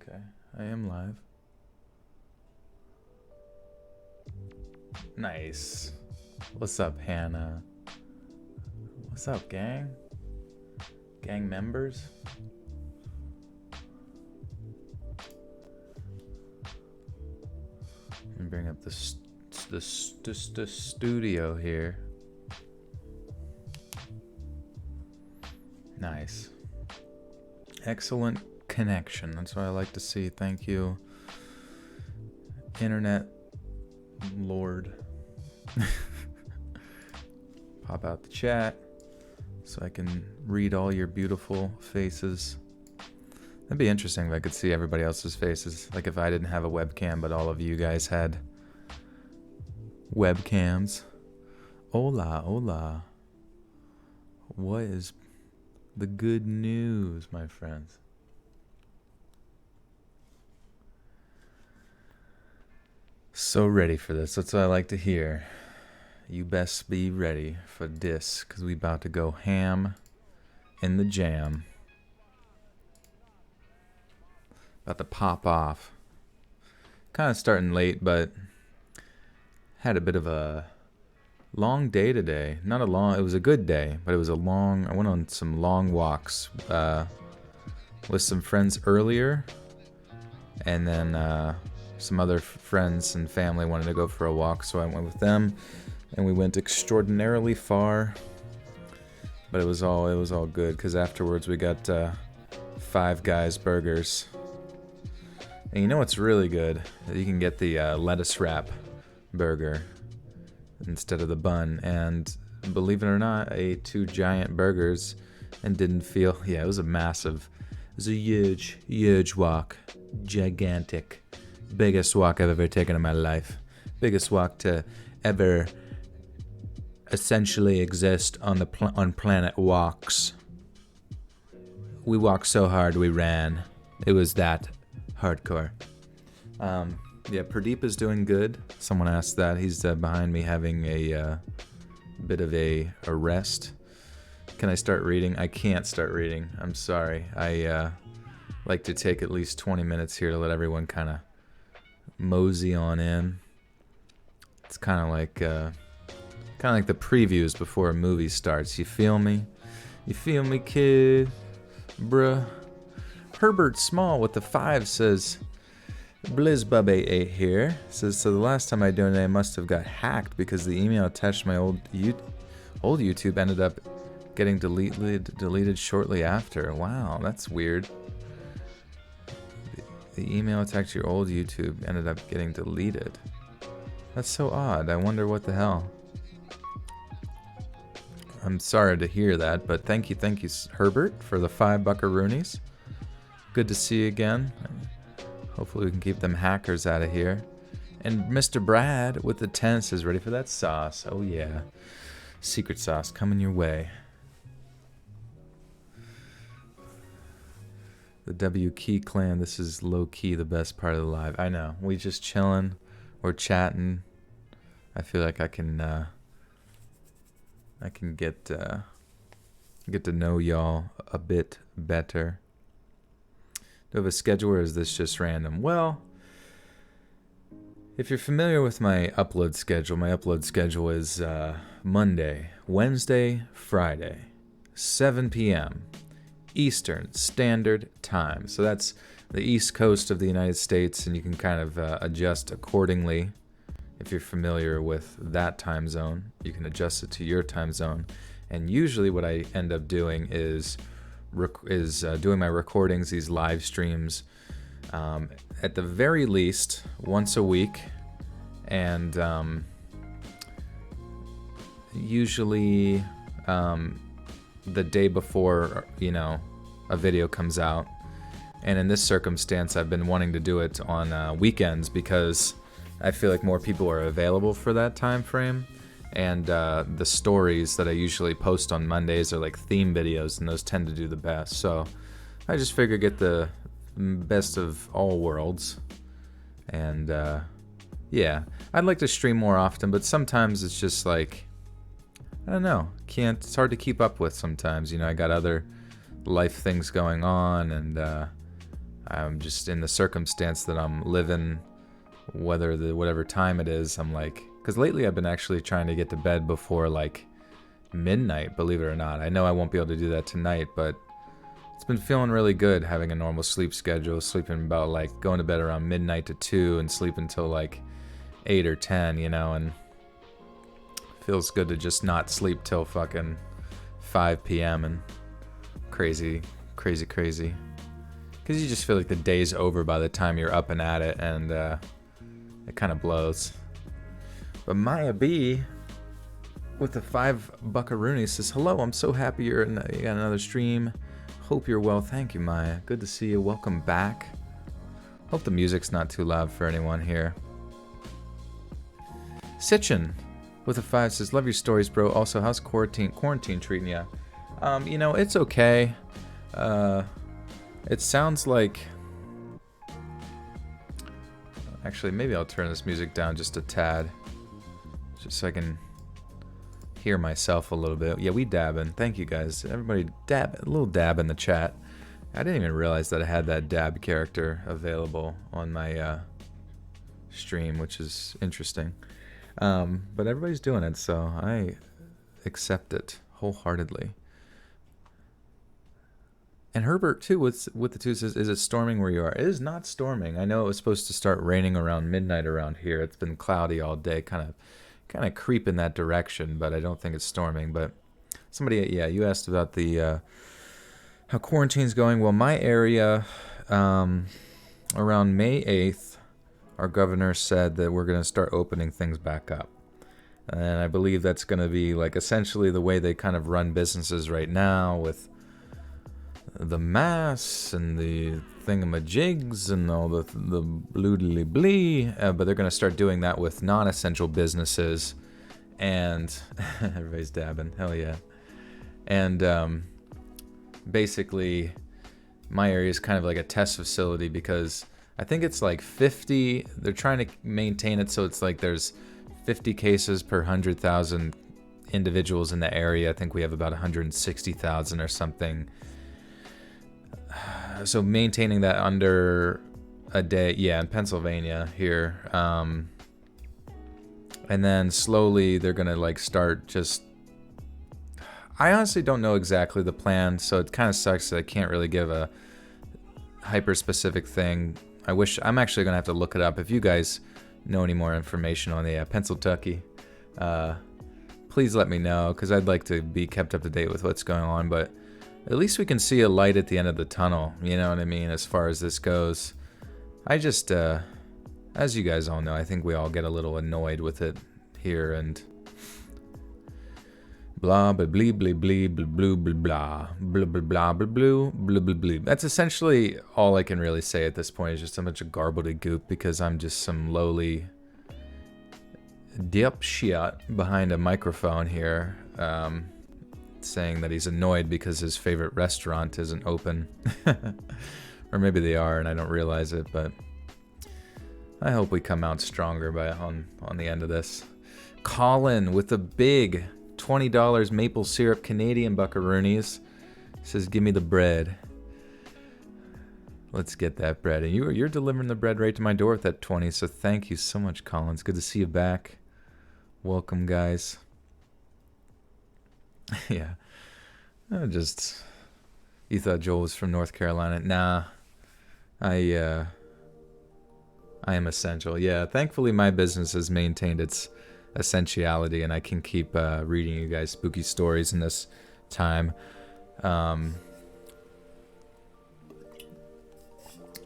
Okay, I am live. Nice. What's up, Hannah? What's up, gang? Gang members? Let me bring up the studio here. Nice. Excellent connection. That's what I like to see. Thank you, Internet Lord. Pop out the chat so I can read all your beautiful faces. That'd be interesting if I could see everybody else's faces. Like if I didn't have a webcam, but all of you guys had webcams. Hola, hola. What is the good news, my friends? So ready for this. That's what I like to hear. You best be ready for this, because we about to go ham in the jam. About to pop off. Kind of starting late, but had a bit of a long day today. Not a long, it was a good day, but it was a long, I went on some long walks with some friends earlier, and then some other friends and family wanted to go for a walk, so I went with them, and we went extraordinarily far, but it was all good, because afterwards we got Five Guys burgers. And you know what's really good? You can get the lettuce wrap burger instead of the bun. And believe it or not, I ate 2 giant burgers and didn't feel... Yeah, it was a huge walk. Gigantic. Biggest walk I've ever taken in my life. Biggest walk to ever essentially exist on the on planet walks. We walked so hard we ran. It was that hardcore. Yeah, Pradeep is doing good. Someone asked that. He's behind me having a bit of a rest. Can I start reading? I can't start reading. I'm sorry. I like to take at least 20 minutes here to let everyone kind of mosey on in. It's kind of like the previews before a movie starts. You feel me? You feel me, kid? Bruh. Herbert Small with the 5 says, BlizzBub88 here says, so the last time I donated I must have got hacked because the email attached to my old YouTube ended up getting deleted shortly after. Wow, that's weird. The email attached to your old YouTube ended up getting deleted. That's so odd. I wonder what the hell. I'm sorry to hear that, but thank you, Herbert, for the 5 buckaroonies. Good to see you again. Hopefully we can keep them hackers out of here. And Mr. Brad with the 10 says, ready for that sauce. Oh yeah. Secret sauce coming your way. The W Key clan, this is low-key the best part of the live. I know. We just chilling. We're chatting. I feel like I can get to know y'all a bit better. Do I have a schedule, or is this just random? Well, if you're familiar with my upload schedule is Monday, Wednesday, Friday, 7 p.m. Eastern Standard Time. So that's the East Coast of the United States, and you can kind of adjust accordingly. If you're familiar with that time zone, you can adjust it to your time zone. And usually what I end up doing is doing my recordings, these live streams, at the very least once a week, and usually the day before, a video comes out. And in this circumstance, I've been wanting to do it on weekends because I feel like more people are available for that time frame. And the stories that I usually post on Mondays are like theme videos, and those tend to do the best. So I just figure get the best of all worlds. And yeah, I'd like to stream more often, but sometimes it's just like, I don't know, it's hard to keep up with sometimes. I got other life things going on, and I'm just in the circumstance that I'm living, whatever time it is. I'm like, because lately I've been actually trying to get to bed before like midnight, believe it or not. I know I won't be able to do that tonight, but it's been feeling really good having a normal sleep schedule, sleeping about like going to bed around midnight to 2 and sleep until like 8 or 10, you know, and feels good to just not sleep till fucking 5 p.m. and crazy. Because you just feel like the day's over by the time you're up and at it, and it kind of blows. But Maya B with the 5 buckaroonies says, hello, I'm so happy you got another stream. Hope you're well. Thank you, Maya. Good to see you. Welcome back. Hope the music's not too loud for anyone here. Sitchin with a 5 says, love your stories, bro. Also, how's quarantine treating you? You know, it's okay. It sounds like... Actually, maybe I'll turn this music down just a tad. Just so I can hear myself a little bit. Yeah, we dabbing. Thank you, guys. Everybody dab, a little dab in the chat. I didn't even realize that I had that dab character available on my stream, which is interesting. But everybody's doing it, so I accept it wholeheartedly. And Herbert, too, with the 2 says, is it storming where you are? It is not storming. I know it was supposed to start raining around midnight around here. It's been cloudy all day, kind of creep in that direction, but I don't think it's storming. But somebody, yeah, you asked about the how quarantine's going. Well, my area, around May 8th, our governor said that we're going to start opening things back up. And I believe that's going to be like essentially the way they kind of run businesses right now, with the mass and the thingamajigs and all the bloodily blee, but they're going to start doing that with non-essential businesses, and everybody's dabbing, hell yeah. And basically my area is kind of like a test facility, because I think it's like 50, they're trying to maintain it so it's like there's 50 cases per 100,000 individuals in the area. I think we have about 160,000 or something. So maintaining that under a day, yeah, in Pennsylvania here. And then slowly they're going to like start just... I honestly don't know exactly the plan, so it kind of sucks that I can't really give a hyper-specific thing. I'm actually going to have to look it up. If you guys know any more information on the Pennsylvania, please let me know, because I'd like to be kept up to date with what's going on, but at least we can see a light at the end of the tunnel, you know what I mean, as far as this goes. I just, as you guys all know, I think we all get a little annoyed with it here, and blah, blah, blee, blee, blee, blah, blah, blah, blah, blah, blah, blah, blah, blah, blah, blah. That's essentially all I can really say at this point, is just a bunch of gobbledygook, because I'm just some lowly dipshit behind a microphone here, saying that he's annoyed because his favorite restaurant isn't open. Or maybe they are and I don't realize it, but I hope we come out stronger on the end of this. Colin with the big $20 maple syrup Canadian buckaroonies says, give me the bread. Let's get that bread. And you're delivering the bread right to my door with that 20, so thank you so much, Colin. It's good to see you back. Welcome, guys. Yeah. You thought Joel was from North Carolina. Nah. I am essential. Yeah, thankfully my business has maintained its essentiality, and I can keep reading you guys spooky stories in this time.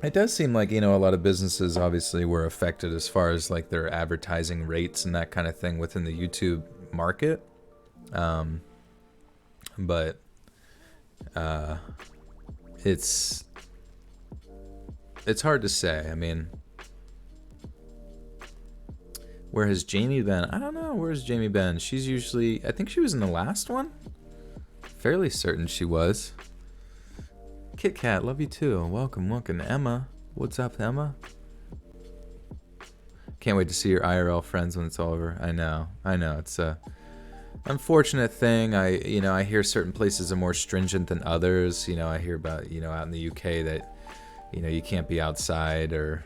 It does seem like, a lot of businesses obviously were affected as far as like their advertising rates and that kind of thing within the YouTube market. But it's hard to say. I mean, where has Jamie been? I don't know. Where's Jamie been? She's usually... I think she was in the last one. Fairly certain she was. Kit Kat, love you too. Welcome. Emma. What's up, Emma? Can't wait to see your IRL friends when it's all over. I know. It's a unfortunate thing. I hear certain places are more stringent than others. I hear about, out in the UK that you know, you can't be outside or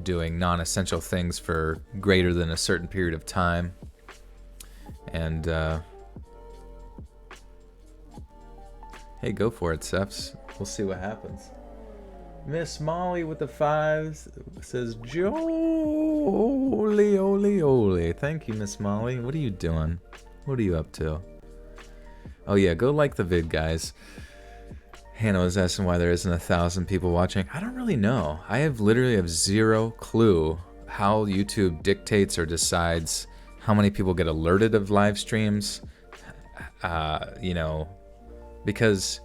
doing non-essential things for greater than a certain period of time. And hey, go for it, Cephs. We'll see what happens. Miss Molly with the 5s says, Jolie, ole, ole. Thank you, Miss Molly. What are you doing? What are you up to? Oh yeah, go like the vid, guys. Hannah was asking why there isn't 1,000 people watching. I don't really know. I literally have zero clue how YouTube dictates or decides how many people get alerted of live streams. You know, because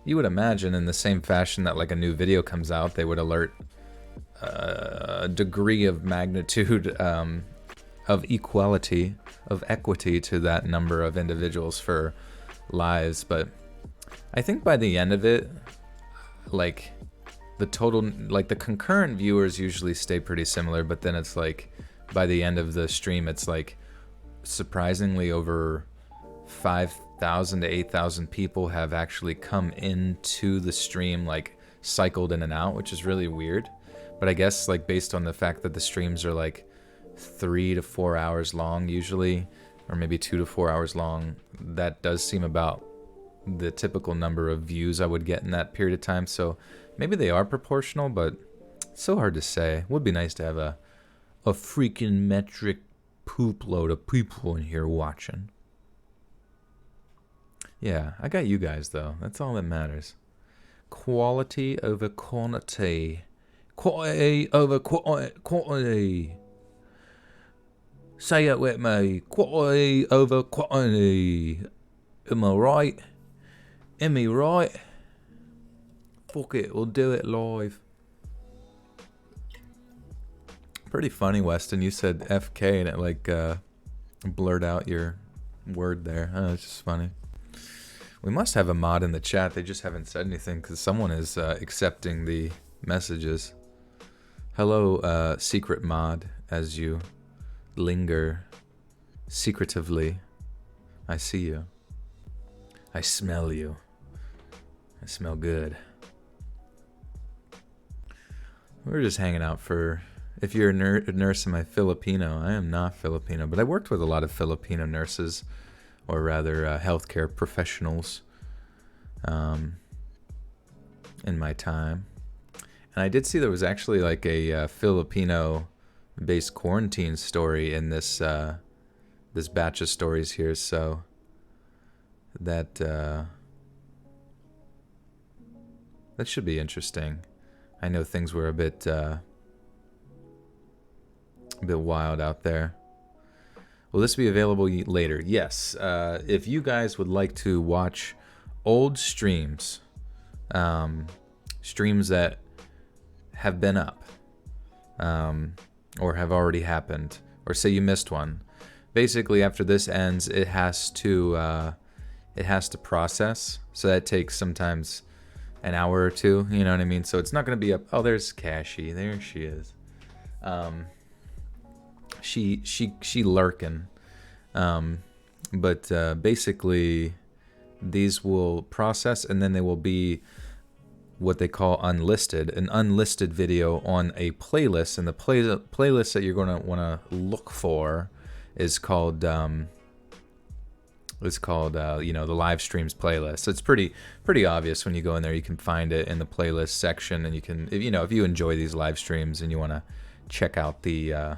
you would imagine in the same fashion that like a new video comes out, they would alert a degree of magnitude of equality, of equity to that number of individuals for lives. But I think by the end of it, like the total, like the concurrent viewers usually stay pretty similar, but then it's like by the end of the stream, it's like surprisingly over 5,000 to 8,000 people have actually come into the stream, like cycled in and out, which is really weird. But I guess like based on the fact that the streams are like 3 to 4 hours long usually, or maybe 2 to 4 hours long, that does seem about the typical number of views I would get in that period of time. So maybe they are proportional, but it's so hard to say. Would be nice to have a freaking metric poop load of people in here watching. Yeah, I got you guys though. That's all that matters. Quality over quantity. Quality over quantity. Say it with me. Quality over quantity. Am I right? Am I right? Fuck it, we'll do it live. Pretty funny, Weston. You said FK and it like blurred out your word there. Oh, it's just funny. We must have a mod in the chat. They just haven't said anything because someone is accepting the messages. Hello, secret mod, as you linger secretively. I see you. I smell you. I smell good. We're just hanging out for... If you're a nurse in my Filipino, I am not Filipino, but I worked with a lot of Filipino nurses, or rather healthcare professionals in my time. And I did see there was actually like a Filipino-based quarantine story in this this batch of stories here, so that that should be interesting. I know things were a bit wild out there. Will this be available later? Yes. If you guys would like to watch old streams, streams that have been up, or have already happened, or say you missed one, basically after this ends, it has to process. So that takes sometimes an hour or two. You know what I mean? So it's not going to be up. Oh, there's Cashy. There she is. She lurking. But basically these will process and then they will be what they call unlisted, an unlisted video on a playlist, and the playlist that you're going to want to look for is called you know, the live streams playlist. So it's pretty obvious when you go in there. You can find it in the playlist section, and you can, you know, if you enjoy these live streams and you want to check out the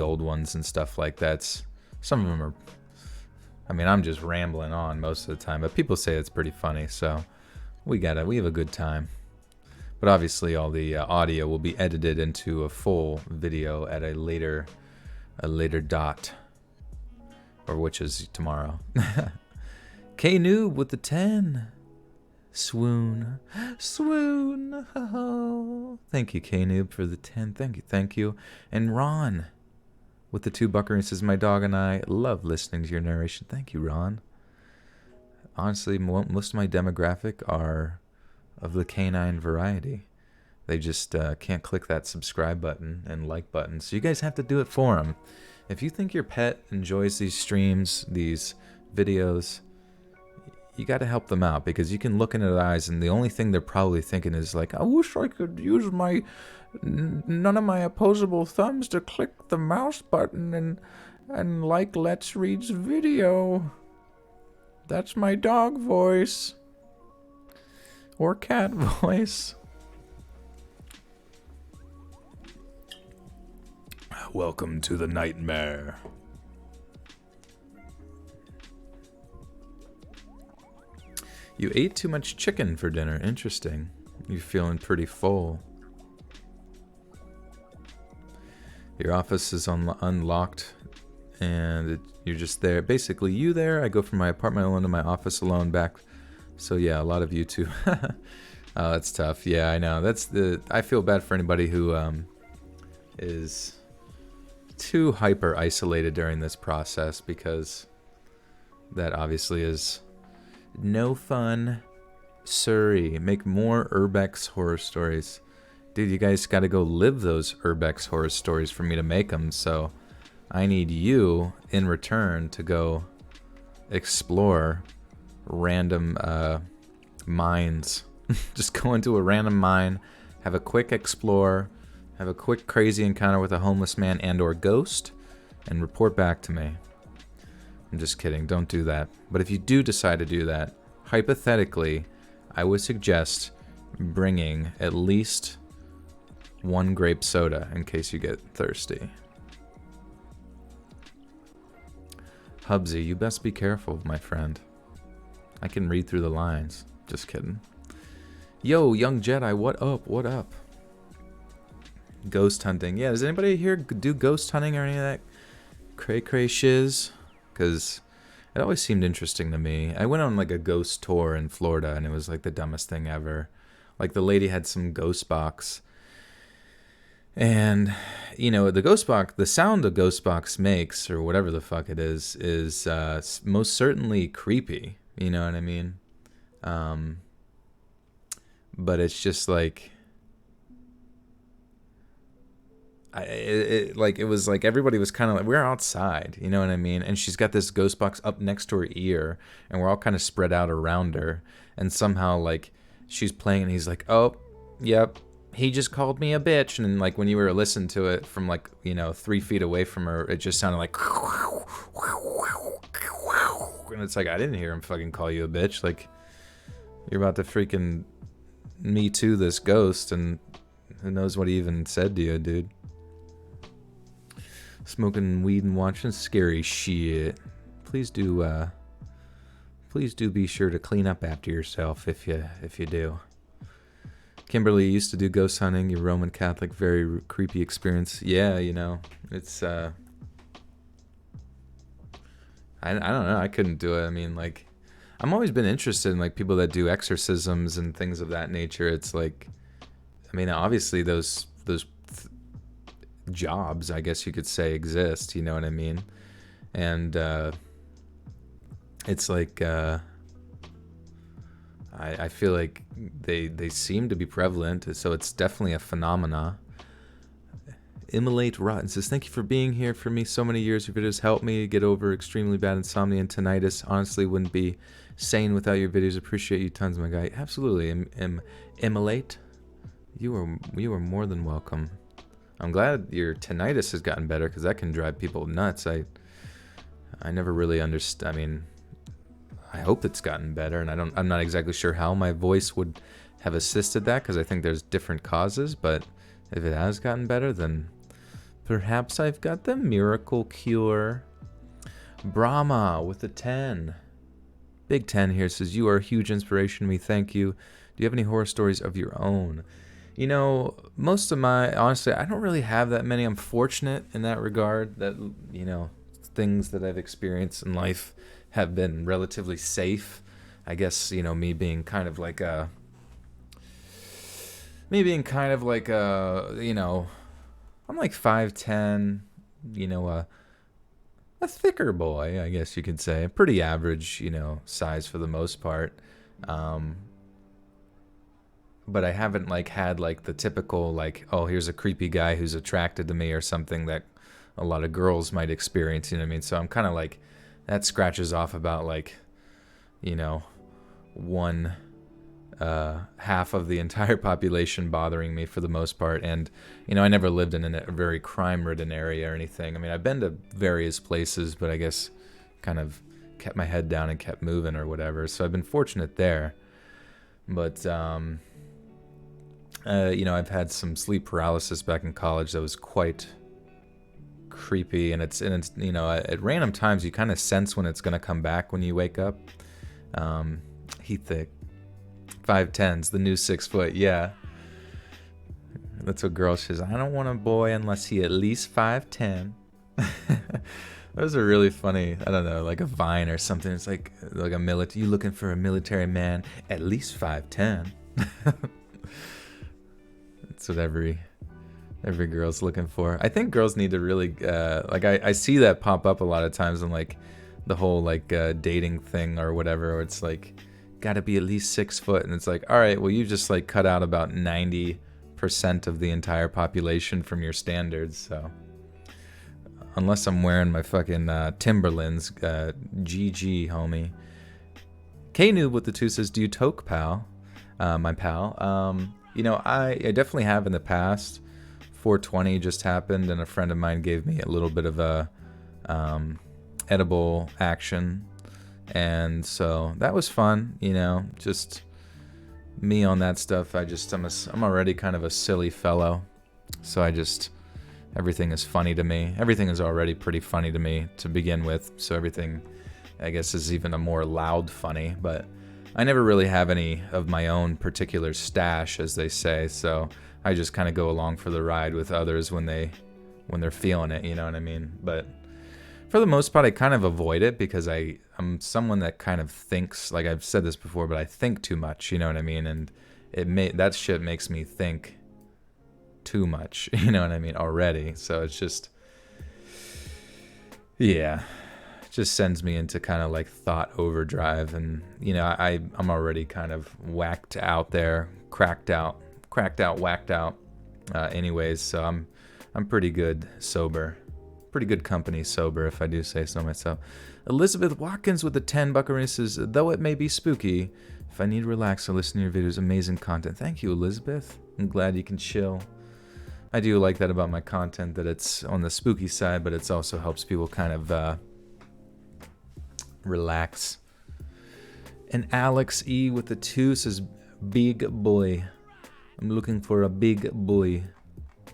old ones and stuff like that. Some of them are, I mean, I'm just rambling on most of the time, but people say it's pretty funny, so we have a good time. But obviously all the audio will be edited into a full video at a later dot, or which is tomorrow. K-Noob with the 10. Swoon. Oh. Thank you, K-Noob, for the 10. Thank you. And Ron with the 2 buckaroo says, my dog and I love listening to your narration. Thank you, Ron. Honestly, most of my demographic are of the canine variety. They just can't click that subscribe button and like button, so you guys have to do it for them. If you think your pet enjoys these streams, these videos, you got to help them out, because you can look into their eyes and the only thing they're probably thinking is like, I wish I could use my none of my opposable thumbs to click the mouse button and like Let's Read's video. That's my dog voice. Or cat voice. Welcome to the nightmare. You ate too much chicken for dinner. Interesting. You're feeling pretty full. Your office is unlocked, and you're just there. Basically, you there. I go from my apartment alone to my office alone back. So yeah, a lot of you too. Oh, that's tough. Yeah, I know. I feel bad for anybody who is too hyper isolated during this process, because that obviously is no fun. Surrey, make more Urbex horror stories. Dude, you guys got to go live those Urbex horror stories for me to make them, so I need you in return to go explore random mines. Just go into a random mine, have a quick explore, have a quick crazy encounter with a homeless man and or ghost, and report back to me. I'm just kidding, don't do that. But if you do decide to do that, hypothetically, I would suggest bringing at least one grape soda in case you get thirsty. Hubsy, you best be careful, my friend. I can read through the lines. Just kidding. Yo, young Jedi, what up? What up? Ghost hunting. Yeah, does anybody here do ghost hunting or any of that cray shiz? Because it always seemed interesting to me. I went on like a ghost tour in Florida, and it was like the dumbest thing ever. Like the lady had some ghost box. And, you know, the ghost box, the sound a ghost box makes, or whatever the fuck it is most certainly creepy. You know what I mean? But it's just like, it was like everybody was kind of like, we're outside, you know what I mean? And she's got this ghost box up next to her ear, and we're all kind of spread out around her. And somehow, like, she's playing, and he's like, oh, yep, he just called me a bitch. And then, like, when you were listening to it from, like, you know, 3 feet away from her, it just sounded like, and it's like, I didn't hear him fucking call you a bitch. Like, you're about to freaking Me Too this ghost, and who knows what he even said to you, dude. Smoking weed and watching scary shit. Please do be sure to clean up after yourself if you do. Kimberly, you used to do ghost hunting. You're Roman Catholic, very creepy experience. Yeah, you know, it's I don't know. I couldn't do it. I mean, like, I'm always been interested in like people that do exorcisms and things of that nature. It's like, I mean, obviously those jobs, I guess you could say, exist. You know what I mean? And it's like I feel like they seem to be prevalent. So it's definitely a phenomena. Immolate Rotten says, thank you for being here for me so many years. Your videos helped me get over extremely bad insomnia and tinnitus. Honestly, wouldn't be sane without your videos. Appreciate you tons, my guy. Absolutely. Immolate, you are more than welcome. I'm glad your tinnitus has gotten better, because that can drive people nuts. I never really understand. I mean, I hope it's gotten better, and I'm not exactly sure how my voice would have assisted that, because I think there's different causes. But if it has gotten better, then perhaps I've got the miracle cure. Brahma with a 10. Big 10 here says, you are a huge inspiration to me. Thank you. Do you have any horror stories of your own? You know, most of my, honestly, I don't really have that many. I'm fortunate in that regard that, you know, things that I've experienced in life have been relatively safe. I guess, you know, me being kind of like a, you know, I'm like 5'10", you know, a thicker boy, I guess you could say. Pretty average, you know, size for the most part. But I haven't like had like the typical like, oh, here's a creepy guy who's attracted to me or something that a lot of girls might experience, you know what I mean? So I'm kind of like, that scratches off about like, you know, one half of the entire population bothering me for the most part. And, I never lived in a very crime-ridden area or anything. I mean, I've been to various places, but I guess kind of kept my head down and kept moving or whatever. So I've been fortunate there. But, I've had some sleep paralysis back in college that was quite creepy. And it's at random times you kind of sense when it's going to come back when you wake up. Heat thick. 5'10's the new 6 foot. Yeah, that's what girls says. I don't want a boy unless he at least 5'10. Those are really funny. I don't know, like a Vine or something. It's like a military. You looking for a military man at least 5'10? That's what every girl's looking for. I think girls need to really I see that pop up a lot of times in like the whole dating thing or whatever. Where it's like, gotta be at least 6 foot, and it's like, all right, well, you just like cut out about 90% of the entire population from your standards. So unless I'm wearing my fucking Timberlands, GG, homie. K-Noob with the 2 says, do you toke, pal? My pal. I definitely have in the past. 420 just happened, and a friend of mine gave me a little bit of a edible action. And so that was fun, just me on that stuff. I'm already kind of a silly fellow. So everything is funny to me. Everything is already pretty funny to me to begin with. So everything, I guess, is even a more loud funny. But I never really have any of my own particular stash, as they say. So I just kind of go along for the ride with others when they're feeling it, you know what I mean? But for the most part, I kind of avoid it because I'm someone that kind of thinks, like I've said this before, but I think too much, you know what I mean? And that shit makes me think too much, you know what I mean, already. So it's just, yeah, it just sends me into kind of like thought overdrive. And, I'm already kind of whacked out there, cracked out, whacked out anyways. So I'm pretty good sober. Pretty good company sober, if I do say so myself. Elizabeth Watkins with the 10 buckaroo says, though it may be spooky, if I need to relax or listen to your videos, amazing content. Thank you, Elizabeth. I'm glad you can chill. I do like that about my content, that it's on the spooky side, but it also helps people kind of relax. And Alex E with the 2 says, big boy. I'm looking for a big boy.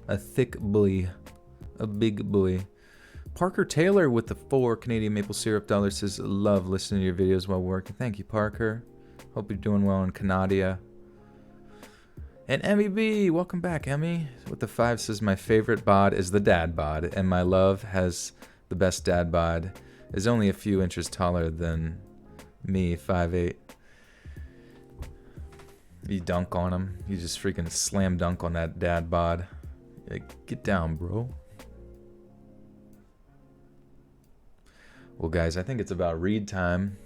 A thick boy. A big boy. Parker Taylor with the 4 Canadian maple syrup dollars says, love listening to your videos while working. Thank you, Parker. Hope you're doing well in Canada. And Emmy B, welcome back, Emmy. With the 5 says, my favorite bod is the dad bod, and my love has the best dad bod. Is only a few inches taller than me, 5'8". You dunk on him. You just freaking slam dunk on that dad bod. Like, get down, bro. Well, guys, I think it's about read time.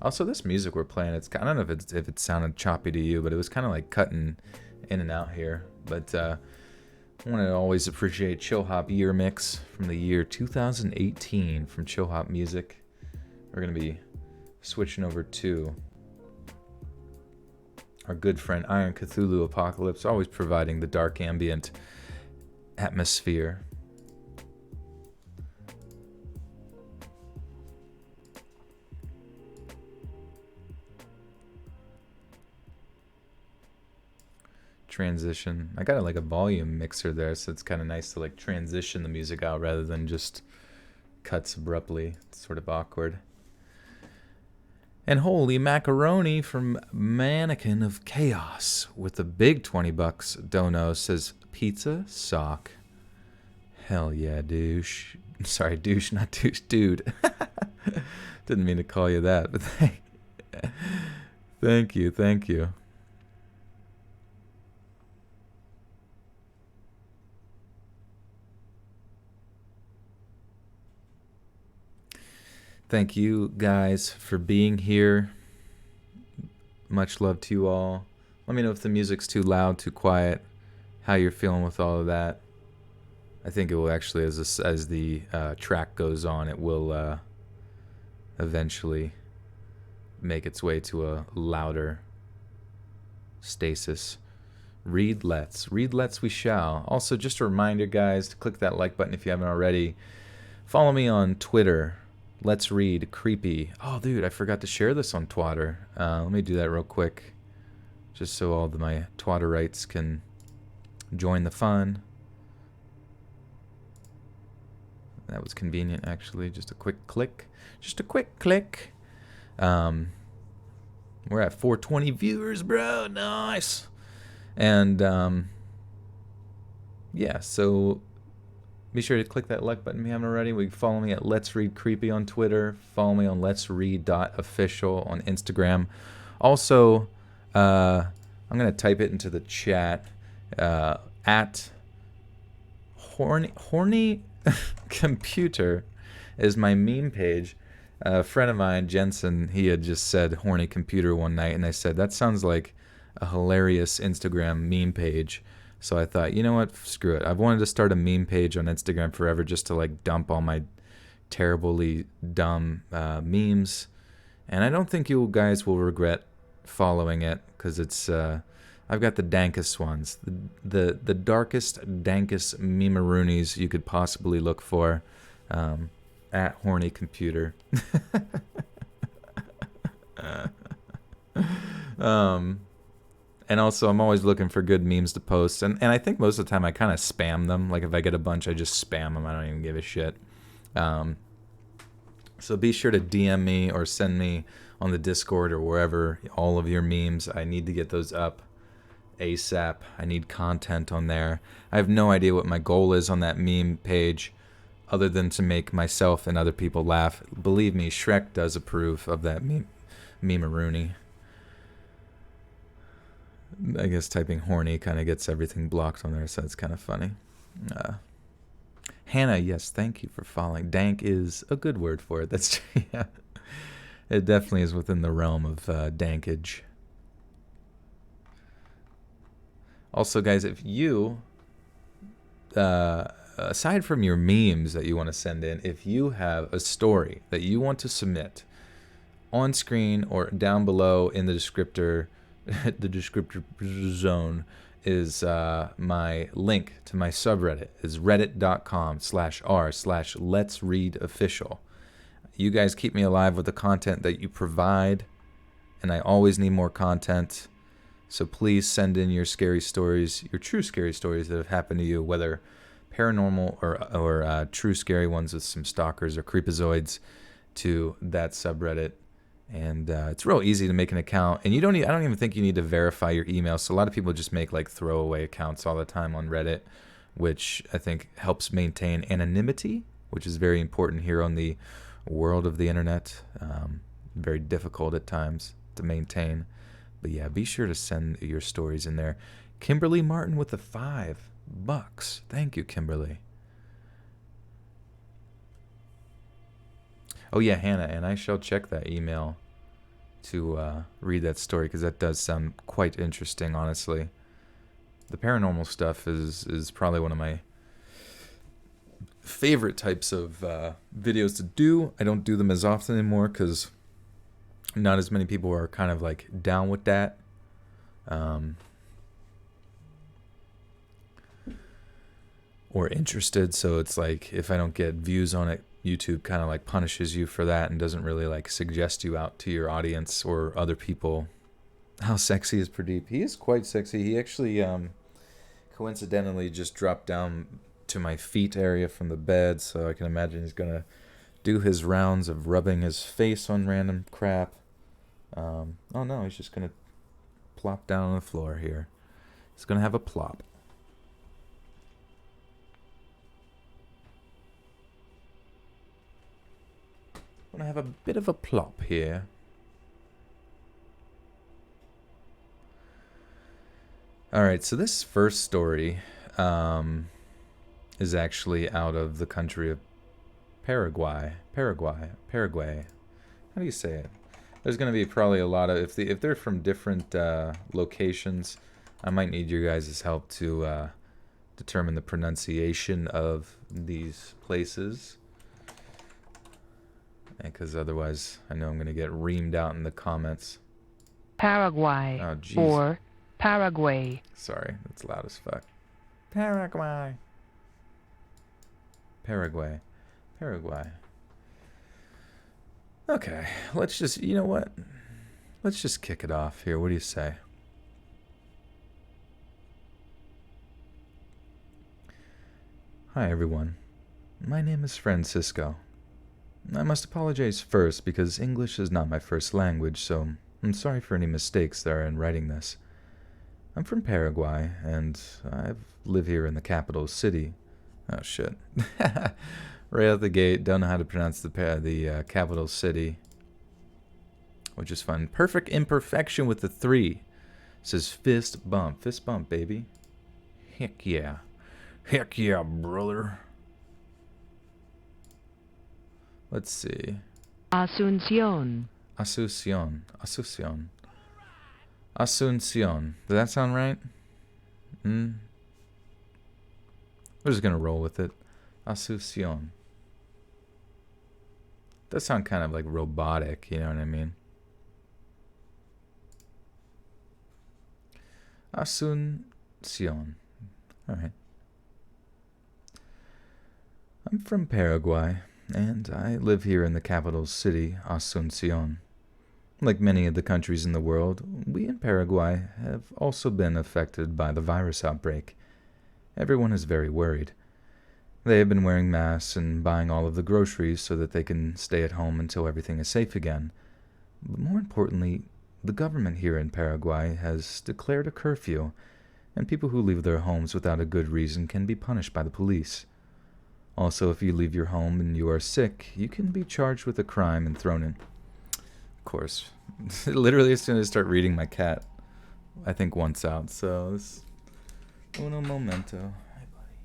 Also, this music we're playing, I don't know if it sounded choppy to you, but it was kind of like cutting in and out here. But I want to always appreciate Chill Hop Year Mix from the year 2018 from Chill Hop Music. We're going to be switching over to our good friend Iron Cthulhu Apocalypse, always providing the dark ambient atmosphere. Transition. I got like a volume mixer there, so it's kind of nice to like transition the music out rather than just cuts abruptly. It's sort of awkward. And holy macaroni from Mannequin of Chaos with the big 20 bucks dono says, pizza sock. Hell yeah, douche. Sorry, douche, not douche, dude. Didn't mean to call you that, but thank you. Thank you guys for being here. Much love to you all. Let me know if the music's too loud, too quiet, how you're feeling with all of that. I think it will actually, as the track goes on, it will eventually make its way to a louder stasis. Read Let's we shall. Also, just a reminder, guys, to click that like button if you haven't already. Follow me on Twitter. Let's Read Creepy. Oh, dude, I forgot to share this on Twitter. Let me do that real quick, just so all of my Twitterites can join the fun. That was convenient, actually. Just a quick click. We're at 420 viewers, bro. Nice. And yeah, so be sure to click that like button if you haven't already. You can follow me at Let's Read Creepy on Twitter. Follow me on letsread.official on Instagram. Also, I'm going to type it into the chat. At Horny Computer is my meme page. A friend of mine, Jensen, he had just said Horny Computer one night, and I said, that sounds like a hilarious Instagram meme page. So I thought, you know what, screw it. I've wanted to start a meme page on Instagram forever, just to like dump all my terribly dumb memes. And I don't think you guys will regret following it, because it's I've got the dankest ones, the darkest, dankest memeroonies you could possibly look for, at Horny Computer. And also, I'm always looking for good memes to post. And I think most of the time I kind of spam them. Like, if I get a bunch, I just spam them. I don't even give a shit. So be sure to DM me or send me on the Discord or wherever all of your memes. I need to get those up ASAP. I need content on there. I have no idea what my goal is on that meme page, other than to make myself and other people laugh. Believe me, Shrek does approve of that memeroony. I guess typing horny kind of gets everything blocked on there, so it's kind of funny. Hannah, yes, thank you for following. Dank is a good word for it. That's yeah, it definitely is within the realm of dankage. Also, guys, if you, aside from your memes that you want to send in, if you have a story that you want to submit on screen or down below in the descriptor, the descriptor zone is my link to my subreddit is reddit.com/r/letsreadofficial. You guys keep me alive with the content that you provide, and I always need more content. So please send in your scary stories, your true scary stories that have happened to you, whether paranormal or true scary ones with some stalkers or creepazoids, to that subreddit. And it's real easy to make an account, and I don't even think you need to verify your email. So a lot of people just make like throwaway accounts all the time on Reddit, which I think helps maintain anonymity, which is very important here on the world of the internet. Very difficult at times to maintain. But yeah, be sure to send your stories in there. Kimberly Martin with the $5. Thank you, Kimberly. Oh yeah, Hannah, and I shall check that email to read that story, because that does sound quite interesting, honestly. The paranormal stuff is probably one of my favorite types of videos to do. I don't do them as often anymore, because not as many people are kind of like down with that. Or interested, so it's like if I don't get views on it, YouTube kind of like punishes you for that and doesn't really like suggest you out to your audience or other people. How sexy is Pradeep? He is quite sexy. He actually coincidentally just dropped down to my feet area from the bed, so I can imagine he's gonna do his rounds of rubbing his face on random crap. Oh no, he's just gonna plop down on the floor here. He's gonna have a plop. I'm gonna have a bit of a plop here. All right, so this first story is actually out of the country of Paraguay. How do you say it? There's gonna be probably a lot of if they're from different locations, I might need your guys' help to determine the pronunciation of these places. Because otherwise I know I'm going to get reamed out in the comments. Paraguay Oh, jeez. or Paraguay. Sorry, that's loud as fuck. Paraguay. Paraguay. Paraguay. Okay, let's just, you know what? Let's just kick it off here. What do you say? Hi, everyone. My name is Francisco. I must apologize first because English is not my first language, so I'm sorry for any mistakes there in writing this. I'm from Paraguay, and I live here in the capital city. Oh, shit. Right out the gate, don't know how to pronounce the capital city, which is fun. Perfect imperfection with the 3. It says fist bump. Fist bump, baby. Heck yeah. Heck yeah, brother. Let's see. Asunción. Asuncion. Asuncion. Asuncion. Does that sound right? We're just gonna roll with it. Asuncion. Does sound kind of like robotic, you know what I mean? Asuncion. Alright. I'm from Paraguay, and I live here in the capital city, Asuncion. Like many of the countries in the world, we in Paraguay have also been affected by the virus outbreak. Everyone is very worried. They have been wearing masks and buying all of the groceries so that they can stay at home until everything is safe again. But more importantly, the government here in Paraguay has declared a curfew, and people who leave their homes without a good reason can be punished by the police. Also, if you leave your home and you are sick, you can be charged with a crime and thrown in. Of course. Literally, as soon as I start reading, my cat, I think, wants out. So, this uno momento. Hi, buddy.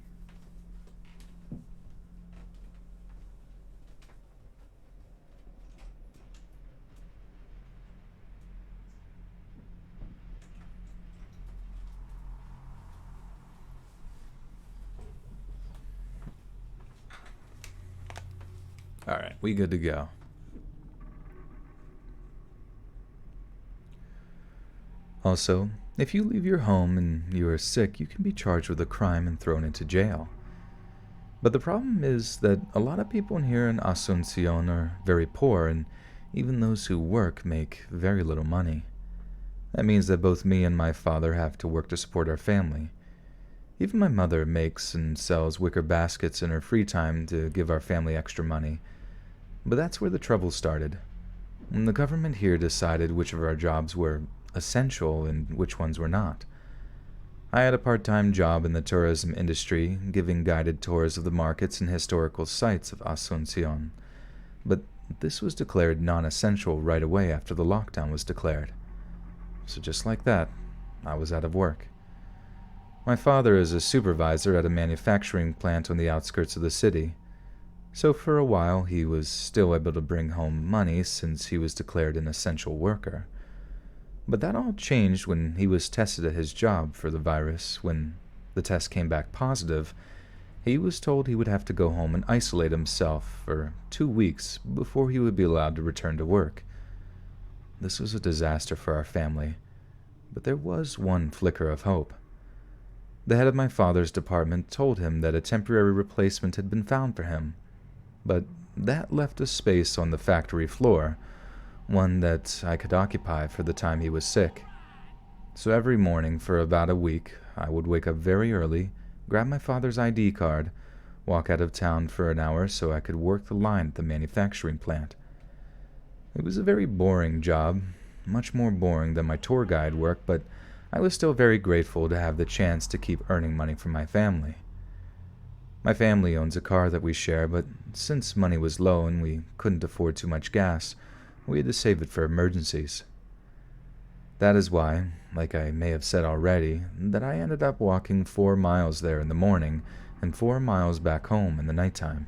All right, we good to go. Also, if you leave your home and you are sick, you can be charged with a crime and thrown into jail. But the problem is that a lot of people here in Asuncion are very poor, and even those who work make very little money. That means that both me and my father have to work to support our family. Even my mother makes and sells wicker baskets in her free time to give our family extra money. But that's where the trouble started. When the government here decided which of our jobs were essential and which ones were not. I had a part-time job in the tourism industry, giving guided tours of the markets and historical sites of Asuncion. But this was declared non-essential right away after the lockdown was declared. So just like that, I was out of work. My father is a supervisor at a manufacturing plant on the outskirts of the city. So for a while he was still able to bring home money since he was declared an essential worker. But that all changed when he was tested at his job for the virus. When the test came back positive, he was told he would have to go home and isolate himself for 2 weeks before he would be allowed to return to work. This was a disaster for our family, but there was one flicker of hope. The head of my father's department told him that a temporary replacement had been found for him, but that left a space on the factory floor, one that I could occupy for the time he was sick. So every morning for about a week, I would wake up very early, grab my father's ID card, walk out of town for an hour so I could work the line at the manufacturing plant. It was a very boring job, much more boring than my tour guide work, but I was still very grateful to have the chance to keep earning money for my family. My family owns a car that we share, but since money was low and we couldn't afford too much gas, we had to save it for emergencies. That is why, like I may have said already, that I ended up walking 4 miles there in the morning and 4 miles back home in the nighttime.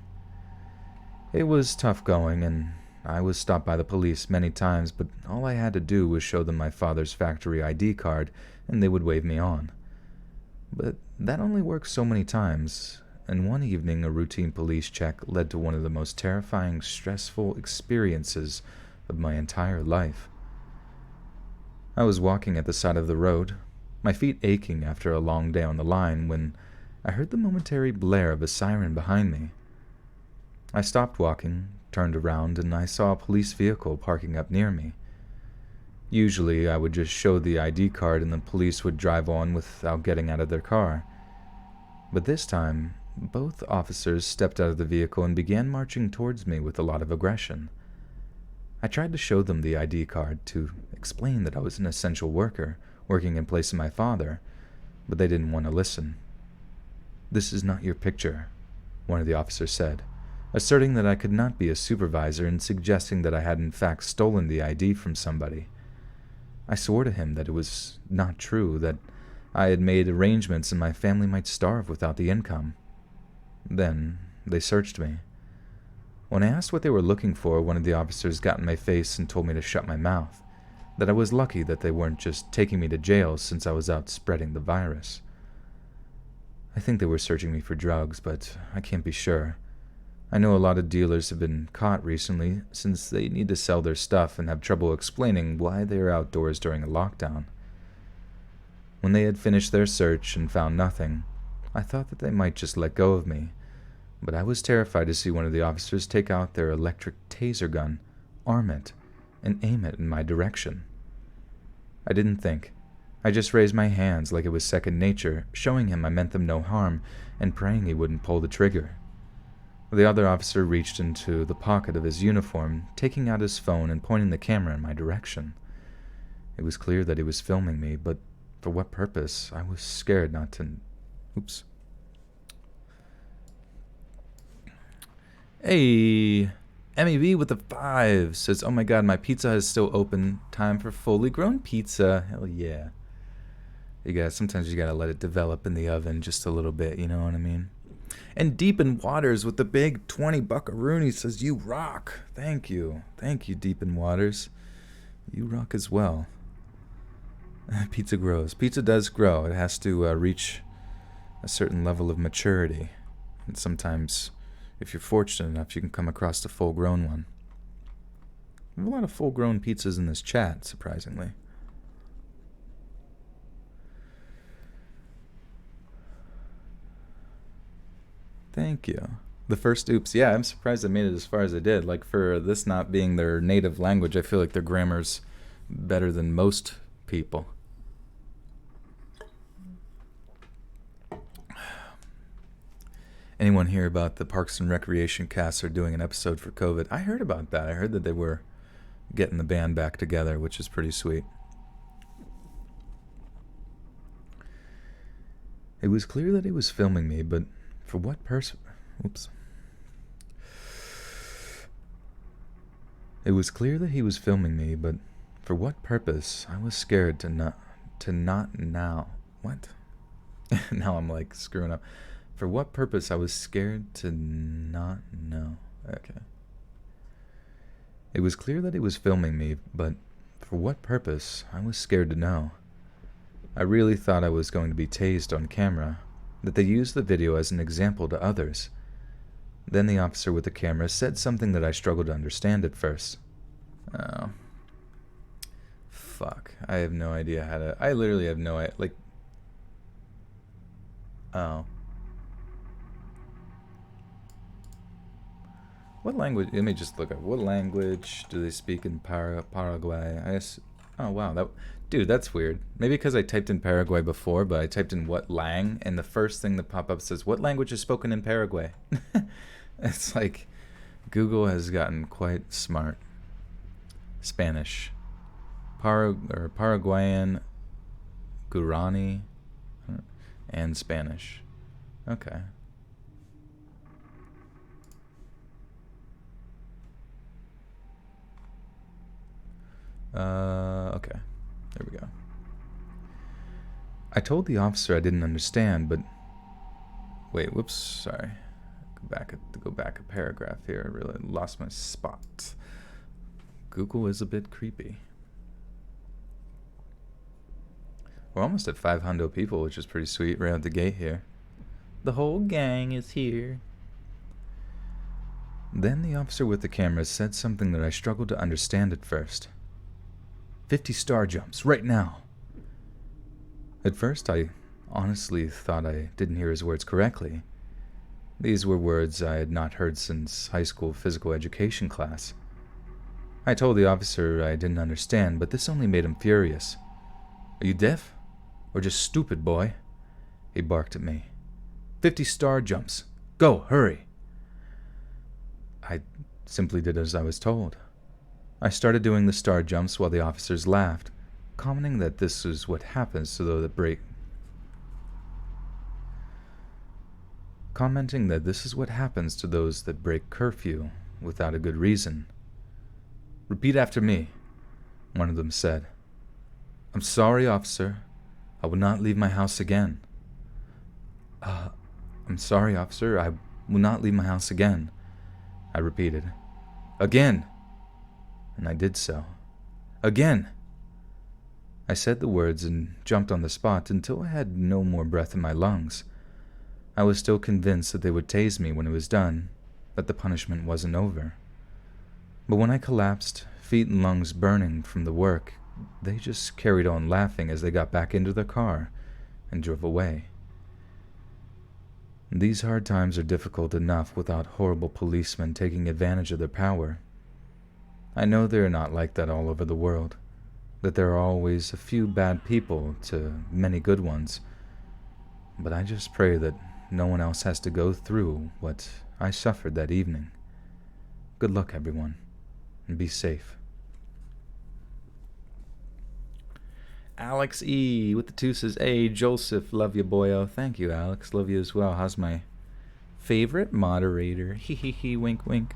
It was tough going, and I was stopped by the police many times, but all I had to do was show them my father's factory ID card, and they would wave me on. But that only worked so many times, and one evening a routine police check led to one of the most terrifying, stressful experiences of my entire life. I was walking at the side of the road, my feet aching after a long day on the line, when I heard the momentary blare of a siren behind me. I stopped walking, turned around, and I saw a police vehicle parking up near me. Usually, I would just show the ID card and the police would drive on without getting out of their car. But this time, both officers stepped out of the vehicle and began marching towards me with a lot of aggression. I tried to show them the ID card to explain that I was an essential worker working in place of my father, but they didn't want to listen. "This is not your picture," one of the officers said, asserting that I could not be a supervisor and suggesting that I had in fact stolen the ID from somebody. I swore to him that it was not true, that I had made arrangements and my family might starve without the income. Then they searched me. When I asked what they were looking for, one of the officers got in my face and told me to shut my mouth, that I was lucky that they weren't just taking me to jail since I was out spreading the virus. I think they were searching me for drugs, but I can't be sure. I know a lot of dealers have been caught recently since they need to sell their stuff and have trouble explaining why they are outdoors during a lockdown. When they had finished their search and found nothing, I thought that they might just let go of me, but I was terrified to see one of the officers take out their electric taser gun, arm it, and aim it in my direction. I didn't think. I just raised my hands like it was second nature, showing him I meant them no harm and praying he wouldn't pull the trigger. The other officer reached into the pocket of his uniform, taking out his phone and pointing the camera in my direction. It was clear that he was filming me, but for what purpose? I was scared not to... Oops. Hey, MEV with the 5 says, "Oh my god, my pizza is still open. Time for fully grown pizza." Hell yeah. Sometimes you gotta let it develop in the oven just a little bit, you know what I mean? And Deep in Waters with the big 20 buckaroonie says, "You rock." Thank you. Thank you, Deep in Waters. You rock as well. Pizza grows. Pizza does grow. It has to reach a certain level of maturity. And sometimes, if you're fortunate enough, you can come across a full-grown one. We have a lot of full-grown pizzas in this chat, surprisingly. Thank you. The first oops. Yeah, I'm surprised I made it as far as I did. Like, for this not being their native language, I feel like their grammar's better than most people. Anyone hear about the Parks and Recreation cast are doing an episode for COVID? I heard about that. I heard that they were getting the band back together, which is pretty sweet. It was clear that he was filming me, but for what purpose? Oops. It was clear that he was filming me, but for what purpose? I was scared to not now. What? Now I'm like screwing up. For what purpose? I was scared to not know. Okay. It was clear that he was filming me, but for what purpose? I was scared to know. I really thought I was going to be tased on camera, that they used the video as an example to others. Then the officer with the camera said something that I struggled to understand at first. Oh. Fuck. I have no idea how to... I literally have no idea. Like... Oh. What language... Let me just look up. What language do they speak in Paraguay? I guess... Oh, wow. Dude, that's weird. Maybe because I typed in Paraguay before, but I typed in what lang, and the first thing that popped up says, "What language is spoken in Paraguay?" It's like, Google has gotten quite smart. Spanish. Paraguayan, Guarani, and Spanish. Okay. Okay. There we go. I told the officer I didn't understand, but... Wait, whoops, sorry. Go back a paragraph here. I really lost my spot. Google is a bit creepy. We're almost at 500 people, which is pretty sweet right out the gate here. The whole gang is here. Then the officer with the camera said something that I struggled to understand at first. 50 star jumps, right now. At first, I honestly thought I didn't hear his words correctly. These were words I had not heard since high school physical education class. I told the officer I didn't understand, but this only made him furious. Are you deaf? Or just stupid, boy? He barked at me. 50 star jumps. Go, hurry. I simply did as I was told. I started doing the star jumps while the officers laughed, commenting that this was what happens to those that break curfew without a good reason. Repeat after me, one of them said. I'm sorry, officer. I will not leave my house again. I'm sorry, officer. I will not leave my house again, I repeated. Again. And I did so. Again. I said the words and jumped on the spot until I had no more breath in my lungs. I was still convinced that they would tase me when it was done, that the punishment wasn't over. But when I collapsed, feet and lungs burning from the work, they just carried on laughing as they got back into their car and drove away. These hard times are difficult enough without horrible policemen taking advantage of their power. I know they are not like that all over the world, that there are always a few bad people to many good ones, but I just pray that no one else has to go through what I suffered that evening. Good luck, everyone, and be safe. Alex E. with the 2 says, hey, Joseph, love you, boyo. Thank you, Alex. Love you as well. How's my favorite moderator? Hee, wink, wink.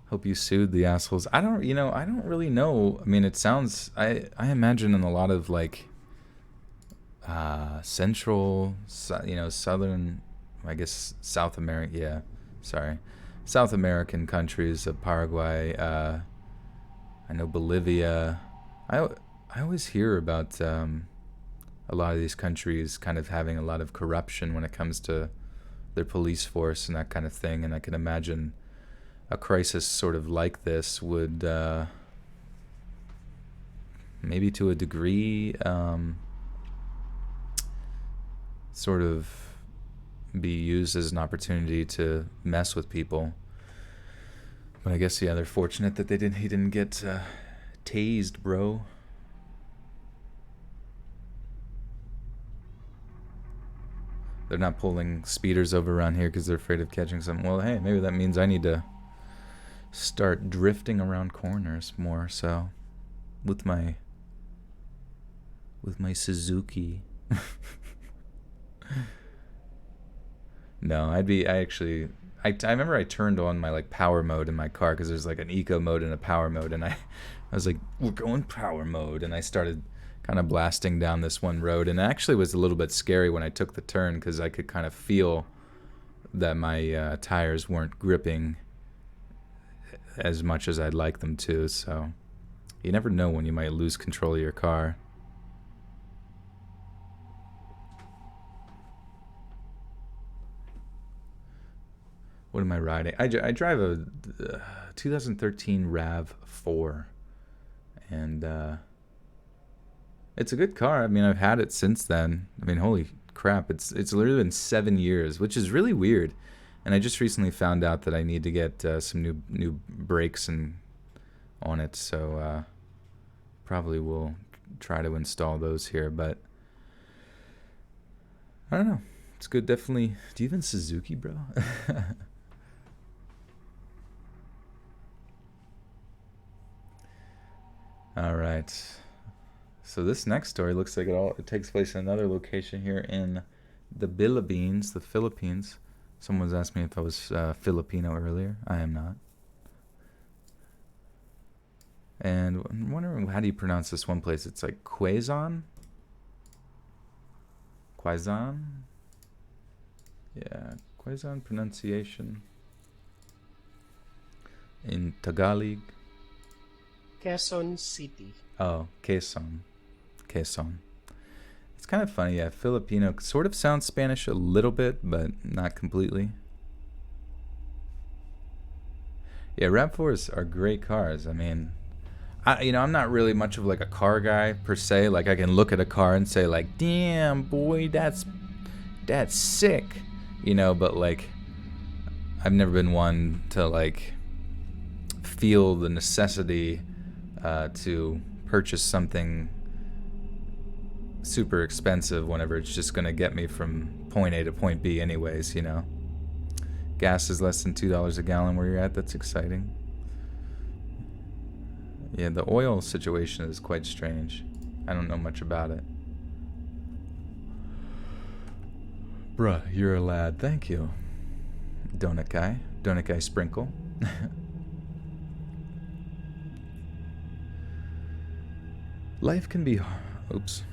Hope you sued the assholes. I don't really know. I mean, it sounds, I imagine in a lot of, like, central, southern, I guess, South America, South American countries of Paraguay, I know Bolivia. I always hear about a lot of these countries kind of having a lot of corruption when it comes to their police force and that kind of thing, and I can imagine a crisis sort of like this would maybe to a degree sort of be used as an opportunity to mess with people. But I guess, yeah, they're fortunate that he didn't get tased, bro. They're not pulling speeders over around here because they're afraid of catching something. Well, hey, maybe that means I need to start drifting around corners more so with my Suzuki. No, I remember I turned on my like power mode in my car because there's like an eco mode and a power mode, and I was like, we're going power mode, and I started kind of blasting down this one road, and it actually was a little bit scary when I took the turn because I could kind of feel that my tires weren't gripping as much as I'd like them to, so you never know when you might lose control of your car. What am I riding? I drive a 2013 RAV4, and it's a good car. I mean, I've had it since then. I mean, holy crap, it's literally been 7 years, which is really weird. And I just recently found out that I need to get some new brakes on it, so probably will try to install those here. But I don't know. It's good, definitely. Do you even Suzuki, bro? All right. So this next story looks like it takes place in another location here in the Philippines. Someone was asking me if I was Filipino earlier. I am not. And I'm wondering, how do you pronounce this one place? It's like Quezon? Quezon? Yeah, Quezon pronunciation. In Tagalog. Quezon City. Oh, Quezon. It's kind of funny, yeah. Filipino sort of sounds Spanish a little bit, but not completely. Yeah, RAV4s are great cars. I mean, I'm not really much of like a car guy per se. Like I can look at a car and say like, "Damn, boy, that's sick," But like, I've never been one to like feel the necessity to purchase something super expensive whenever it's just gonna get me from point A to point B, anyways. Gas is less than $2 a gallon where you're at. That's exciting. Yeah, the oil situation is quite strange. I don't know much about it. Bruh, you're a lad. Thank you. Donut guy sprinkle. Life can be... Oops.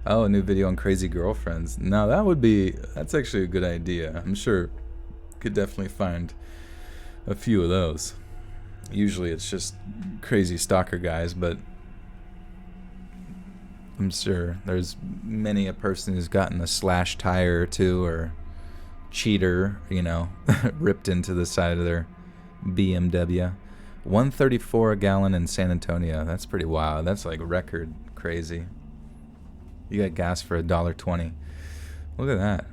Oh, a new video on crazy girlfriends. No, that's actually a good idea. I'm sure could definitely find a few of those. Usually it's just crazy stalker guys, but I'm sure there's many a person who's gotten a slash tire or two, or cheater, ripped into the side of their BMW. 134 a gallon in San Antonio. That's pretty wild. That's like record crazy. You got gas for $1.20. Look at that.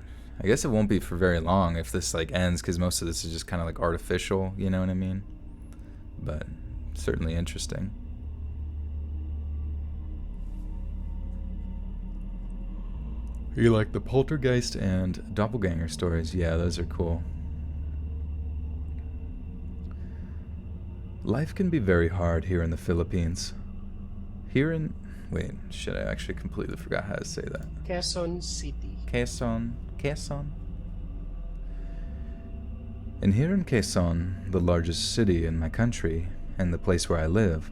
I guess it won't be for very long if this like ends, because most of this is just kind of like artificial, you know what I mean? But certainly interesting. You like the poltergeist and doppelganger stories? Yeah, those are cool. Life can be very hard here in the Philippines. Wait, shit, I actually completely forgot how to say that. Quezon City. Quezon. And here in Quezon, the largest city in my country, and the place where I live,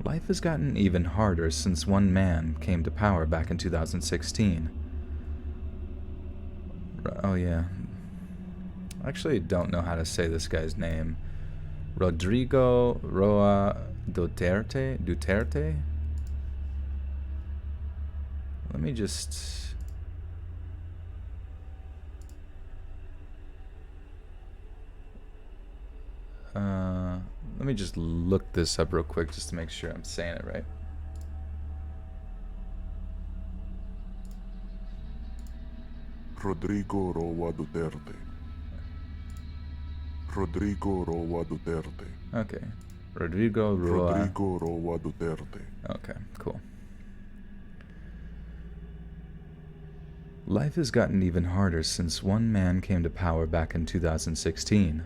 life has gotten even harder since one man came to power back in 2016. Oh yeah. I actually don't know how to say this guy's name. Rodrigo Roa Duterte? Let me just... let me just look this up real quick just to make sure I'm saying it right. Rodrigo Roa Duterte. Rodrigo Roa Duterte. Okay. Rodrigo Roa Duterte. Okay, cool. Life has gotten even harder since one man came to power back in 2016.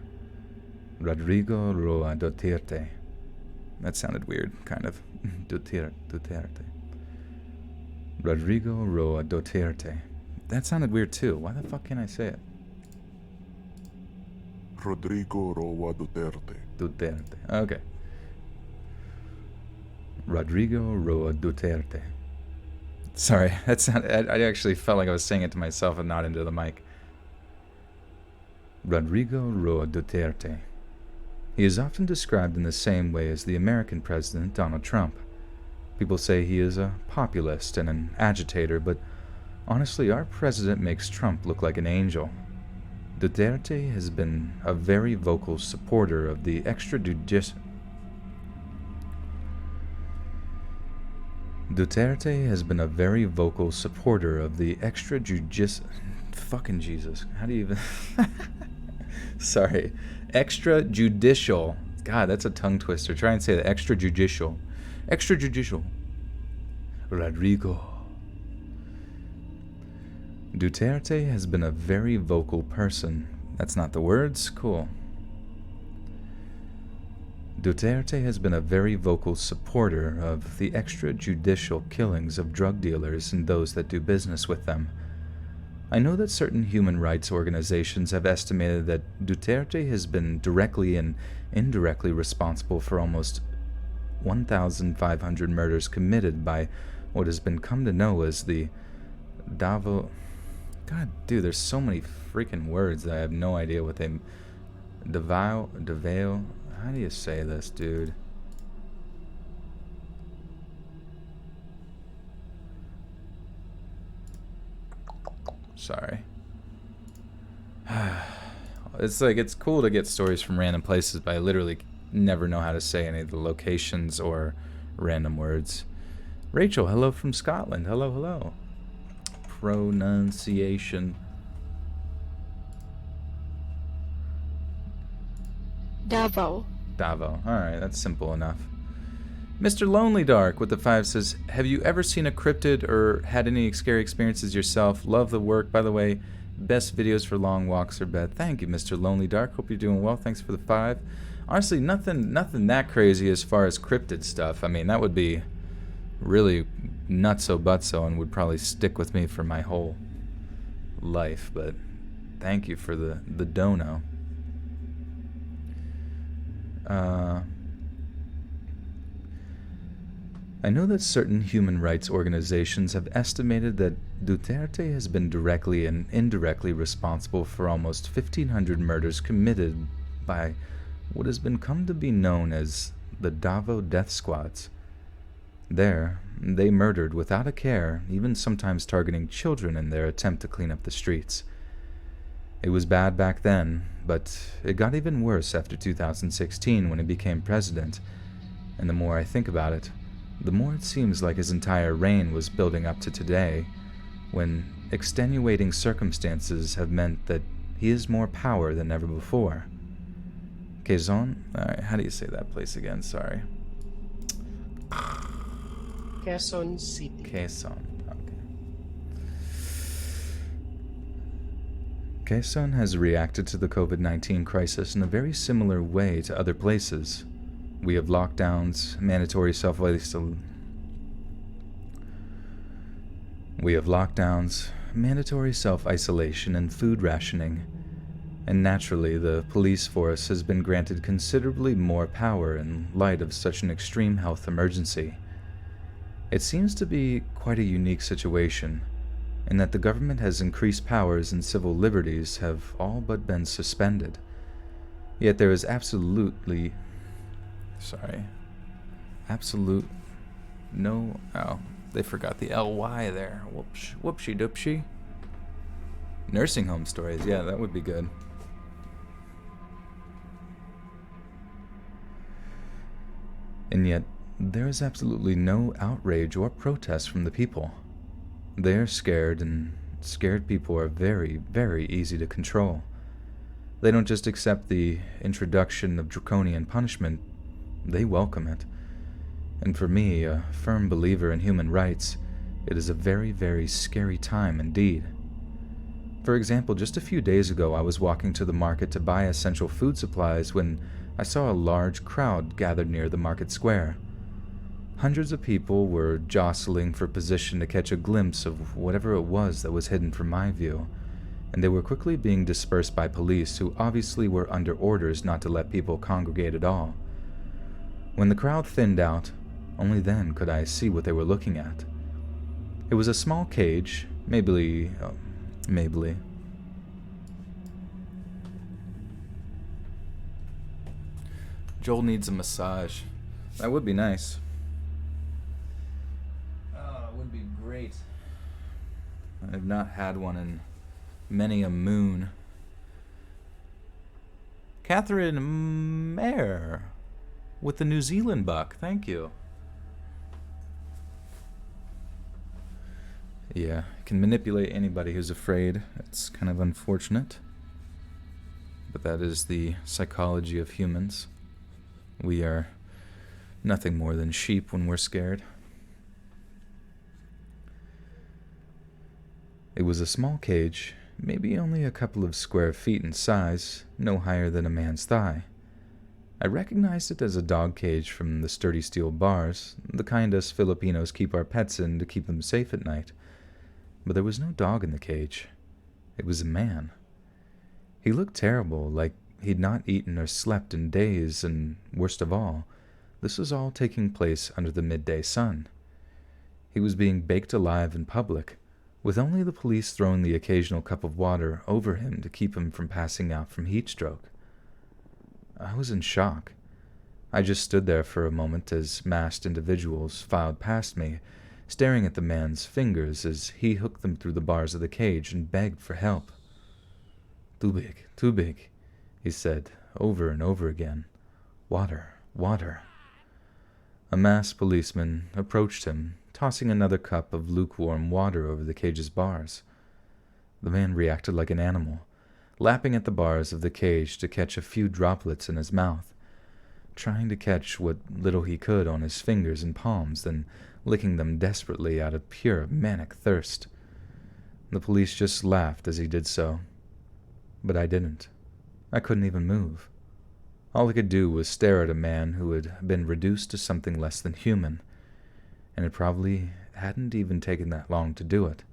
Rodrigo Roa Duterte. That sounded weird, kind of. Duterte. Rodrigo Roa Duterte. That sounded weird too. Why the fuck can't I say it? Rodrigo Roa Duterte. Duterte. Okay. Rodrigo Roa Duterte. Sorry, that sounded... I actually felt like I was saying it to myself and not into the mic. Rodrigo Roa Duterte. He is often described in the same way as the American president, Donald Trump. People say he is a populist and an agitator, but honestly, our president makes Trump look like an angel. Duterte has been a very vocal supporter of the extrajudicial... Duterte has been a very vocal supporter of the extrajudicial... Fucking Jesus. How do you even... Sorry. Extrajudicial. God, that's a tongue twister. Try and say that. Extrajudicial. Extrajudicial. Rodrigo. Duterte has been a very vocal person. That's not the words? Cool. Duterte has been a very vocal supporter of the extrajudicial killings of drug dealers and those that do business with them. I know that certain human rights organizations have estimated that Duterte has been directly and indirectly responsible for almost 1,500 murders committed by what has been come to know as the Davo... God, dude, there's so many freaking words that I have no idea what they... Devale... How do you say this, dude? Sorry. It's like, it's cool to get stories from random places, but I literally never know how to say any of the locations or random words. Rachel, hello from Scotland. Hello, hello. Pronunciation. Davao. Davo. Alright, that's simple enough. Mr. Lonely Dark with the 5 says, have you ever seen a cryptid or had any scary experiences yourself? Love the work, by the way. Best videos for long walks or bed. Thank you, Mr. Lonely Dark. Hope you're doing well. Thanks for the 5. Honestly, nothing that crazy as far as cryptid stuff. I mean, that would be really nutso butso and would probably stick with me for my whole life. But thank you for the dono. I know that certain human rights organizations have estimated that Duterte has been directly and indirectly responsible for almost 1,500 murders committed by what has been come to be known as the Davao Death Squads. There, they murdered without a care, even sometimes targeting children in their attempt to clean up the streets. It was bad back then, but it got even worse after 2016 when he became president, and the more I think about it, the more it seems like his entire reign was building up to today, when extenuating circumstances have meant that he has more power than ever before. Quezon? Alright, how do you say that place again? Sorry. Quezon City. Quezon. Okay. Quezon has reacted to the COVID-19 crisis in a very similar way to other places. We have lockdowns, mandatory self-isolation, and food rationing. And naturally, the police force has been granted considerably more power in light of such an extreme health emergency. It seems to be quite a unique situation, in that the government has increased powers and civil liberties have all but been suspended. Yet there is absolute no, oh, they forgot the ly there. Whoopsie doopsie. Nursing home stories, yeah, that would be good. And yet, there is absolutely no outrage or protest from the people. They are scared, and scared people are very, very easy to control. They don't just accept the introduction of draconian punishment, they welcome it. And for me, a firm believer in human rights, it is a very, very scary time indeed. For example, just a few days ago I was walking to the market to buy essential food supplies when I saw a large crowd gathered near the market square. Hundreds of people were jostling for position to catch a glimpse of whatever it was that was hidden from my view, and they were quickly being dispersed by police who obviously were under orders not to let people congregate at all. When the crowd thinned out, only then could I see what they were looking at. It was a small cage, maybe. Joel needs a massage. That would be nice. Oh, it would be great. I've not had one in many a moon. Catherine Mayer with the New Zealand buck. Thank you. Yeah, can manipulate anybody who's afraid. It's kind of unfortunate. But that is the psychology of humans. We are nothing more than sheep when we're scared. It was a small cage, maybe only a couple of square feet in size, no higher than a man's thigh. I recognized it as a dog cage from the sturdy steel bars, the kind us Filipinos keep our pets in to keep them safe at night. But there was no dog in the cage. It was a man. He looked terrible, like he'd not eaten or slept in days, and worst of all, this was all taking place under the midday sun. He was being baked alive in public, with only the police throwing the occasional cup of water over him to keep him from passing out from heat stroke. I was in shock. I just stood there for a moment as masked individuals filed past me, staring at the man's fingers as he hooked them through the bars of the cage and begged for help. Too big, he said over and over again. Water, water. A masked policeman approached him, tossing another cup of lukewarm water over the cage's bars. The man reacted like an animal, lapping at the bars of the cage to catch a few droplets in his mouth, trying to catch what little he could on his fingers and palms, then licking them desperately out of pure manic thirst. The police just laughed as he did so. But I didn't. I couldn't even move. All I could do was stare at a man who had been reduced to something less than human, and it probably hadn't even taken that long to do it.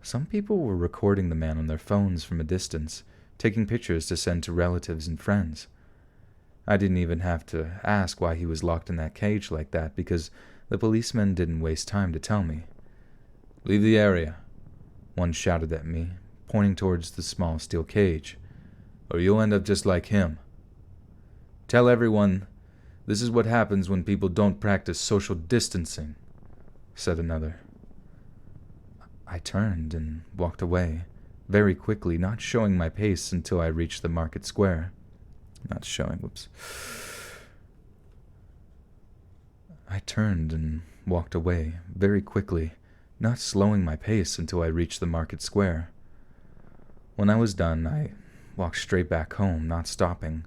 Some people were recording the man on their phones from a distance, taking pictures to send to relatives and friends. I didn't even have to ask why he was locked in that cage like that, because the policemen didn't waste time to tell me. "Leave the area," one shouted at me, pointing towards the small steel cage, "or you'll end up just like him. Tell everyone this is what happens when people don't practice social distancing," said another. I turned and walked away, very quickly, not showing my pace until I reached the market square. I turned and walked away, very quickly, not slowing my pace until I reached the market square. When I was done, I walked straight back home, not stopping,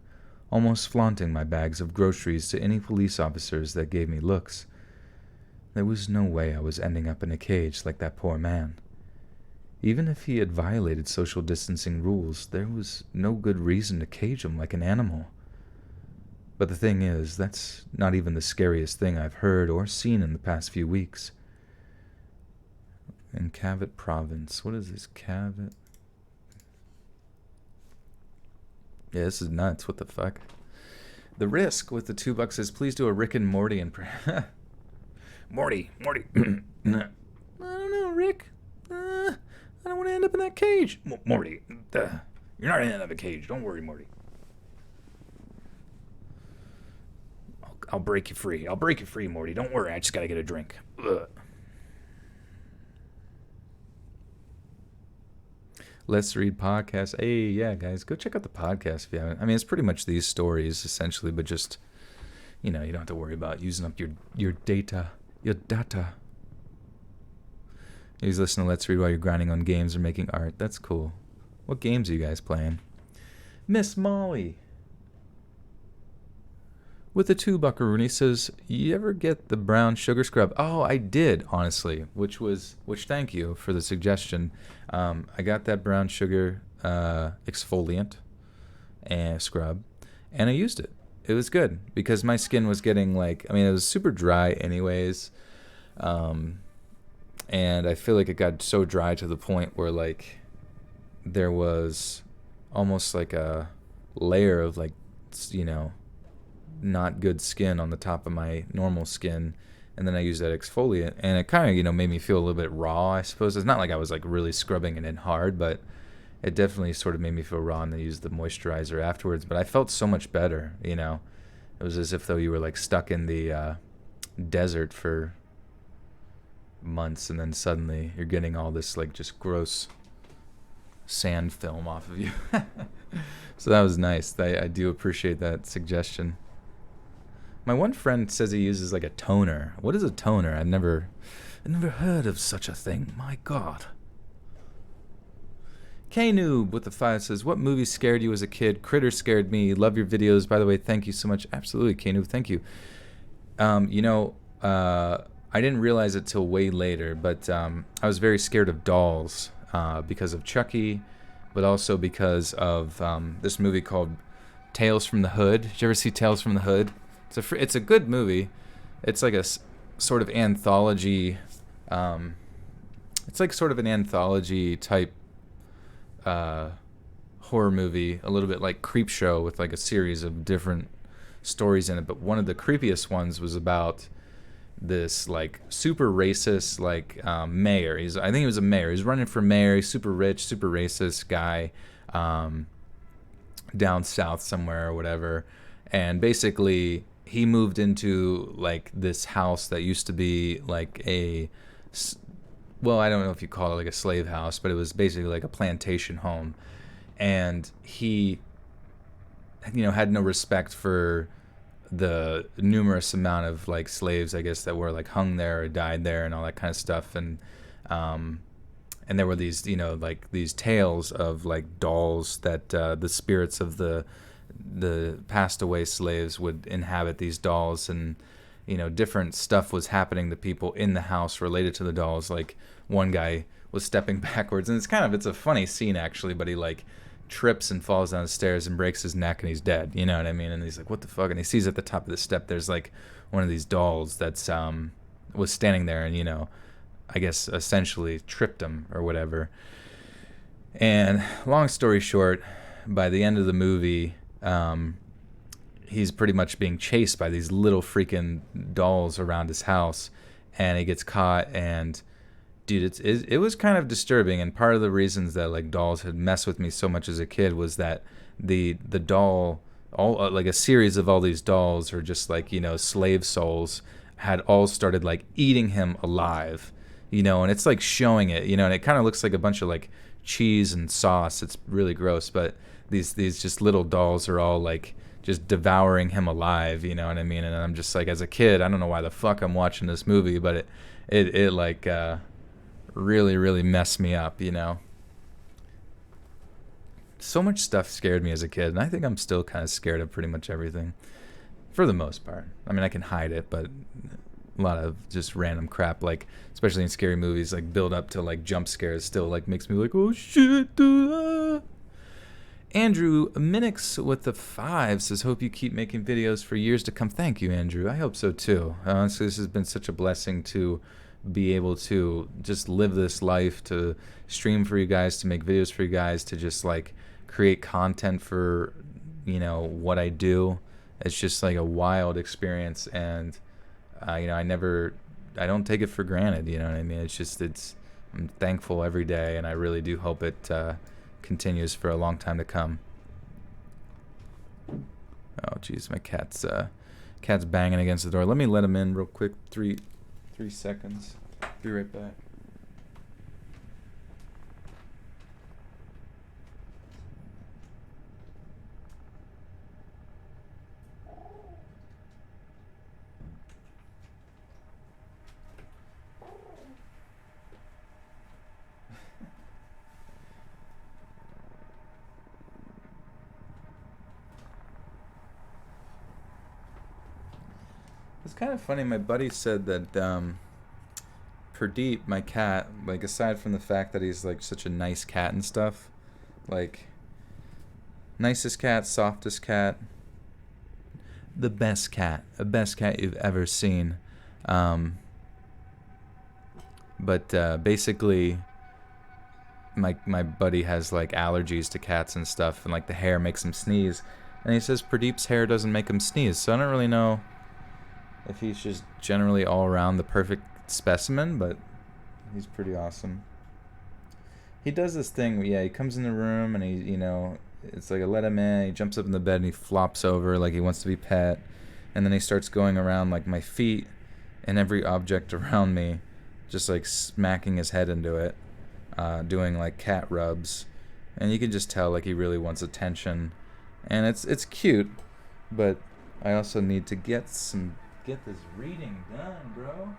almost flaunting my bags of groceries to any police officers that gave me looks. There was no way I was ending up in a cage like that poor man. Even if he had violated social distancing rules, there was no good reason to cage him like an animal. But the thing is, that's not even the scariest thing I've heard or seen in the past few weeks. In Cavite province, what is this, Cavite? Yeah, this is nuts. What the fuck? The risk with the $2 is please do a Rick and Morty impression. Morty. I don't know, Rick. I don't want to end up in that cage. Morty, you're not going to end up in a cage. Don't worry, Morty. I'll break you free. Morty. Don't worry. I just got to get a drink. Ugh. Let's Read podcast. Hey, yeah, guys, go check out the podcast if you haven't. I mean, it's pretty much these stories, essentially, but just, you don't have to worry about using up your data. You just listen to Let's Read while you're grinding on games or making art. That's cool. What games are you guys playing? Miss Molly with the $2 says, "You ever get the brown sugar scrub?" Oh, I did, honestly. Which thank you for the suggestion. I got that brown sugar exfoliant and scrub, and I used it. It was good because my skin was getting it was super dry anyways. And I feel like it got so dry to the point where there was almost like a layer of not good skin on the top of my normal skin, and then I used that exfoliant, and it kind of made me feel a little bit raw, I suppose. It's not like I was really scrubbing it in hard, but it definitely sort of made me feel raw, and I used the moisturizer afterwards. But I felt so much better. It was as if though you were stuck in the desert for months, and then suddenly you're getting all this just gross sand film off of you. So that was nice. I do appreciate that suggestion. My one friend says he uses a toner. What is a toner? I've never heard of such a thing. My God. K-Noob with the 5 says, "What movie scared you as a kid?" Critter scared me. Love your videos. By the way, thank you so much. Absolutely, K-Noob. Thank you. I didn't realize it till way later, but I was very scared of dolls because of Chucky, but also because of this movie called Tales from the Hood. Did you ever see Tales from the Hood? It's a good movie. It's like a sort of anthology. It's sort of an anthology type horror movie, a little bit like Creepshow, with a series of different stories in it. But one of the creepiest ones was about this super racist mayor. I think he was a mayor. He's running for mayor. He's super rich, super racist guy, down south somewhere or whatever. And basically, he moved into like this house that used to be like well, I don't know if you call it like a slave house, but it was basically like a plantation home. And he, had no respect for the numerous amount of like slaves, I guess, that were like hung there or died there and all that kind of stuff. Um, and there were these, like these tales of like dolls that the spirits of the passed away slaves would inhabit these dolls, and different stuff was happening to people in the house related to the dolls. Like one guy was stepping backwards, and it's a funny scene actually, but he like trips and falls down the stairs and breaks his neck and he's dead, you know what I mean? And he's like, what the fuck? And he sees at the top of the step there's like one of these dolls that's was standing there, and I guess essentially tripped him or whatever. And long story short, by the end of the movie, he's pretty much being chased by these little freaking dolls around his house, and he gets caught. And dude, it was kind of disturbing. And part of the reasons that like dolls had messed with me so much as a kid was that the doll, all like a series of all these dolls, or just like slave souls, had all started like eating him alive, and it's like showing it, and it kind of looks like a bunch of like cheese and sauce. It's really gross, but these just little dolls are all like just devouring him alive, you know what I mean? And I'm just like, as a kid, I don't know why the fuck I'm watching this movie, but it like really, really messed me up, So much stuff scared me as a kid, and I think I'm still kind of scared of pretty much everything, for the most part. I mean, I can hide it, but a lot of just random crap, like especially in scary movies, like build up to like jump scares, still like makes me like, oh shit. Andrew Minix with the 5 says, hope you keep making videos for years to come. Thank you, Andrew. I hope so too. Honestly, this has been such a blessing to be able to just live this life, to stream for you guys, to make videos for you guys, to just like create content for what I do. It's just like a wild experience, and I don't take it for granted, you know what I mean? I'm thankful every day, and I really do hope it continues for a long time to come. Oh jeez, my cat's banging against the door. Let me let him in real quick. 3 seconds. Be right back. It's kind of funny. My buddy said that Pradeep, my cat, like aside from the fact that he's like such a nice cat and stuff, like nicest cat, softest cat, the best cat you've ever seen. But basically, my buddy has like allergies to cats and stuff, and like the hair makes him sneeze. And he says Pradeep's hair doesn't make him sneeze, so I don't really know if he's just generally all around the perfect specimen, but he's pretty awesome. He does this thing, yeah, he comes in the room and he, it's like I let him in, he jumps up in the bed and he flops over like he wants to be pet, and then he starts going around like my feet and every object around me, just like smacking his head into it, doing like cat rubs, and you can just tell like he really wants attention, and it's cute, but I also need to get this reading done, bro.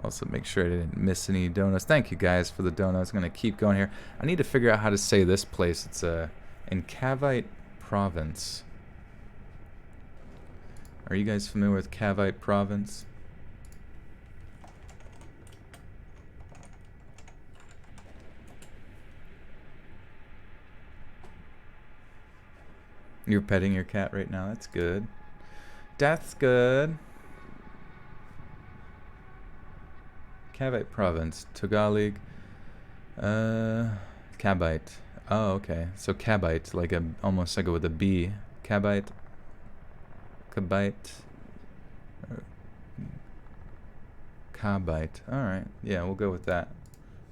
Also make sure I didn't miss any donuts. Thank you guys for the donuts. I'm gonna keep going here. I need to figure out how to say this place. It's in Cavite Province. Are you guys familiar with Cavite Province? You're petting your cat right now. That's good. That's good. Cavite Province. Tagalog. Cabite. Oh, okay. So Cabite, like almost like with a B. Cabite. Cabite. Cabite. Alright. Yeah, we'll go with that.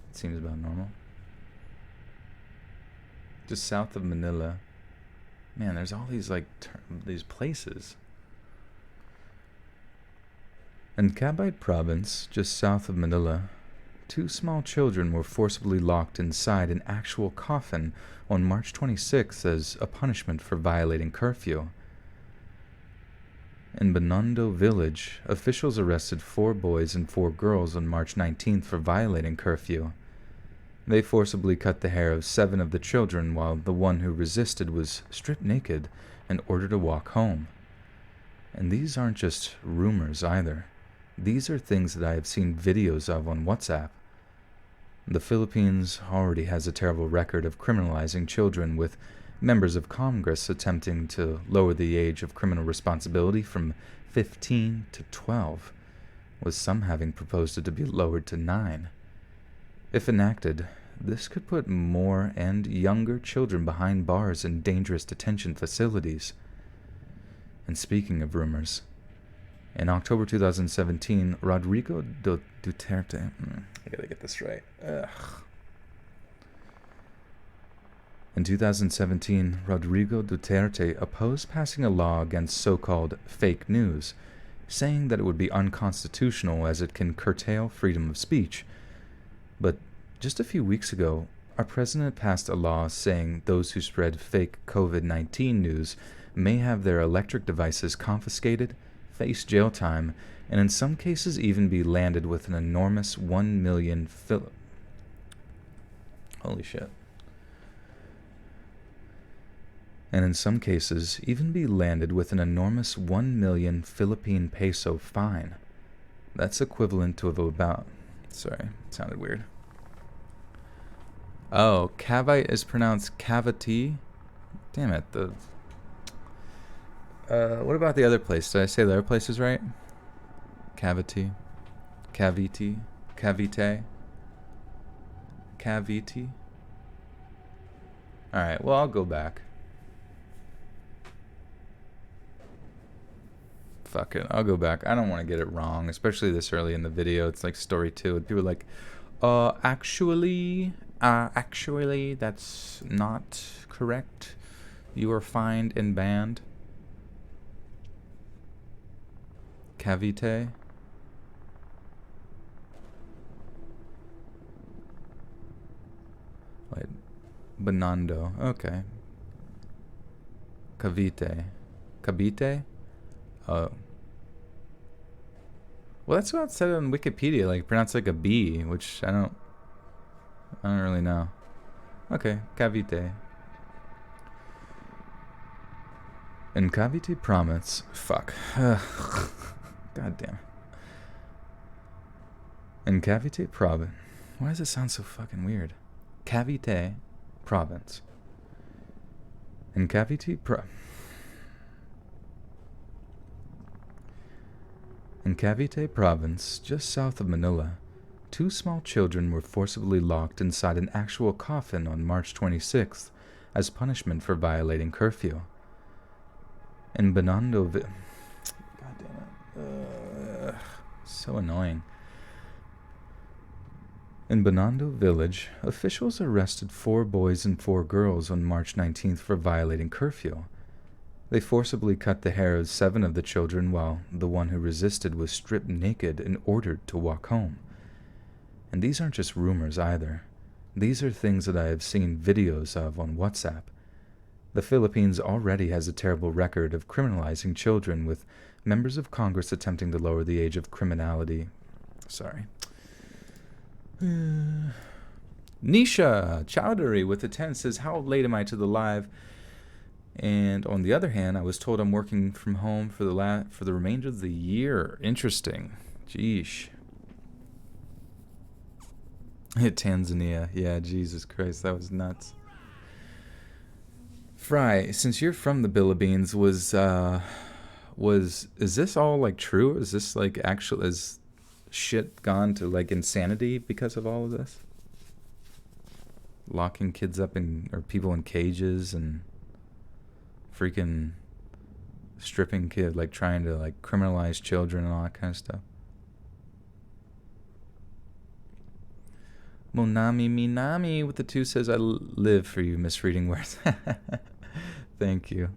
It seems about normal. just south of Manila. Man, there's all these like these places. In Cavite province, just south of Manila, 2 small children were forcibly locked inside an actual coffin on March 26th as a punishment for violating curfew. In Binondo village, officials arrested 4 boys and 4 girls on March 19th for violating curfew. They forcibly cut the hair of 7 of the children while the one who resisted was stripped naked and ordered to walk home. And these aren't just rumors either. These are things that I have seen videos of on WhatsApp. The Philippines already has a terrible record of criminalizing children, with members of Congress attempting to lower the age of criminal responsibility from 15 to 12, with some having proposed it to be lowered to 9. If enacted, this could put more and younger children behind bars in dangerous detention facilities. And speaking of rumors, in October 2017, Rodrigo Duterte... I gotta get this right. In 2017, Rodrigo Duterte opposed passing a law against so-called fake news, saying that it would be unconstitutional as it can curtail freedom of speech. But just a few weeks ago, our president passed a law saying those who spread fake COVID-19 news may have their electric devices confiscated, face jail time, and in some cases even be landed with an enormous 1 million Holy shit. And in some cases even be landed with an enormous 1 million Philippine peso fine. That's equivalent to about... Sorry, it sounded weird. Oh, Cavite is pronounced cavity? Damn it, what about the other place? Did I say the other places right? Cavity. Cavite. Cavite. Cavite. Alright, well, I'll go back. Fuck it, I'll go back. I don't want to get it wrong, especially this early in the video. It's like story 2. And people are like, actually, that's not correct. You are fined and banned. Cavite. Wait. Binondo. Okay. Cavite. Cavite? Oh. Well, that's what it said on Wikipedia. Like, pronounced like a B, which I don't really know. Okay. Cavite. In Cavite province. Fuck. God damn. In Cavite province. Why does it sound so fucking weird? Cavite province. In Cavite In Cavite province, just south of Manila, 2 small children were forcibly locked inside an actual coffin on March 26th as punishment for violating curfew. In Binondo God damn it. So annoying. In Binondo village, officials arrested 4 boys and 4 girls on March 19th for violating curfew. They forcibly cut the hair of 7 of the children while the one who resisted was stripped naked and ordered to walk home. And these aren't just rumors either. These are things that I have seen videos of on WhatsApp. The Philippines already has a terrible record of criminalizing children, with members of Congress attempting to lower the age of criminality. Sorry. Nisha Chowdhury with the 10 says, how late am I to the live? And on the other hand, I was told I'm working from home for the remainder of the year. Interesting. Jeesh. Tanzania. Yeah, Jesus Christ, that was nuts. Fry, since you're from the Philippines, is this all like true? Is this like actual, is shit gone to like insanity because of all of this? Locking kids up or people in cages and freaking stripping kids, like trying to like criminalize children and all that kind of stuff. Monami Minami with the 2 says, I live for you, misreading words. Thank you.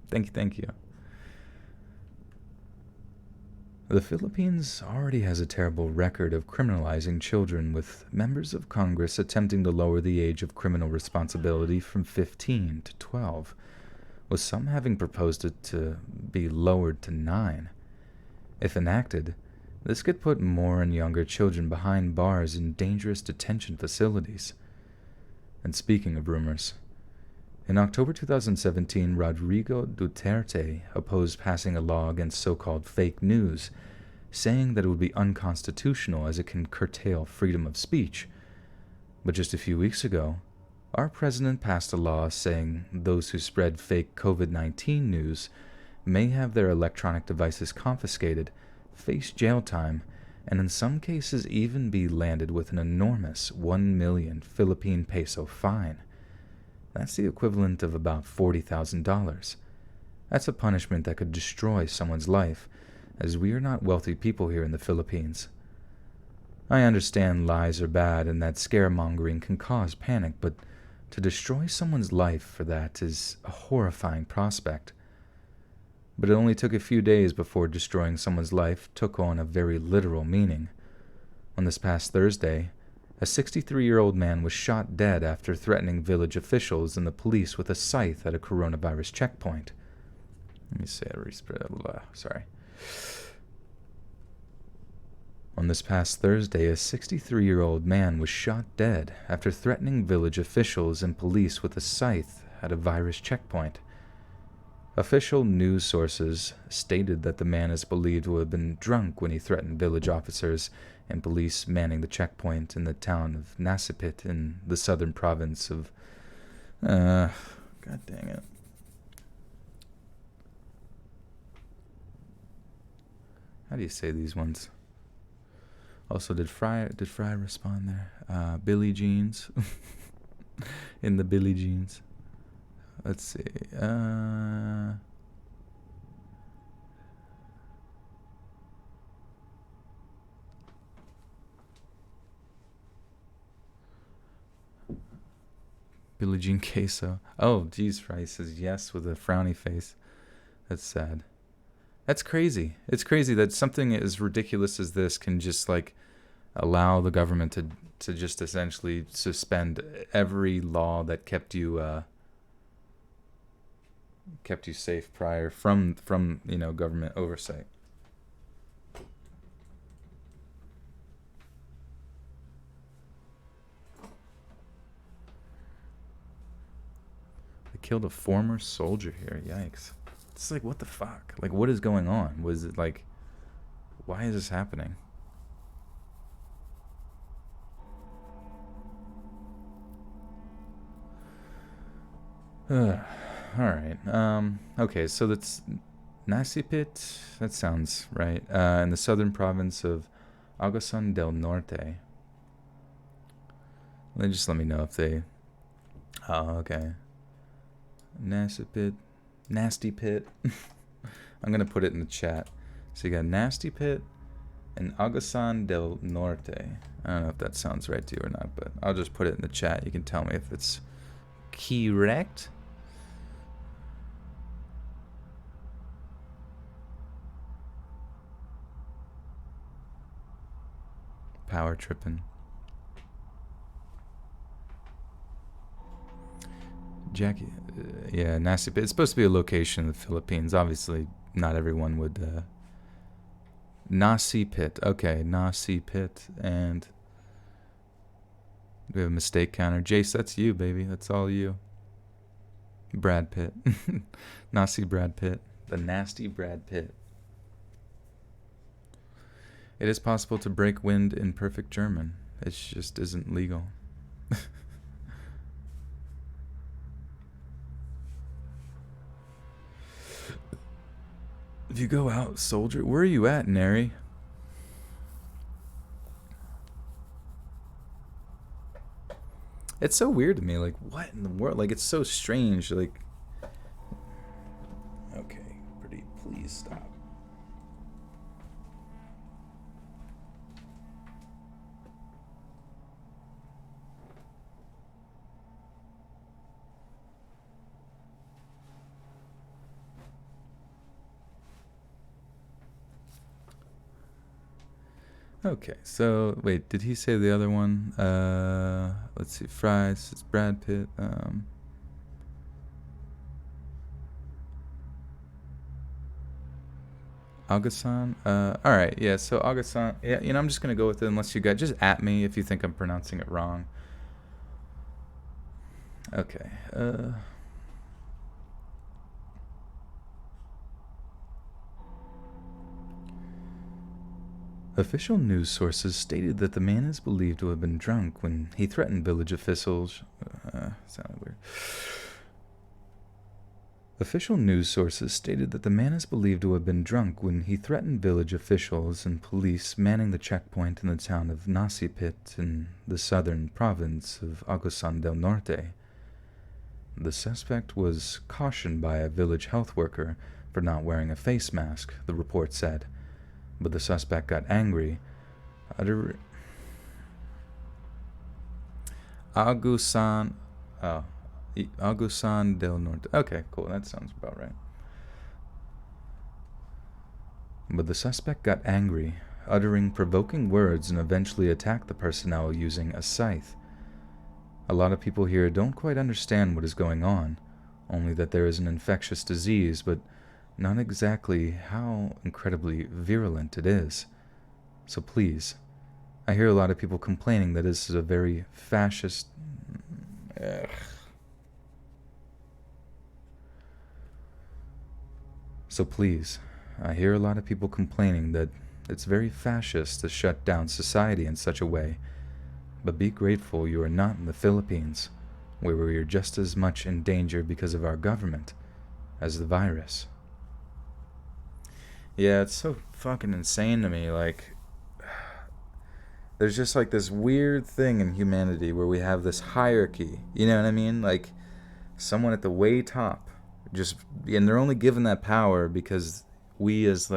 Thank you. The Philippines already has a terrible record of criminalizing children, with members of Congress attempting to lower the age of criminal responsibility from 15 to 12, with some having proposed it to be lowered to 9. If enacted, this could put more and younger children behind bars in dangerous detention facilities. And speaking of rumors, in October 2017, Rodrigo Duterte opposed passing a law against so-called fake news, saying that it would be unconstitutional as it can curtail freedom of speech. But just a few weeks ago, our president passed a law saying those who spread fake COVID-19 news may have their electronic devices confiscated, face jail time, and in some cases even be landed with an enormous 1 million Philippine peso fine. That's the equivalent of about $40,000. That's a punishment that could destroy someone's life, as we are not wealthy people here in the Philippines. I understand lies are bad and that scaremongering can cause panic, but to destroy someone's life for that is a horrifying prospect. But it only took a few days before destroying someone's life took on a very literal meaning. On this past Thursday, a 63-year-old man was shot dead after threatening village officials and the police with a scythe at a coronavirus checkpoint. Let me say sorry. On this past Thursday, a 63-year-old man was shot dead after threatening village officials and police with a scythe at a virus checkpoint. Official news sources stated that the man is believed to have been drunk when he threatened village officers and police manning the checkpoint in the town of Nasipit in the southern province of... God dang it. How do you say these ones? Also, did Fry respond there? Billie Jeans. In the Billie Jeans. Let's see. Billie Jean Queso. Oh, geez, Fry says yes with a frowny face. That's sad. That's crazy. It's crazy that something as ridiculous as this can just like allow the government to just essentially suspend every law that kept you safe prior from government oversight. They killed a former soldier here. Yikes. It's like, what the fuck? Like, what is going on? Was it like, why is this happening? Alright. Okay, so that's Nasipit. That sounds right. In the southern province of Agasan del Norte. Let me know if they... Oh, okay. Nasipit. Nasty Pit. I'm going to put it in the chat. So you got Nasty Pit and Agasan del Norte. I don't know if that sounds right to you or not, but I'll just put it in the chat. You can tell me if it's correct. Power tripping. Jackie, yeah, Nasty Pit. It's supposed to be a location in the Philippines. Obviously, not everyone would. Nasi Pit. Okay, Nasi Pit. And do we have a mistake counter? Jace, that's you, baby. That's all you. Brad Pitt. Nasi Brad Pitt. The nasty Brad Pitt. It is possible to break wind in perfect German. It just isn't legal. If you go out, soldier, where are you at, Neri? It's so weird to me. Like, what in the world? Like, it's so strange. Like, okay, pretty. Please stop. Okay, so wait, did he say the other one? Let's see, Fries. It's Brad Pitt. Augustin. All right, yeah. So Augustin. Yeah, I'm just gonna go with it unless you guys just at me if you think I'm pronouncing it wrong. Okay. Official news sources stated that the man is believed to have been drunk when he threatened village officials. Sounded weird. Official news sources stated that the man is believed to have been drunk when he threatened village officials and police manning the checkpoint in the town of Nasipit in the southern province of Agusan del Norte. The suspect was cautioned by a village health worker for not wearing a face mask, the report said. But the suspect got angry. Agusan del Norte. Okay, cool. That sounds about right. But the suspect got angry, uttering provoking words, and eventually attacked the personnel using a scythe. A lot of people here don't quite understand what is going on, only that there is an infectious disease, but not exactly how incredibly virulent it is. So please, I hear a lot of people complaining that this is a very fascist... So please, I hear a lot of people complaining that it's very fascist to shut down society in such a way, but be grateful you are not in the Philippines, where we are just as much in danger because of our government as the virus. Yeah, it's so fucking insane to me, like, there's just like this weird thing in humanity where we have this hierarchy, you know what I mean? Like, someone at the way top, and they're only given that power because we as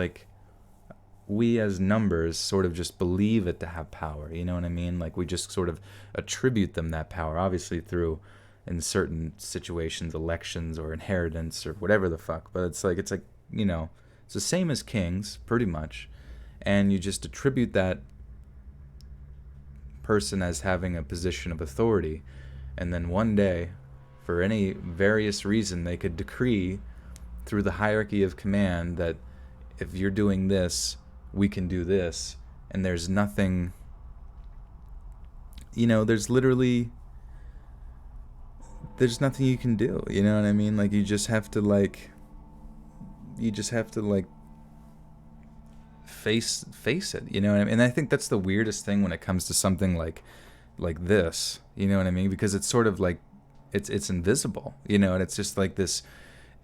numbers sort of just believe it to have power, you know what I mean? Like, we just sort of attribute them that power, obviously through, in certain situations, elections or inheritance or whatever the fuck, but it's like, it's the same as kings, pretty much, and you just attribute that person as having a position of authority, and then one day, for any various reason, they could decree through the hierarchy of command that if you're doing this, we can do this, and there's nothing, there's nothing you can do, you know what I mean? Like, you just have to face it, you know what I mean? And I think that's the weirdest thing when it comes to something like this, you know what I mean? Because it's sort of like it's invisible, and it's just like this.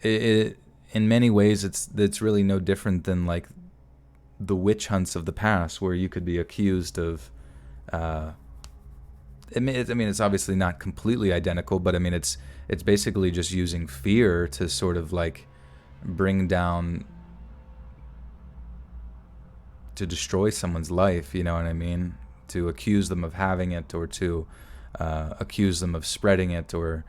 In many ways, it's really no different than like the witch hunts of the past, where you could be accused of. It's obviously not completely identical, but I mean it's basically just using fear to sort of like bring down, to destroy someone's life, you know what I mean? To accuse them of having it, or to accuse them of spreading it, or,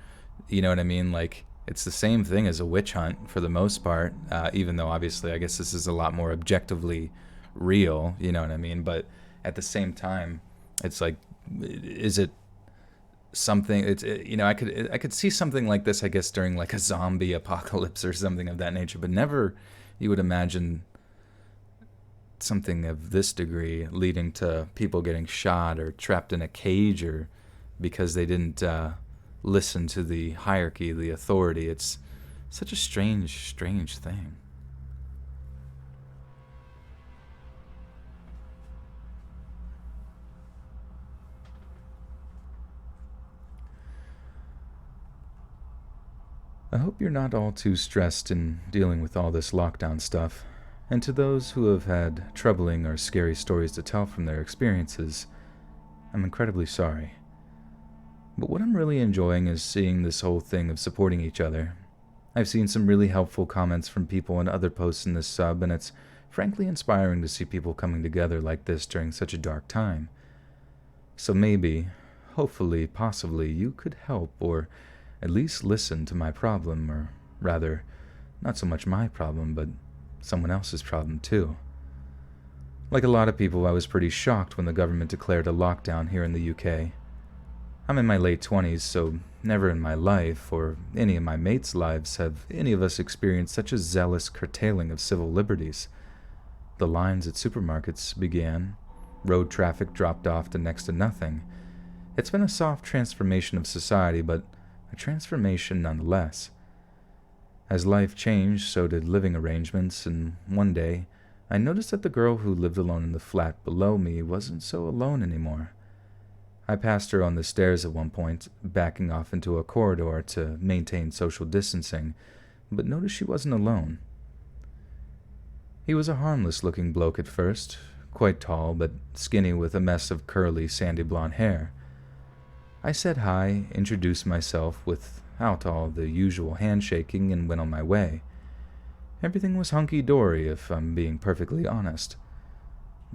you know what I mean? Like, it's the same thing as a witch hunt for the most part, even though obviously I guess this is a lot more objectively real, you know what I mean? But at the same time, it's like, is it something, I could see something like this, I guess, during like a zombie apocalypse or something of that nature, but never you would imagine something of this degree leading to people getting shot or trapped in a cage, or because they didn't listen to the hierarchy, the authority. It's such a strange thing. I hope you're not all too stressed in dealing with all this lockdown stuff. And to those who have had troubling or scary stories to tell from their experiences, I'm incredibly sorry. But what I'm really enjoying is seeing this whole thing of supporting each other. I've seen some really helpful comments from people and other posts in this sub, and it's frankly inspiring to see people coming together like this during such a dark time. So maybe, hopefully, possibly, you could help, or at least listen to my problem, or rather, not so much my problem, but someone else's problem too. Like a lot of people, I was pretty shocked when the government declared a lockdown here in the UK. I'm in my late 20s, so never in my life, or any of my mates' lives, have any of us experienced such a zealous curtailing of civil liberties. The lines at supermarkets began, road traffic dropped off to next to nothing. It's been a soft transformation of society, but a transformation nonetheless. As life changed, so did living arrangements, and one day, I noticed that the girl who lived alone in the flat below me wasn't so alone anymore. I passed her on the stairs at one point, backing off into a corridor to maintain social distancing, but noticed she wasn't alone. He was a harmless-looking bloke at first, quite tall but skinny with a mess of curly, sandy blonde hair. I said hi, introduced myself without all the usual handshaking, and went on my way. Everything was hunky-dory, if I'm being perfectly honest.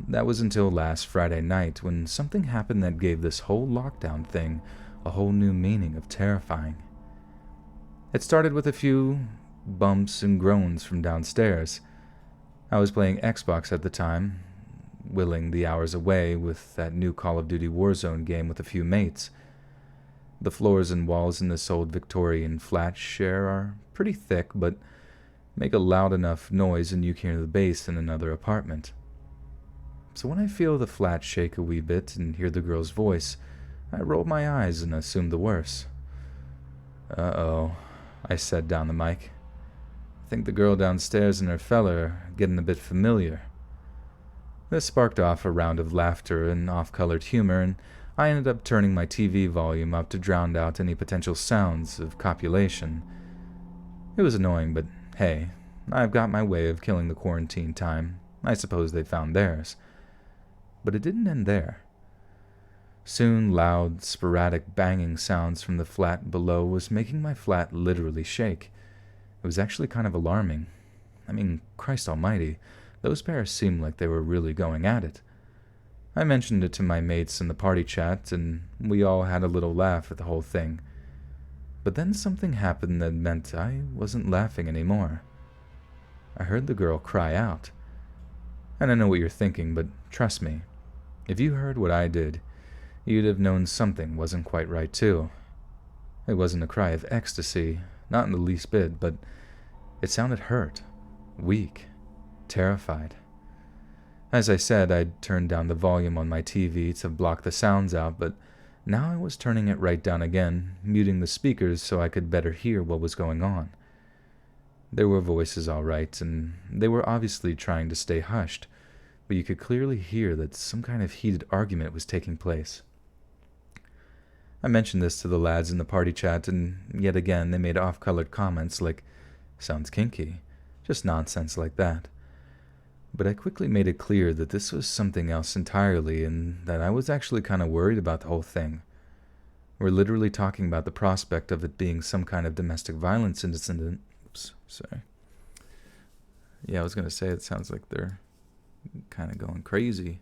That was until last Friday night, when something happened that gave this whole lockdown thing a whole new meaning of terrifying. It started with a few bumps and groans from downstairs. I was playing Xbox at the time, whiling the hours away with that new Call of Duty Warzone game with a few mates. The floors and walls in this old Victorian flat share are pretty thick, but make a loud enough noise and you can hear the bass in another apartment. So when I feel the flat shake a wee bit and hear the girl's voice, I roll my eyes and assume the worst. "Uh-oh," I said down the mic. "I think the girl downstairs and her fella are getting a bit familiar." This sparked off a round of laughter and off-colored humor, and I ended up turning my TV volume up to drown out any potential sounds of copulation. It was annoying, but hey, I've got my way of killing the quarantine time. I suppose they found theirs. But it didn't end there. Soon, loud, sporadic banging sounds from the flat below was making my flat literally shake. It was actually kind of alarming. I mean, Christ almighty, those pairs seemed like they were really going at it. I mentioned it to my mates in the party chat, and we all had a little laugh at the whole thing. But then something happened that meant I wasn't laughing anymore. I heard the girl cry out. And I know what you're thinking, but trust me, if you heard what I did, you'd have known something wasn't quite right too. It wasn't a cry of ecstasy, not in the least bit, but it sounded hurt, weak, terrified. As I said, I'd turned down the volume on my TV to block the sounds out, but now I was turning it right down again, muting the speakers so I could better hear what was going on. There were voices all right, and they were obviously trying to stay hushed, but you could clearly hear that some kind of heated argument was taking place. I mentioned this to the lads in the party chat, and yet again they made off-colored comments like, "Sounds kinky," just nonsense like that. But I quickly made it clear that this was something else entirely, and that I was actually kind of worried about the whole thing. We're literally talking about the prospect of it being some kind of domestic violence incident. Oops, sorry. Yeah, I was going to say it sounds like they're kind of going crazy.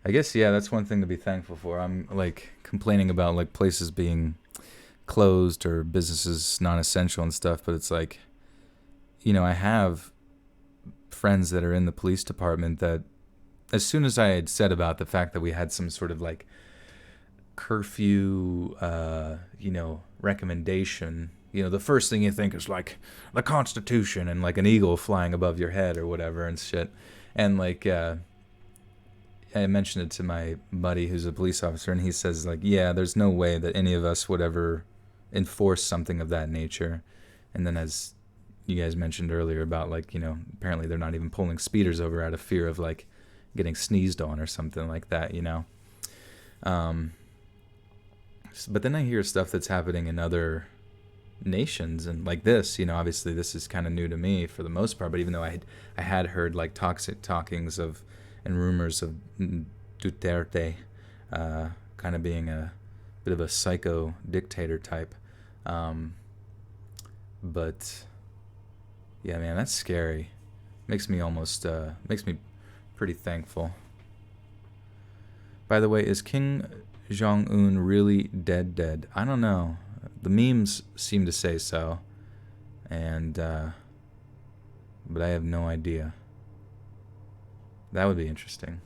I guess, yeah, that's one thing to be thankful for. I'm, like, complaining about, like, places being closed or businesses non-essential and stuff, but it's like, you know, I have friends that are in the police department that, as soon as I had said about the fact that we had some sort of, like, curfew, recommendation, the first thing you think is, like, the Constitution and, like, an eagle flying above your head or whatever and shit. And, like, I mentioned it to my buddy who's a police officer, and he says, like, yeah, there's no way that any of us would ever enforce something of that nature. And then as you guys mentioned earlier about, like, apparently they're not even pulling speeders over out of fear of, like, getting sneezed on or something like that, But then I hear stuff that's happening in other nations, and like this, obviously this is kind of new to me for the most part, but even though I had heard, like, toxic talkings of and rumors of Duterte kind of being a bit of a psycho dictator type. But yeah, man, that's scary. Makes me pretty thankful. By the way, is King Jong-un really dead? I don't know. The memes seem to say so. And, but I have no idea. That would be interesting.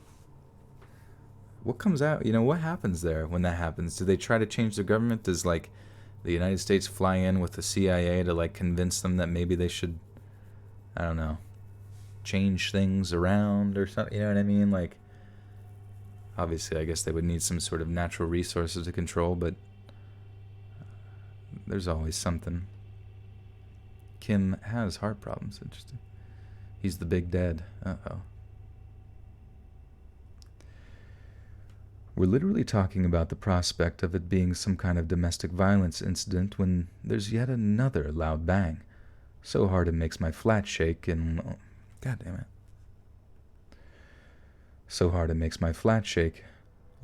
What comes out? What happens there when that happens? Do they try to change the government? Does, like, the United States fly in with the CIA to, like, convince them that maybe they should, I don't know, change things around or something? You know what I mean? Like, obviously, I guess they would need some sort of natural resources to control, but there's always something. Kim has heart problems. Interesting. He's the big dead. Uh-oh. We're literally talking about the prospect of it being some kind of domestic violence incident when there's yet another loud bang. So hard it makes my flat shake and... Oh, God damn it. So hard it makes my flat shake.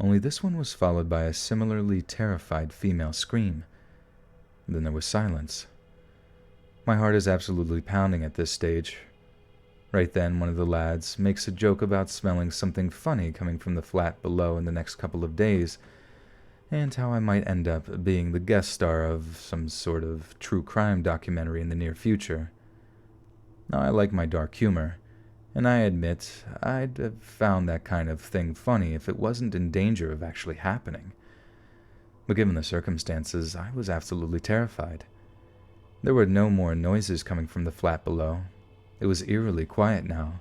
Only this one was followed by a similarly terrified female scream. Then there was silence. My heart is absolutely pounding at this stage. Right then, one of the lads makes a joke about smelling something funny coming from the flat below in the next couple of days, and how I might end up being the guest star of some sort of true crime documentary in the near future. Now, I like my dark humor, and I admit I'd have found that kind of thing funny if it wasn't in danger of actually happening. But given the circumstances, I was absolutely terrified. There were no more noises coming from the flat below. It was eerily quiet now.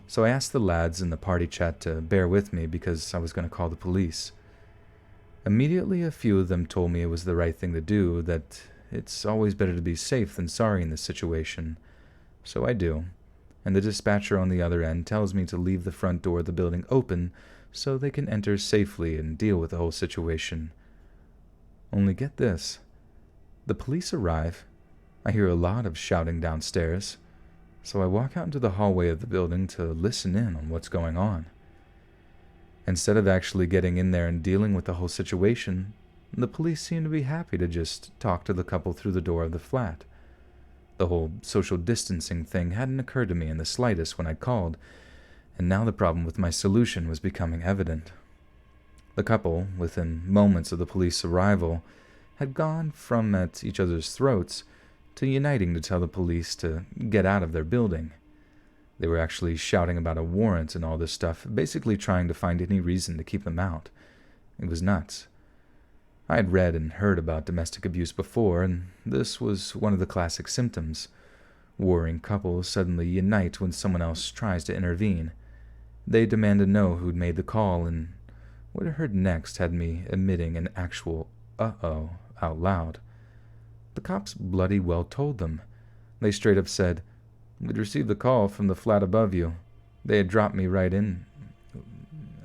So I asked the lads in the party chat to bear with me because I was going to call the police. Immediately, a few of them told me it was the right thing to do, that it's always better to be safe than sorry in this situation. So I do, and the dispatcher on the other end tells me to leave the front door of the building open so they can enter safely and deal with the whole situation. Only get this. The police arrive. I hear a lot of shouting downstairs. So I walk out into the hallway of the building to listen in on what's going on. Instead of actually getting in there and dealing with the whole situation, the police seem to be happy to just talk to the couple through the door of the flat. The whole social distancing thing hadn't occurred to me in the slightest when I called, and now the problem with my solution was becoming evident. The couple, within moments of the police arrival, had gone from at each other's throats to uniting to tell the police to get out of their building. They were actually shouting about a warrant and all this stuff, basically trying to find any reason to keep them out. It was nuts. I had read and heard about domestic abuse before, and this was one of the classic symptoms. Warring couples suddenly unite when someone else tries to intervene. They demand to know who'd made the call, and what I heard next had me emitting an actual "uh-oh" out loud. The cops bloody well told them. They straight up said, "We'd received the call from the flat above you. They had dropped me right in."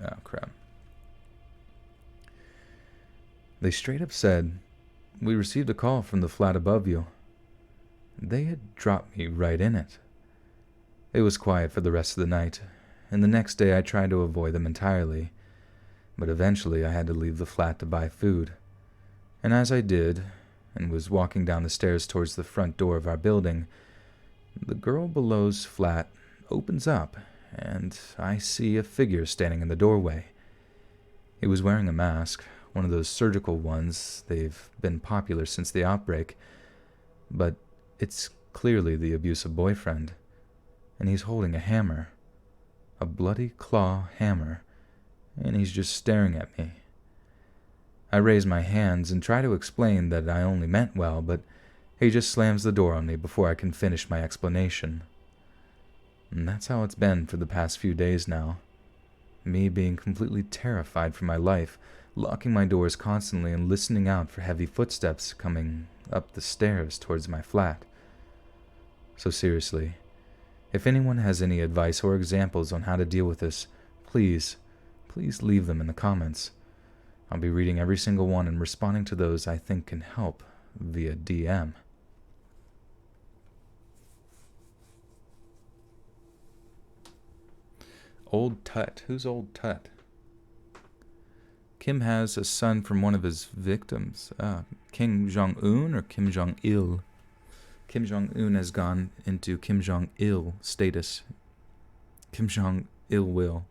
Oh, crap. They straight up said, "We received a call from the flat above you." They had dropped me right in it. It was quiet for the rest of the night, and the next day I tried to avoid them entirely. But eventually I had to leave the flat to buy food. And as I did, and was walking down the stairs towards the front door of our building, the girl below's flat opens up, and I see a figure standing in the doorway. He was wearing a mask, one of those surgical ones. They've been popular since the outbreak, but it's clearly the abusive boyfriend, and he's holding a hammer, a bloody claw hammer, and he's just staring at me. I raise my hands and try to explain that I only meant well, but he just slams the door on me before I can finish my explanation. And that's how it's been for the past few days now. Me being completely terrified for my life, locking my doors constantly and listening out for heavy footsteps coming up the stairs towards my flat. So seriously, if anyone has any advice or examples on how to deal with this, please leave them in the comments. I'll be reading every single one and responding to those I think can help via DM. Old Tut. Who's Old Tut? Kim has a son from one of his victims. Kim Jong-un or Kim Jong-il? Kim Jong-un has gone into Kim Jong-il status. Kim Jong-il will.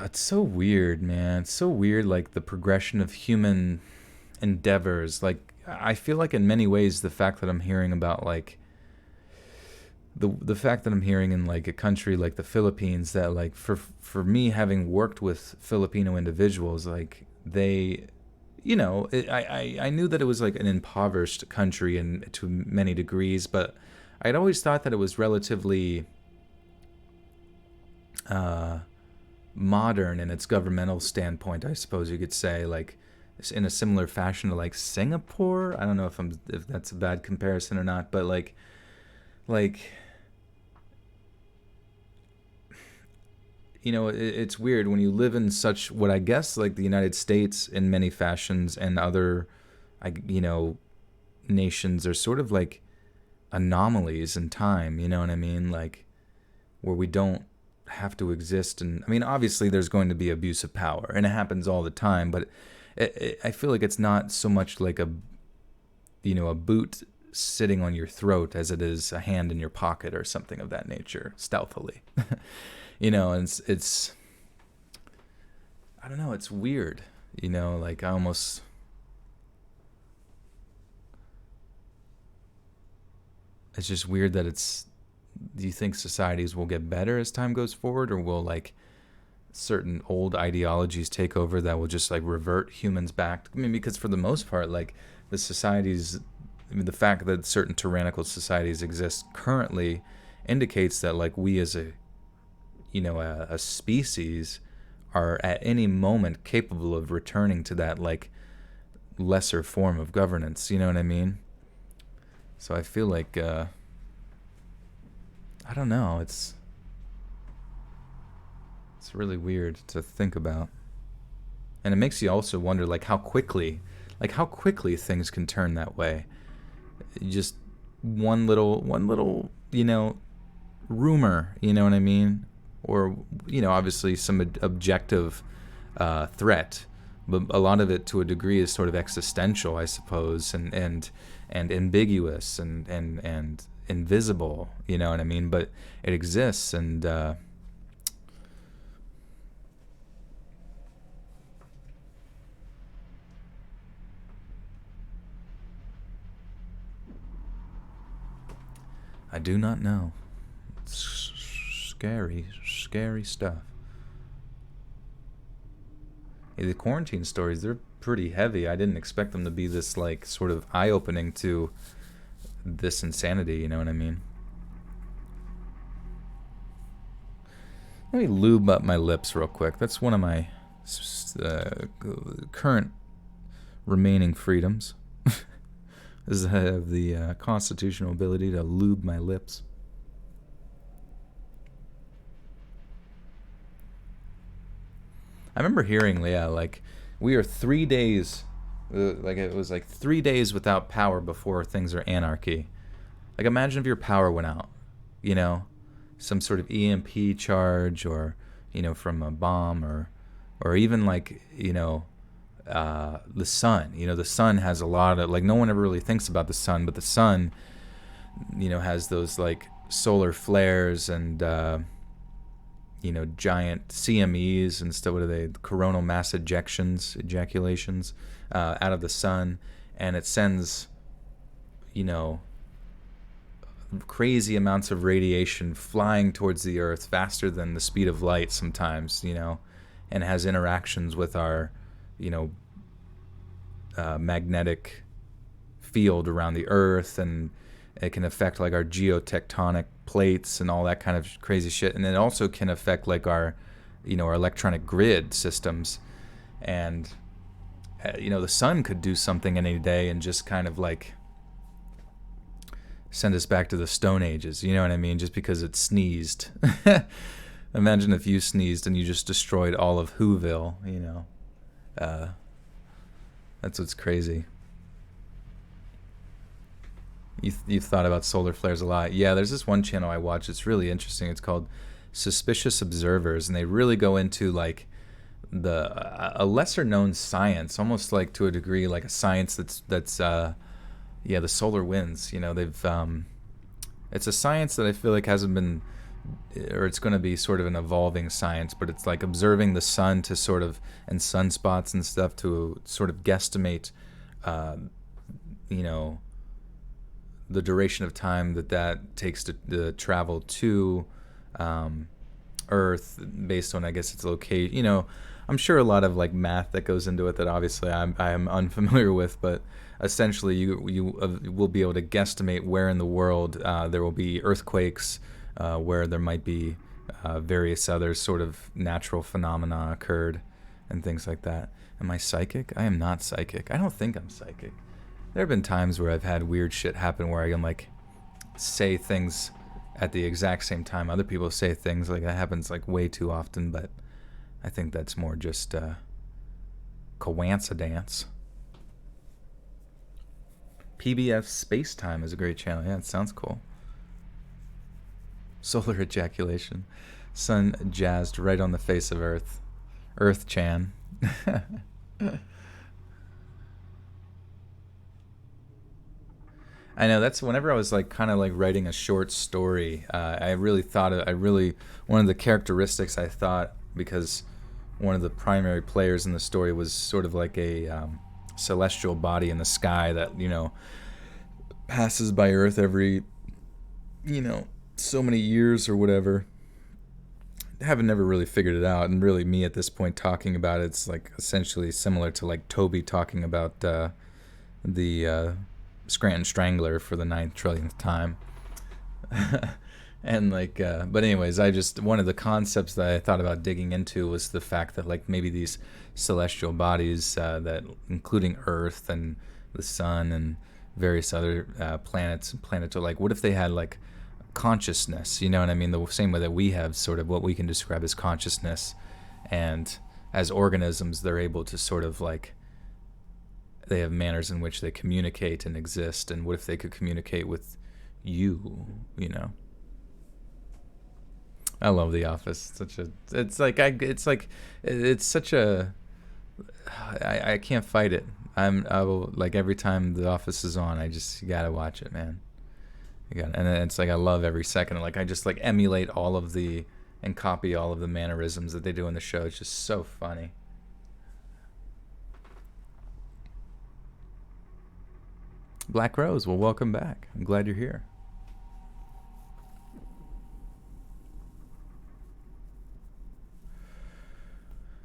It's so weird, man. It's so weird, like the progression of human endeavors. Like I feel like in many ways, the fact that I'm hearing about like the fact that I'm hearing in like a country like the Philippines, that like for me having worked with Filipino individuals, like they, I knew that it was like an impoverished country and to many degrees, but I'd always thought that it was relatively modern in its governmental standpoint, I suppose you could say, like in a similar fashion to like Singapore. I don't know if that's a bad comparison or not, but like it's weird when you live in such what I guess like the United States in many fashions and other nations are sort of like anomalies in time, you know what I mean? Like where we don't have to exist. And I mean, obviously there's going to be abuse of power and it happens all the time, but I feel like it's not so much like a boot sitting on your throat as it is a hand in your pocket or something of that nature, stealthily. And it's I don't know, it's weird, like I almost, it's just weird that do you think societies will get better as time goes forward, or will like certain old ideologies take over that will just like revert humans back? I mean, because for the most part, like the societies, I mean, the fact that certain tyrannical societies exist currently indicates that like we as a species are at any moment capable of returning to that like lesser form of governance. You know what I mean? So I feel like I don't know. It's really weird to think about, and it makes you also wonder like how quickly things can turn that way. Just one little rumor. You know what I mean? Or obviously some objective threat, but a lot of it to a degree is sort of existential, I suppose, and ambiguous and invisible, you know what I mean? But it exists, and I do not know. It's scary stuff. Yeah, the quarantine stories, they're pretty heavy. I didn't expect them to be this like sort of eye-opening to this insanity, you know what I mean? Let me lube up my lips real quick. That's one of my current remaining freedoms. Is I have the constitutional ability to lube my lips. I remember hearing, like we are 3 days, like it was like 3 days without power before things are anarchy. Like imagine if your power went out, some sort of EMP charge, or from a bomb, or even like the sun. The sun has a lot of, like, no one ever really thinks about the sun, but the sun has those like solar flares and giant CMEs and stuff. What are they? Coronal mass ejaculations out of the sun, and it sends crazy amounts of radiation flying towards the earth faster than the speed of light sometimes, and has interactions with our magnetic field around the earth, and it can affect like our geotectonic plates and all that kind of crazy shit. And it also can affect like our our electronic grid systems. And the sun could do something any day and just kind of like send us back to the Stone Ages, you know what I mean? Just because it sneezed. Imagine if you sneezed and you just destroyed all of Whoville, That's what's crazy. You've thought about solar flares a lot. Yeah, there's this one channel I watch. It's really interesting. It's called Suspicious Observers, and they really go into like a lesser known science, almost like to a degree like a science that's the solar winds. They've It's a science that I feel like hasn't been, or it's going to be sort of an evolving science, but it's like observing the sun to sort of, and sunspots and stuff to sort of guesstimate, uh, you know, the duration of time that takes to travel to um, Earth based on, I guess, its location. You know, I'm sure a lot of like math that goes into it that obviously I'm unfamiliar with, but essentially you will be able to guesstimate where in the world there will be earthquakes, where there might be various other sort of natural phenomena occurred, and things like that. Am I psychic? I am not psychic. I don't think I'm psychic. There have been times where I've had weird shit happen where I can like say things at the exact same time other people say things. Like that happens like way too often, but I think that's more just coincidence. PBF Space Time is a great channel. Yeah, it sounds cool. Solar ejaculation. Sun jazzed right on the face of Earth. Earth Chan. I know that's whenever I was like kind of like writing a short story. I really thought one of the characteristics I thought, because one of the primary players in the story was sort of like a celestial body in the sky that passes by Earth every so many years or whatever. I haven't never really figured it out, and really me at this point talking about it's like essentially similar to like Toby talking about the Scranton Strangler for the 9th trillionth time. And like but anyways, one of the concepts that I thought about digging into was the fact that like maybe these celestial bodies that including Earth and the sun and various other planets, are like, what if they had like consciousness, you know what I mean, the same way that we have sort of what we can describe as consciousness, and as organisms they're able to sort of like, they have manners in which they communicate and exist, and what if they could communicate with you know? I love The Office. It's such a I can't fight it. I will, like, every time The Office is on, you gotta watch it, man. And it's like I love every second. Like I just like emulate all of the and copy all of the mannerisms that they do in the show. It's just so funny. Black Rose, well, welcome back. I'm glad you're here.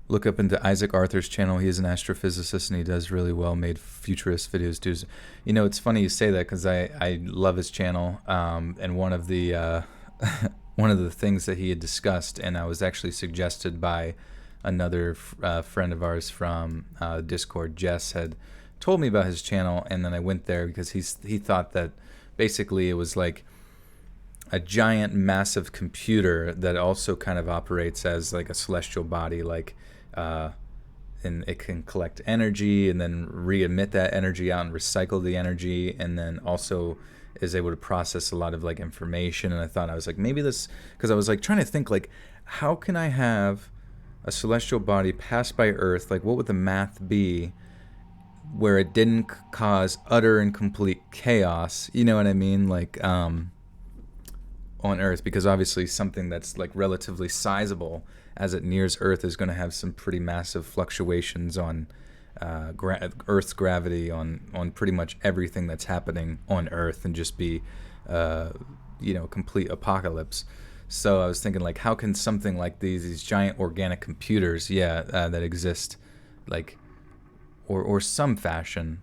Look up into Isaac Arthur's channel. He is an astrophysicist and he does really well made futurist videos too. You know, it's funny you say that because I love his channel. And one of the one of the things that he had discussed, and I was actually suggested by another friend of ours from Discord, Jess, had told me about his channel, and then I went there because he thought that basically it was like a giant massive computer that also kind of operates as like a celestial body, like and it can collect energy and then re-emit that energy out and recycle the energy, and then also is able to process a lot of like information. And I was like, maybe this, because I was like trying to think like, how can I have a celestial body pass by Earth? Like, what would the math be where it didn't cause utter and complete chaos? You know what I mean? Like, on Earth, because obviously something that's like relatively sizable as it nears Earth is going to have some pretty massive fluctuations on Earth's gravity, on pretty much everything that's happening on Earth, and just be complete apocalypse. So I was thinking like, how can something like these giant organic computers that exist, like, or some fashion,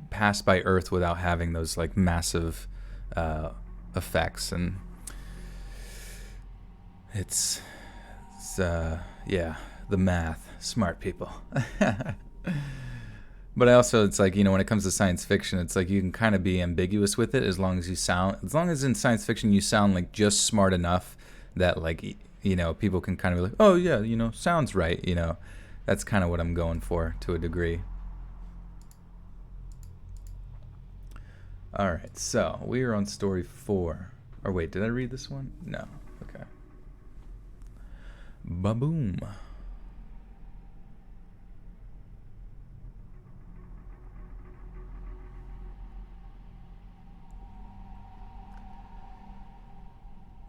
pass by Earth without having those like massive effects? And it's the math, smart people. But it's like, when it comes to science fiction, it's like you can kind of be ambiguous with it as long as in science fiction you sound like just smart enough that like, people can kind of be like, oh yeah, sounds right. That's kind of what I'm going for to a degree. All right, so we are on story 4. Or wait, did I read this one? No. Okay. Ba-boom.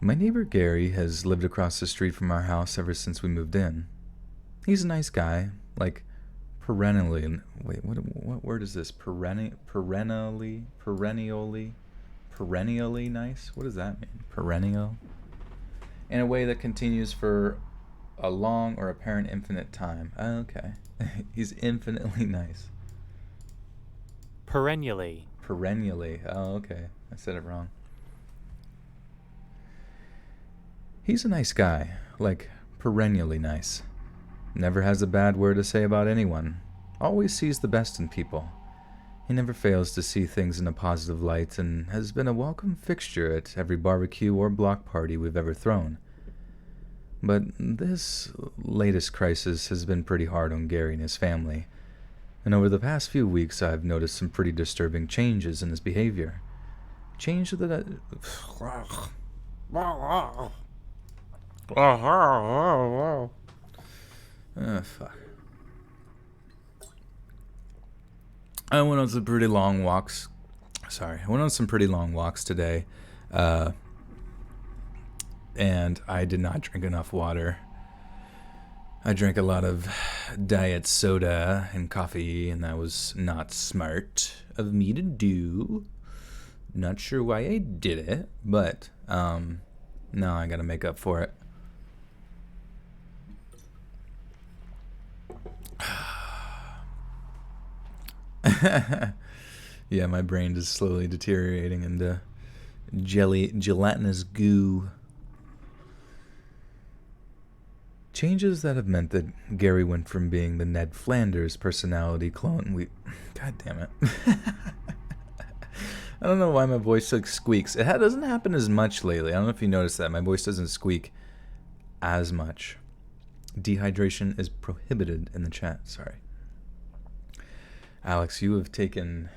My neighbor Gary has lived across the street from our house ever since we moved in. He's a nice guy, like perennially. Wait, what word is this? Perennially nice? What does that mean? Perennial? In a way that continues for a long or apparent infinite time. Oh, okay. He's infinitely nice. Perennially. Perennially. Oh, okay. I said it wrong. He's a nice guy, like perennially nice. Never has a bad word to say about anyone. Always sees the best in people. He never fails to see things in a positive light and has been a welcome fixture at every barbecue or block party we've ever thrown. But this latest crisis has been pretty hard on Gary and his family, and over the past few weeks I've noticed some pretty disturbing changes in his behavior. Changes that fuck. I went on some pretty long walks. I went on some pretty long walks today. And I did not drink enough water. I drank a lot of diet soda and coffee, and that was not smart of me to do. Not sure why I did it, but now I gotta make up for it. Yeah, my brain is slowly deteriorating into gelatinous goo. Changes that have meant that Gary went from being the Ned Flanders personality clone. God damn it. I don't know why my voice like squeaks. It doesn't happen as much lately. I don't know if you noticed that. My voice doesn't squeak as much. Dehydration is prohibited in the chat. Sorry. Alex, you have taken...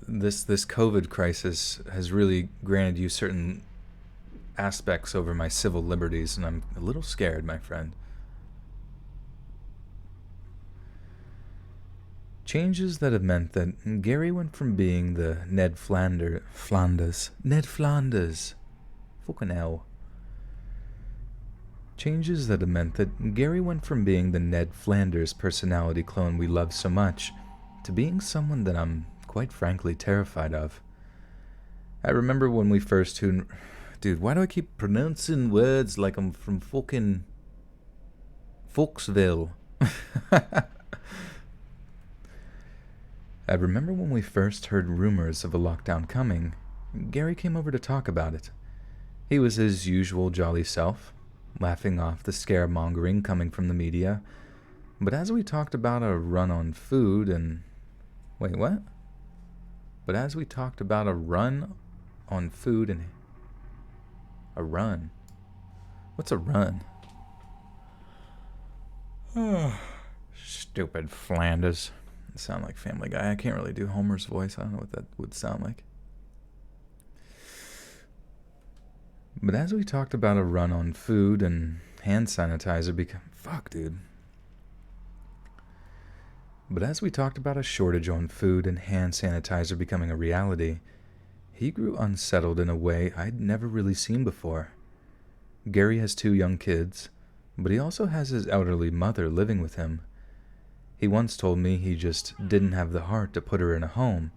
This COVID crisis has really granted you certain aspects over my civil liberties, and I'm a little scared, my friend. Changes that have meant that Gary went from being the Ned Flanders. Fucking hell. Changes that have meant that Gary went from being the Ned Flanders personality clone we love so much to being someone that I'm quite frankly terrified of. I remember when we first tuned... Dude, why do I keep pronouncing words like I'm from fucking Folksville? I remember when we first heard rumors of a lockdown coming, Gary came over to talk about it. He was his usual jolly self, laughing off the scaremongering coming from the media. But as we talked about a run on food and... Wait, what? But as we talked about a run on food and... A run? What's a run? Stupid Flanders. Sound like Family Guy. I can't really do Homer's voice. I don't know what that would sound like. But as we talked about a run on food and hand sanitizer Fuck, dude. But as we talked about a shortage on food and hand sanitizer becoming a reality, he grew unsettled in a way I'd never really seen before. Gary has 2 young kids, but he also has his elderly mother living with him. He once told me he just didn't have the heart to put her in a home,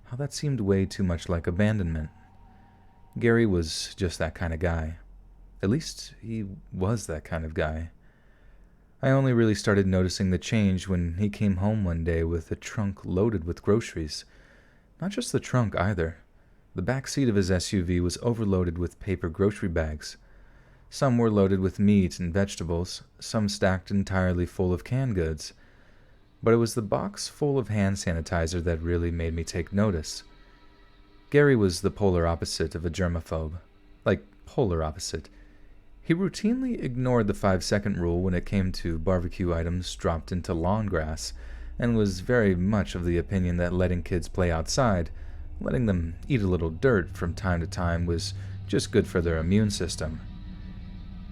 how that seemed way too much like abandonment. Gary was just that kind of guy. At least he was that kind of guy. I only really started noticing the change when he came home one day with a trunk loaded with groceries. Not just the trunk either. The back seat of his SUV was overloaded with paper grocery bags. Some were loaded with meat and vegetables, some stacked entirely full of canned goods. But it was the box full of hand sanitizer that really made me take notice. Gary was the polar opposite of a germaphobe. Like, polar opposite. He routinely ignored the 5-second rule when it came to barbecue items dropped into lawn grass, and was very much of the opinion that letting kids play outside, letting them eat a little dirt from time to time, was just good for their immune system.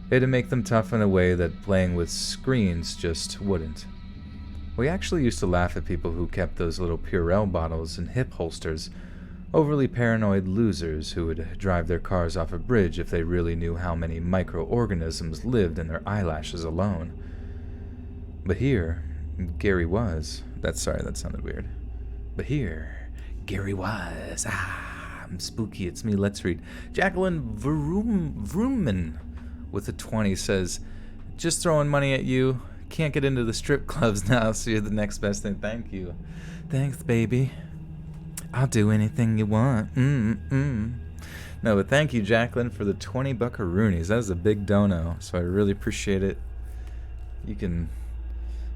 It'd make them tough in a way that playing with screens just wouldn't. We actually used to laugh at people who kept those little Purell bottles in hip holsters, Overly paranoid losers who would drive their cars off a bridge if they really knew how many microorganisms lived in their eyelashes alone. But here, Gary was. That sounded weird. But here, Gary was. I'm spooky. It's me. Let's read. Jacqueline Vrooman with a 20 says, just throwing money at you. Can't get into the strip clubs now, so you're the next best thing. Thank you. Thanks, baby. I'll do anything you want. No, but thank you, Jacqueline, for the 20 buckaroonies. That was a big dono, so I really appreciate it. You can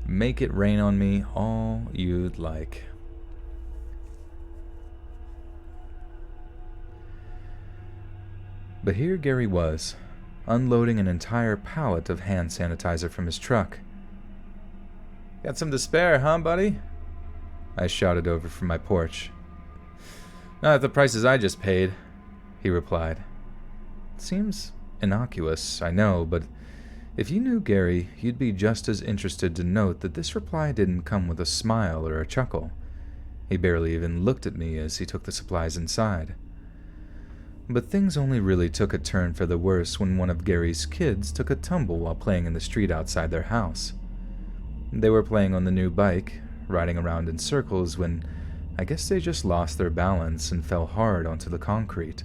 make it rain on me all you'd like. But here Gary was, unloading an entire pallet of hand sanitizer from his truck. Got some to spare, huh, buddy? I shouted over from my porch. Not at the prices I just paid, he replied. Seems innocuous, I know, but if you knew Gary, you'd be just as interested to note that this reply didn't come with a smile or a chuckle. He barely even looked at me as he took the supplies inside. But things only really took a turn for the worse when one of Gary's kids took a tumble while playing in the street outside their house. They were playing on the new bike, riding around in circles when I guess they just lost their balance and fell hard onto the concrete.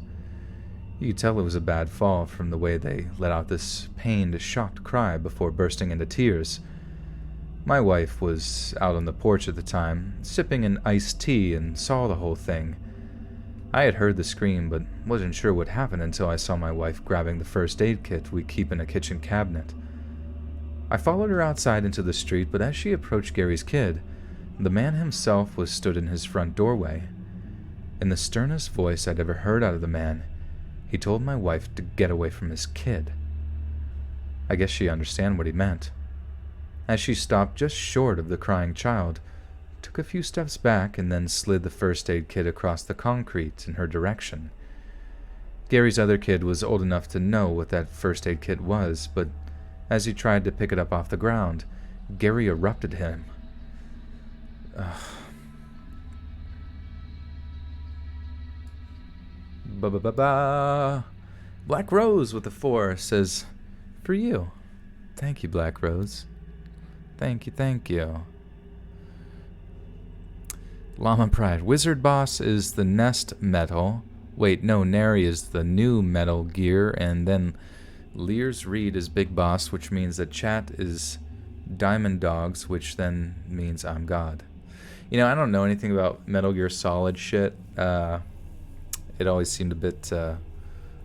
You could tell it was a bad fall from the way they let out this pained, shocked cry before bursting into tears. My wife was out on the porch at the time, sipping an iced tea, and saw the whole thing. I had heard the scream, but wasn't sure what happened until I saw my wife grabbing the first aid kit we keep in a kitchen cabinet. I followed her outside into the street, but as she approached Gary's kid, the man himself was stood in his front doorway. In the sternest voice I'd ever heard out of the man, he told my wife to get away from his kid. I guess she understood what he meant. As she stopped just short of the crying child, took a few steps back, and then slid the first aid kit across the concrete in her direction. Gary's other kid was old enough to know what that first aid kit was, but as he tried to pick it up off the ground, Gary erupted him. Ba-ba-ba-ba. Black Rose with a 4 says, for you. Thank you, Black Rose. Thank you, thank you. Llama Pride. Wizard Boss is the Nest Metal. Wait, no, Nary is the new Metal Gear, and then Lear's Reed is Big Boss, which means that Chat is Diamond Dogs, which then means I'm God. You know, I don't know anything about Metal Gear Solid shit. It always seemed a bit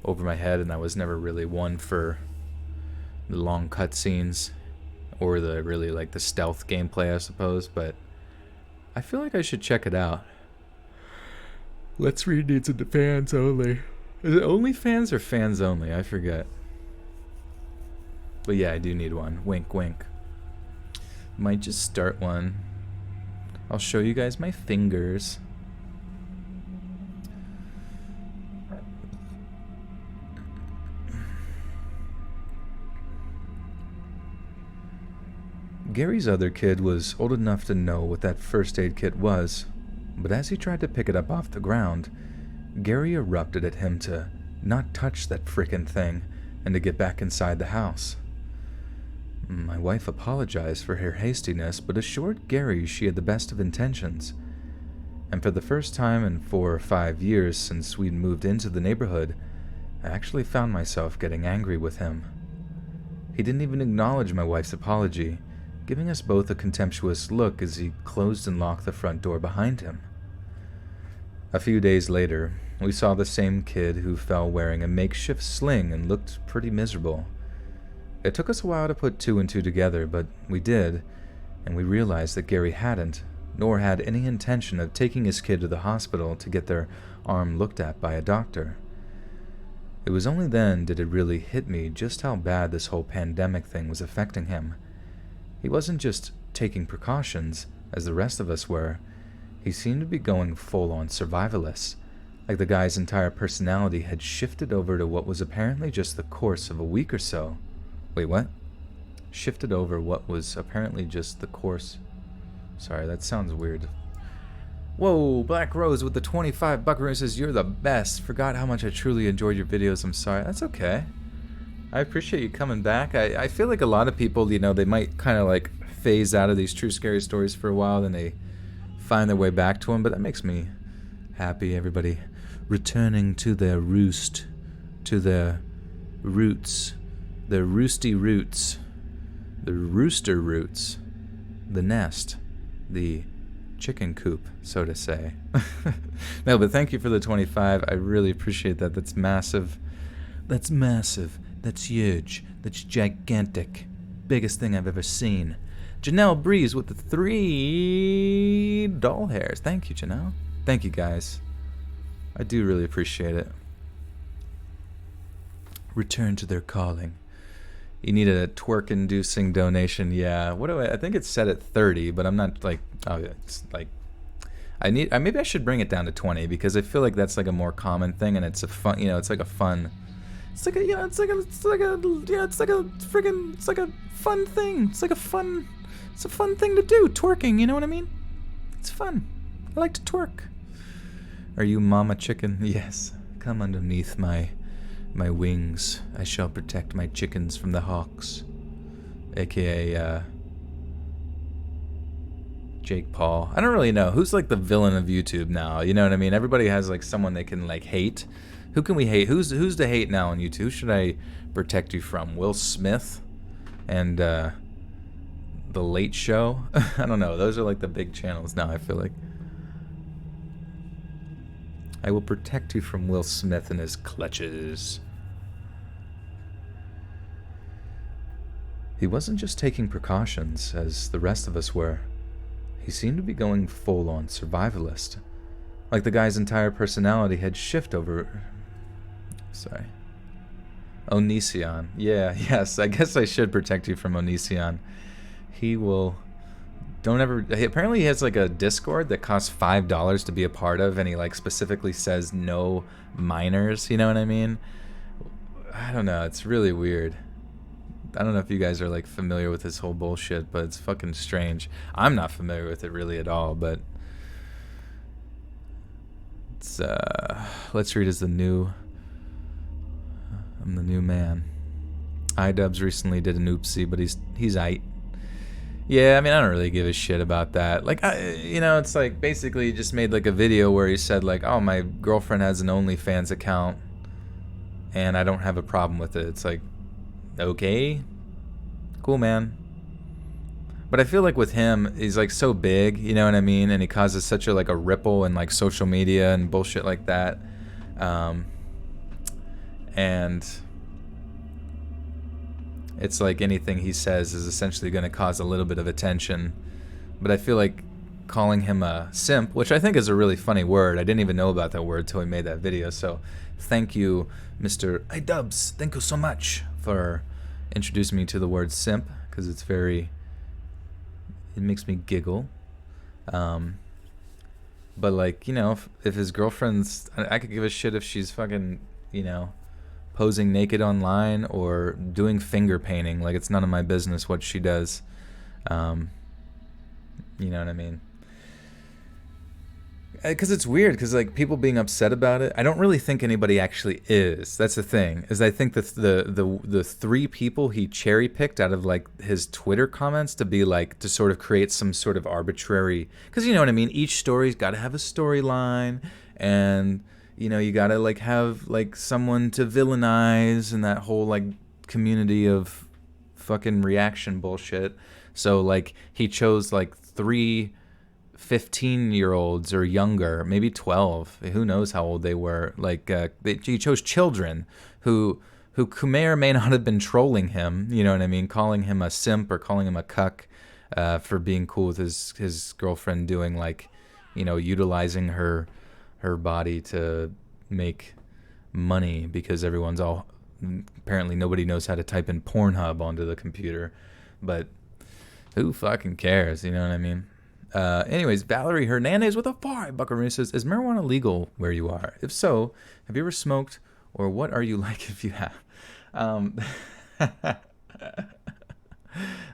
over my head, and I was never really one for the long cutscenes or the really like the stealth gameplay, I suppose. But I feel like I should check it out. Let's Read needs it to fans only. Is it only fans or fans only? I forget. But yeah, I do need one. Wink, wink. Might just start one. I'll show you guys my fingers. Gary's other kid was old enough to know what that first aid kit was, but as he tried to pick it up off the ground, Gary erupted at him to not touch that frickin' thing and to get back inside the house. My wife apologized for her hastiness, but assured Gary she had the best of intentions. And for the first time in 4 or 5 years since we'd moved into the neighborhood, I actually found myself getting angry with him. He didn't even acknowledge my wife's apology, giving us both a contemptuous look as he closed and locked the front door behind him. A few days later, we saw the same kid who fell wearing a makeshift sling and looked pretty miserable. It took us a while to put 2 and 2 together, but we did, and we realized that Gary hadn't, nor had any intention of taking his kid to the hospital to get their arm looked at by a doctor. It was only then did it really hit me just how bad this whole pandemic thing was affecting him. He wasn't just taking precautions, as the rest of us were. He seemed to be going full-on survivalist, like the guy's entire personality had shifted over to what was apparently just the course of a week or so. Wait, what? Shifted over what was apparently just the course... Sorry, that sounds weird. Whoa, Black Rose with the 25 buckaroos says, you're the best. Forgot how much I truly enjoyed your videos. I'm sorry. That's okay. I appreciate you coming back. I feel like a lot of people, you know, they might kind of like phase out of these true scary stories for a while, then they find their way back to them, but that makes me happy. Everybody returning to their roost, to their roots, their roosty roots, the rooster roots, the nest, the chicken coop, so to say. No, but thank you for the 25. I really appreciate that. That's massive. That's massive. That's huge. That's gigantic. Biggest thing I've ever seen. Janelle Breeze with the 3 doll hairs. Thank you, Janelle. Thank you, guys. I do really appreciate it. Return to their calling. You need a twerk-inducing donation. Yeah. What do I think it's set at 30, but I'm not like, oh, it's like, maybe I should bring it down to 20 because I feel like that's like a more common thing, and it's a fun, you know, it's like a fun, it's like a, you know, it's like a friggin', it's like a fun thing. It's like it's a fun thing to do, twerking, you know what I mean? It's fun. I like to twerk. Are you Mama Chicken? Yes. Come underneath my wings. I shall protect my chickens from the hawks. AKA, Jake Paul. I don't really know. Who's like the villain of YouTube now? You know what I mean? Everybody has like someone they can like hate. Who can we hate? Who's to hate now on YouTube? Who should I protect you from? Will Smith? And, The Late Show? I don't know. Those are like the big channels now, I feel like. I will protect you from Will Smith and his clutches. He wasn't just taking precautions, as the rest of us were. He seemed to be going full-on survivalist. Like the guy's entire personality had shifted over... Sorry. Onision. Yeah, yes, I guess I should protect you from Onision. He will... Don't ever... Apparently he has like a Discord that costs $5 to be a part of, and he like specifically says no minors, you know what I mean? I don't know, it's really weird. I don't know if you guys are like familiar with this whole bullshit, but it's fucking strange. I'm not familiar with it really at all, but... It's, let's read as the new... I'm the new man. iDubbbz recently did an oopsie, but he's aight. Yeah, I mean, I don't really give a shit about that. Like, you know, it's like basically he just made like a video where he said like, oh, my girlfriend has an OnlyFans account and I don't have a problem with it. It's like, okay, cool, man. But I feel like with him, he's like so big, you know what I mean? And he causes such a like a ripple in like social media and bullshit like that. And it's like anything he says is essentially going to cause a little bit of attention. But I feel like calling him a simp, which I think is a really funny word. I didn't even know about that word till he made that video. So thank you, Mr. iDubbbz. Thank you so much for introducing me to the word simp, because it's very... It makes me giggle. But like, you know, if his girlfriend's... I could give a shit if she's fucking, you know... posing naked online or doing finger painting. Like, it's none of my business what she does. You know what I mean? Because it's weird, because like people being upset about it, I don't really think anybody actually is. That's the thing, is I think the 3 people he cherry picked out of like his Twitter comments to be like, to sort of create some sort of arbitrary, because you know what I mean, each story's got to have a storyline, and you know, you gotta like have like someone to villainize and that whole like community of fucking reaction bullshit. So like he chose like 3 15-year-olds or younger, maybe 12. Who knows how old they were? Like he chose children who may or may not have been trolling him. You know what I mean? Calling him a simp or calling him a cuck for being cool with his girlfriend doing like, you know, utilizing her body to make money, because everyone's all... Apparently nobody knows how to type in Pornhub onto the computer. But who fucking cares? You know what I mean? Anyways, Valerie Hernandez with a 5 buckaroo says, is marijuana legal where you are? If so, have you ever smoked, or what are you like if you have?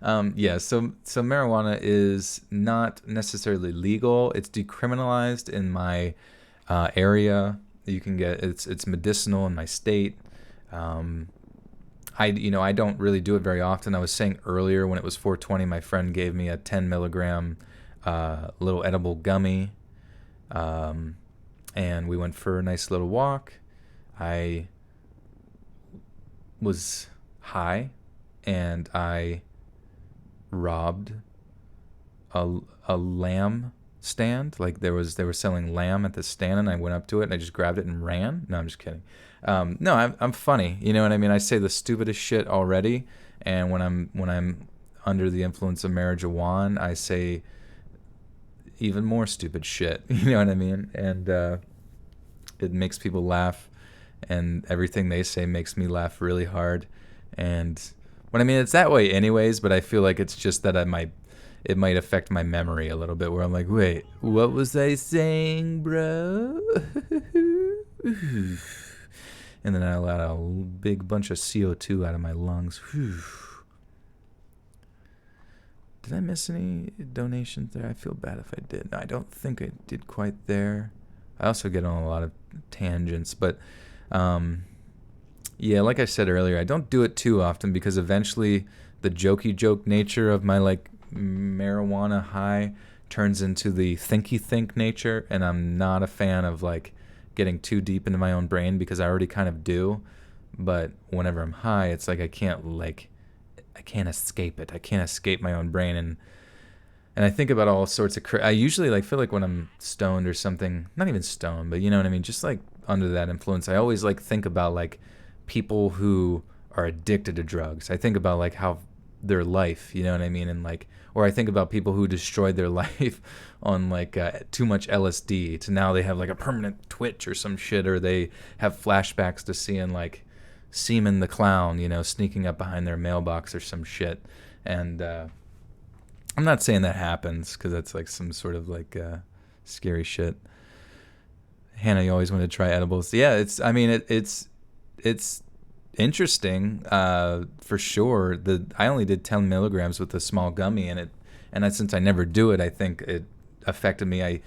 Yeah, so marijuana is not necessarily legal. It's decriminalized in my area. You can get it's medicinal in my state. Um, I don't really do it very often. I was saying earlier when it was 420, my friend gave me a 10 milligram little edible gummy, um, and we went for a nice little walk. I was high, and I robbed a lamb stand. Like they were selling lamb at the stand, and I went up to it and I just grabbed it and ran. No, I'm just kidding. No, I'm funny. You know what I mean? I say the stupidest shit already, and when I'm under the influence of marijuana, I say even more stupid shit. You know what I mean? And it makes people laugh, and everything they say makes me laugh really hard. And but I mean, it's that way anyways. But I feel like it's just that it might affect my memory a little bit, where I'm like, wait, what was I saying, bro? And then I let a big bunch of CO2 out of my lungs. Did I miss any donations there? I feel bad if I did. No, I don't think I did quite there. I also get on a lot of tangents, but yeah, like I said earlier, I don't do it too often because eventually the jokey joke nature of my like marijuana high turns into the thinky think nature, and I'm not a fan of like getting too deep into my own brain because I already kind of do. But whenever I'm high, it's like I can't escape it. I can't escape my own brain, and I think about all sorts of. I usually like feel like when I'm stoned or something, not even stoned, but you know what I mean, just like under that influence, I always like think about like people who are addicted to drugs. I think about like how their life, you know what I mean, and like, or I think about people who destroyed their life on like too much LSD to now they have like a permanent twitch or some shit, or they have flashbacks to seeing like Seaman the clown, you know, sneaking up behind their mailbox or some shit. And I'm not saying that happens because that's like some sort of like scary shit. Hannah, you always wanted to try edibles. Yeah, I mean, it's interesting for sure. I only did 10 milligrams with a small gummy, and since I never do it, I think it affected me.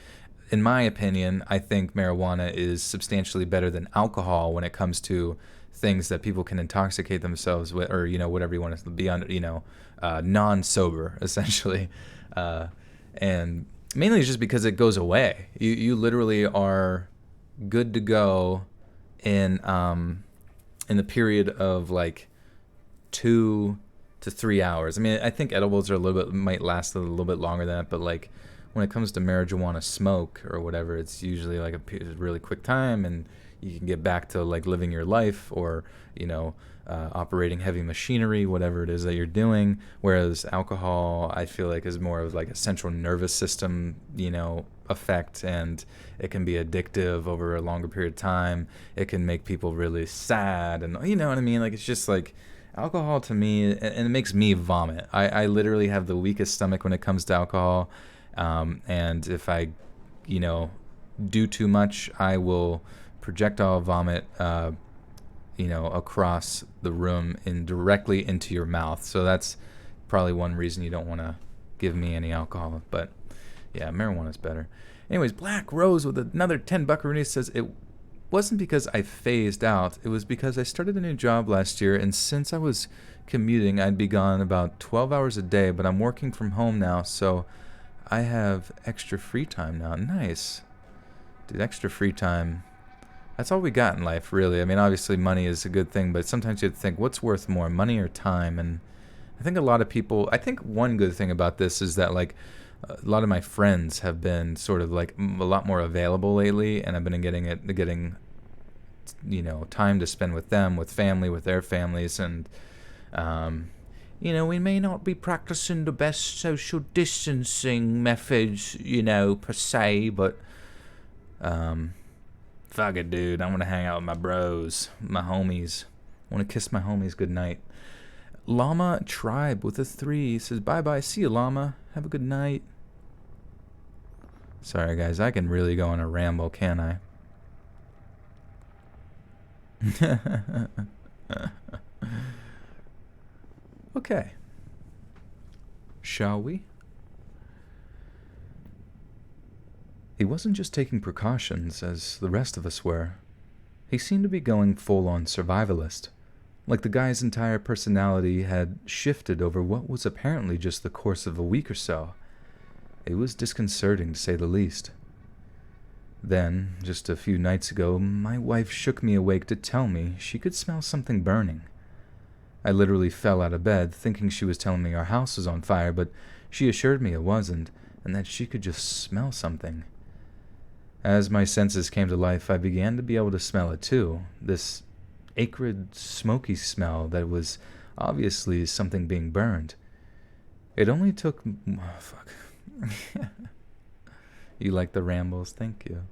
In my opinion, I think marijuana is substantially better than alcohol when it comes to things that people can intoxicate themselves with, or you know, whatever you want to be on, you know, non-sober essentially, and mainly just because it goes away. You literally are good to go in the period of like 2 to 3 hours. I mean, I think edibles are a little bit might last a little bit longer than that, but like when it comes to marijuana smoke or whatever, it's usually like a really quick time, and you can get back to like living your life, or you know, operating heavy machinery, whatever it is that you're doing. Whereas alcohol, I feel like, is more of like a central nervous system, you know, effect, and it can be addictive over a longer period of time. It can make people really sad, and you know what I mean. Like it's just like alcohol to me, and it makes me vomit. I literally have the weakest stomach when it comes to alcohol, and if I, you know, do too much, I will projectile vomit, you know, across the room and directly into your mouth. So that's probably one reason you don't want to give me any alcohol. But yeah, marijuana's better. Anyways, Black Rose with another 10 buckaroonies says, it wasn't because I phased out. It was because I started a new job last year, and since I was commuting, I'd be gone about 12 hours a day, but I'm working from home now, so I have extra free time now. Nice. Dude, extra free time. That's all we got in life, really. I mean, obviously money is a good thing, but sometimes you have to think, what's worth more, money or time? And I think a lot of people, I think one good thing about this is that like a lot of my friends have been sort of like a lot more available lately, and I've been getting, you know, time to spend with them, with family, with their families, and you know, we may not be practicing the best social distancing methods, you know, per se, but fuck it, dude. I want to hang out with my bros, my homies. I want to kiss my homies goodnight. Llama Tribe with a 3 says, bye-bye. See you, Llama. Have a good night. Sorry, guys. I can really go on a ramble, can't I? Okay. shall we? He wasn't just taking precautions, as the rest of us were. He seemed to be going full-on survivalist, like the guy's entire personality had shifted over what was apparently just the course of a week or so. It was disconcerting, to say the least. Then, just a few nights ago, my wife shook me awake to tell me she could smell something burning. I literally fell out of bed, thinking she was telling me our house was on fire, but she assured me it wasn't, and that she could just smell something. As my senses came to life, I began to be able to smell it too, this acrid, smoky smell that was obviously something being burned. It only took... Oh, fuck. You like the rambles? Thank you.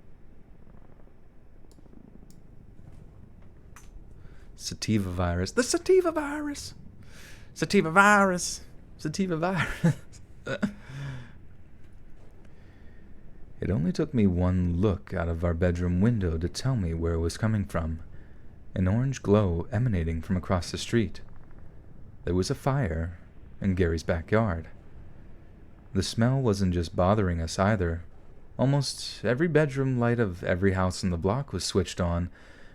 Sativa virus. The sativa virus! Sativa virus! Sativa virus! It only took me one look out of our bedroom window to tell me where it was coming from. An orange glow emanating from across the street. There was a fire in Gary's backyard. The smell wasn't just bothering us either. Almost every bedroom light of every house in the block was switched on,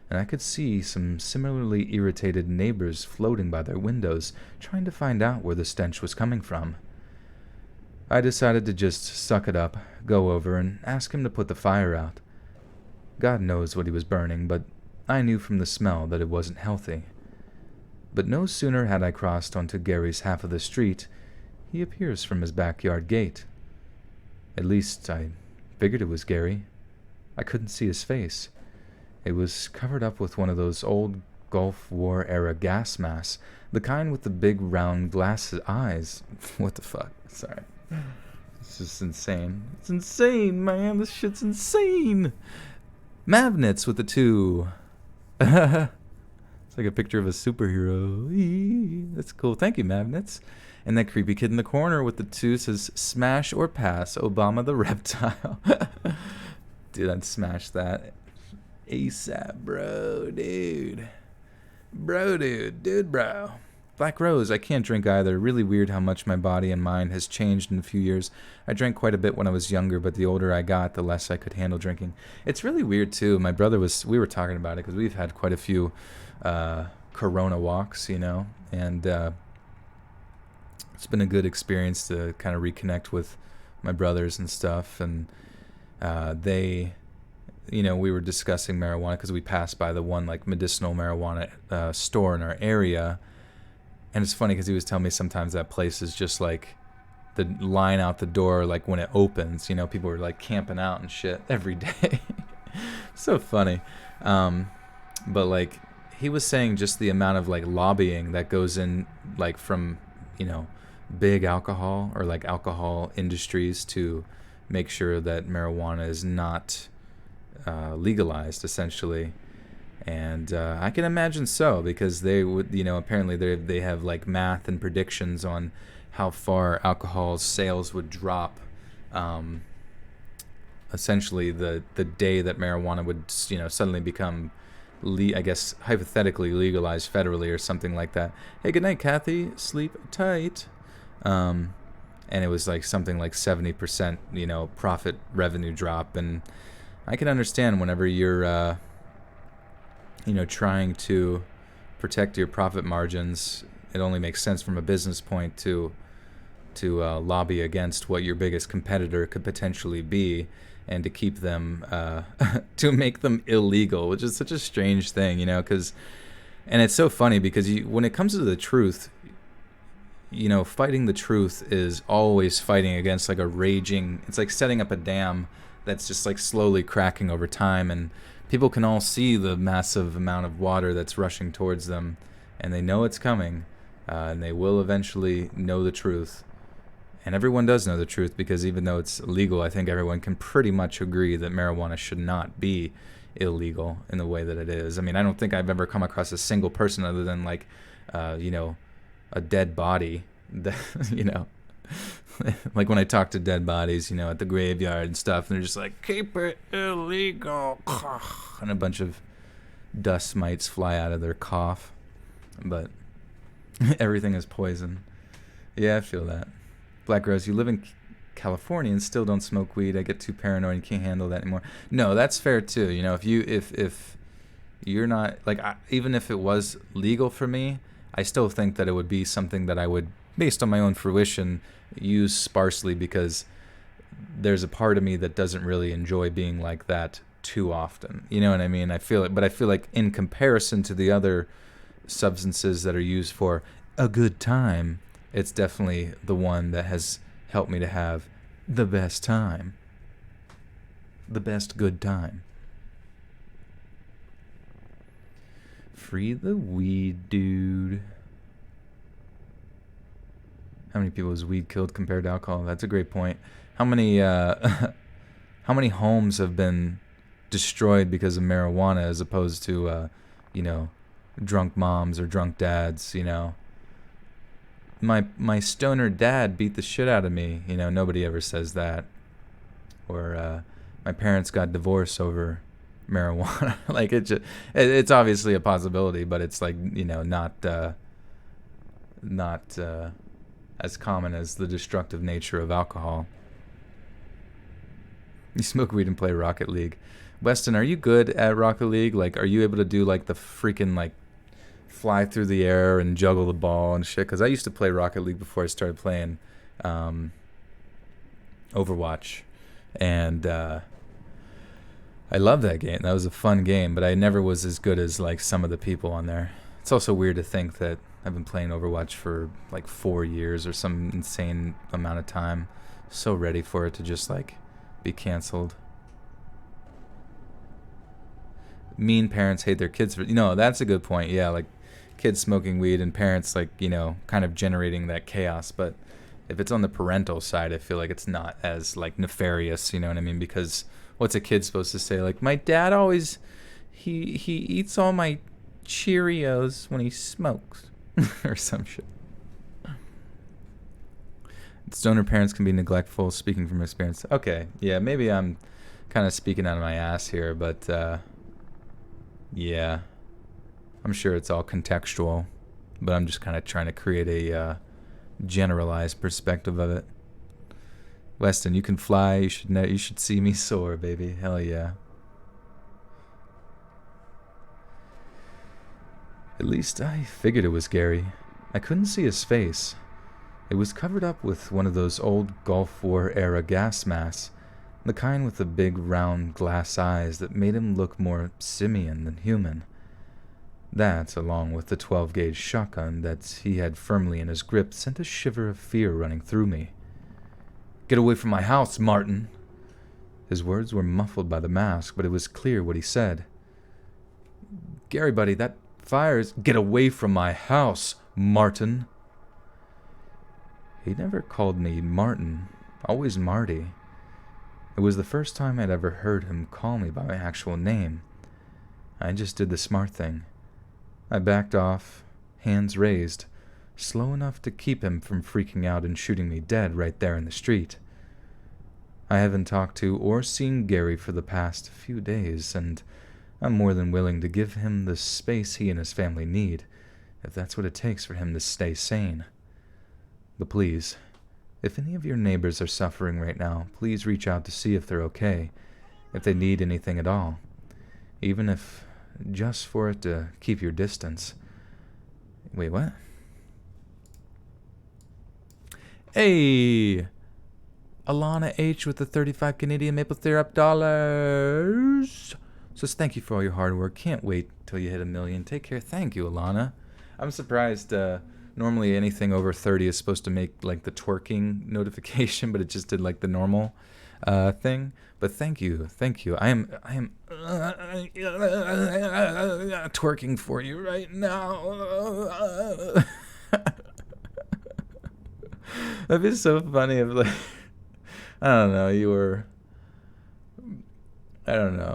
and I could see some similarly irritated neighbors floating by their windows, trying to find out where the stench was coming from. I decided to just suck it up, go over, and ask him to put the fire out. God knows what he was burning, but I knew from the smell that it wasn't healthy. But no sooner had I crossed onto Gary's half of the street, he appears from his backyard gate. At least I figured it was Gary. I couldn't see his face. It was covered up with one of those old Gulf War era gas masks, the kind with the big round glass eyes. What the fuck? Sorry. It's just insane. It's insane, man. This shit's insane. Mavnitz with the 2. It's like a picture of a superhero. Eee, that's cool. Thank you, Mavnitz. And that creepy kid in the corner with the 2 says, "Smash or pass, Obama the reptile." Dude, I'd smash that ASAP, bro. Dude. Bro. Black Rose, I can't drink either. Really weird how much my body and mind has changed in a few years. I drank quite a bit when I was younger, but the older I got, the less I could handle drinking. It's really weird, too. My brother we were talking about it, because we've had quite a few Corona walks, you know, and it's been a good experience to kind of reconnect with my brothers and stuff, and they... You know, we were discussing marijuana because we passed by the one, like, medicinal marijuana store in our area. And it's funny because he was telling me sometimes that place is just, like, the line out the door, like, when it opens. You know, people are, like, camping out and shit every day. So funny. But, like, he was saying just the amount of, like, lobbying that goes in, like, from, you know, big alcohol or, like, alcohol industries to make sure that marijuana is not... legalized, essentially. And I can imagine so, because they would, you know, apparently they have like math and predictions on how far alcohol sales would drop, essentially the day that marijuana would, you know, suddenly become, I guess, hypothetically legalized federally or something like that. Hey, good night, Kathy. Sleep tight. And it was like something like 70%, you know, profit revenue drop. And I can understand whenever you're, you know, trying to protect your profit margins, it only makes sense from a business point to lobby against what your biggest competitor could potentially be, and to keep them, to make them illegal, which is such a strange thing, you know, and it's so funny because when it comes to the truth, you know, fighting the truth is always fighting against like a raging, it's like setting up a dam that's just like slowly cracking over time, and people can all see the massive amount of water that's rushing towards them, and they know it's coming, and they will eventually know the truth. And everyone does know the truth, because even though it's illegal, I think everyone can pretty much agree that marijuana should not be illegal in the way that it is. I mean, I don't think I've ever come across a single person other than like, you know, a dead body that, you know, like when I talk to dead bodies, you know, at the graveyard and stuff, and they're just like, keep it illegal, and a bunch of dust mites fly out of their cough, but everything is poison. Yeah, I feel that. Black Rose, you live in California and still don't smoke weed. I get too paranoid and can't handle that anymore. No, that's fair too. You know, if you're not like even if it was legal for me, I still think that it would be something that I would, based on my own fruition, use sparsely because there's a part of me that doesn't really enjoy being like that too often. You know what I mean? I feel it, but I feel like in comparison to the other substances that are used for a good time, it's definitely the one that has helped me to have the best time. The best good time. Free the weed, dude. How many people has weed killed compared to alcohol? That's a great point. How many how many homes have been destroyed because of marijuana as opposed to you know, drunk moms or drunk dads, you know? My stoner dad beat the shit out of me, you know, nobody ever says that. Or my parents got divorced over marijuana. Like it's obviously a possibility, but it's like, you know, not as common as the destructive nature of alcohol. You smoke weed and play Rocket League. Weston, are you good at Rocket League? Like, are you able to do like the freaking like fly through the air and juggle the ball and shit? Because I used to play Rocket League before I started playing Overwatch, and I love that game. That was a fun game, but I never was as good as like some of the people on there. It's also weird to think that I've been playing Overwatch for like 4 years or some insane amount of time. So ready for it to just like be canceled. Mean parents hate their kids for, you know, that's a good point. Yeah, like kids smoking weed and parents like, you know, kind of generating that chaos. But if it's on the parental side, I feel like it's not as like nefarious, you know what I mean? Because what's a kid supposed to say? Like, my dad always he eats all my Cheerios when he smokes or some shit. Stoner parents can be neglectful, speaking from experience. Okay, yeah, maybe I'm kind of speaking out of my ass here, but yeah, I'm sure it's all contextual, but I'm just kind of trying to create a generalized perspective of it. Weston, you can fly. You should see me soar, baby. Hell yeah. At least I figured it was Gary. I couldn't see his face. It was covered up with one of those old Gulf War era gas masks, the kind with the big round glass eyes that made him look more simian than human. That, along with the 12-gauge shotgun that he had firmly in his grip, sent a shiver of fear running through me. "Get away from my house, Martin!" His words were muffled by the mask, but it was clear what he said. "Gary, buddy, that fire's—" "Get away from my house, Martin!" He never called me Martin, always Marty. It was the first time I'd ever heard him call me by my actual name. I just did the smart thing. I backed off, hands raised, slow enough to keep him from freaking out and shooting me dead right there in the street. I haven't talked to or seen Gary for the past few days, and I'm more than willing to give him the space he and his family need, if that's what it takes for him to stay sane. But please, if any of your neighbors are suffering right now, please reach out to see if they're okay, if they need anything at all, even if just for it to keep your distance. Wait, what? Hey! Alana H with the 35 Canadian maple syrup dollars. Says thank you for all your hard work. Can't wait till you hit 1 million. Take care. Thank you, Alana. I'm surprised. Normally anything over 30 is supposed to make like the twerking notification, but it just did like the normal thing. But thank you. I am twerking for you right now. That'd be so funny if like I don't know,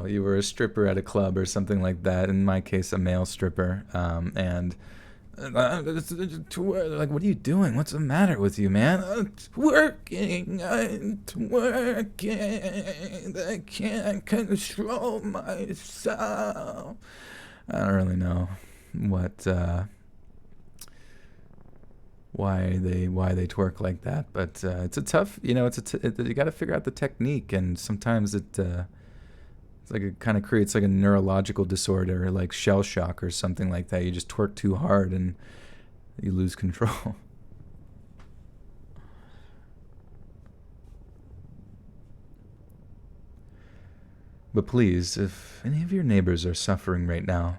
you were a stripper at a club or something like that. In my case, a male stripper, and like, what are you doing? What's the matter with you, man? I'm twerking. I can't control myself. I don't really know what why they twerk like that. But it's a tough, you know, you got to figure out the technique, and sometimes it's like it kind of creates like a neurological disorder, like shell shock or something like that. You just twerk too hard and you lose control. But please, if any of your neighbors are suffering right now,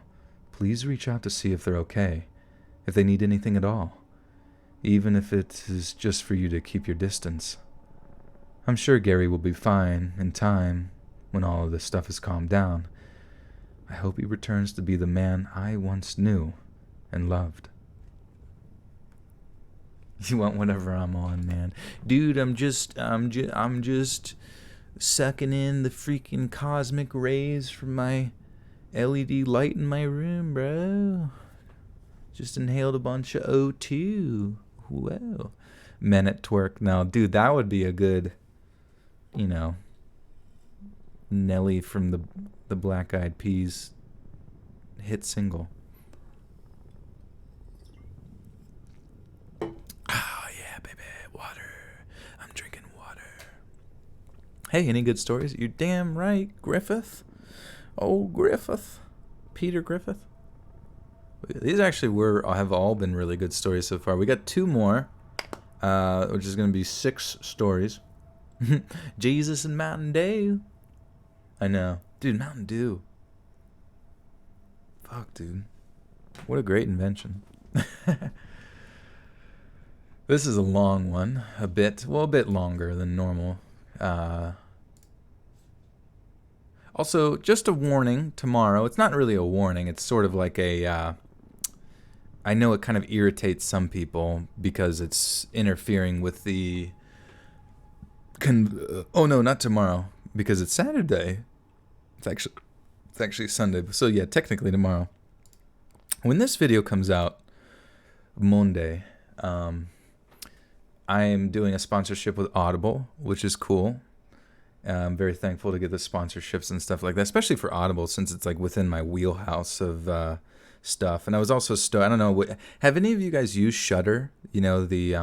please reach out to see if they're okay, if they need anything at all, even if it is just for you to keep your distance. I'm sure Gary will be fine in time when all of this stuff is calmed down. I hope he returns to be the man I once knew and loved. You want whatever I'm on, man. Dude, I'm just sucking in the freaking cosmic rays from my LED light in my room, bro. Just inhaled a bunch of O2. Whoa. Men at twerk. Now, dude, that would be a good, you know, Nelly from the Black Eyed Peas hit single. Oh, yeah, baby. Water. I'm drinking water. Hey, any good stories? You're damn right, Griffith. Oh, Griffith. Peter Griffith. These actually have all been really good stories so far. We got 2 more, which is going to be 6 stories. Jesus and Mountain Dew. I know. Dude, Mountain Dew. Fuck, dude. What a great invention. This is a long one. A bit longer than normal. Also, just a warning tomorrow. It's not really a warning. It's sort of like a... I know it kind of irritates some people because it's interfering with the... oh, no, not tomorrow. Because it's Saturday. It's actually Sunday. So, yeah, technically tomorrow. When this video comes out, Monday, I am doing a sponsorship with Audible, which is cool. I'm very thankful to get the sponsorships and stuff like that, especially for Audible, since it's like within my wheelhouse of stuff. And I was also I don't know, have any of you guys used Shudder? You know, the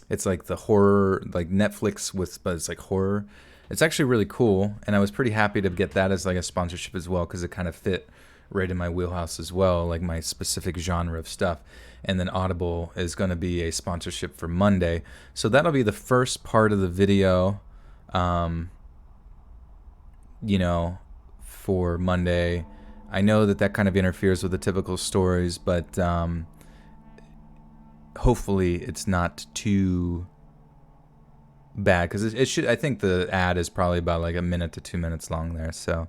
it's like the horror, like Netflix but it's like horror. It's actually really cool, and I was pretty happy to get that as like a sponsorship as well, because it kind of fit right in my wheelhouse as well, like my specific genre of stuff. And then Audible is going to be a sponsorship for Monday, so that'll be the first part of the video. You know, for Monday. I know that kind of interferes with the typical stories, but hopefully it's not too bad, because it should. I think the ad is probably about like 1 minute to 2 minutes long there. So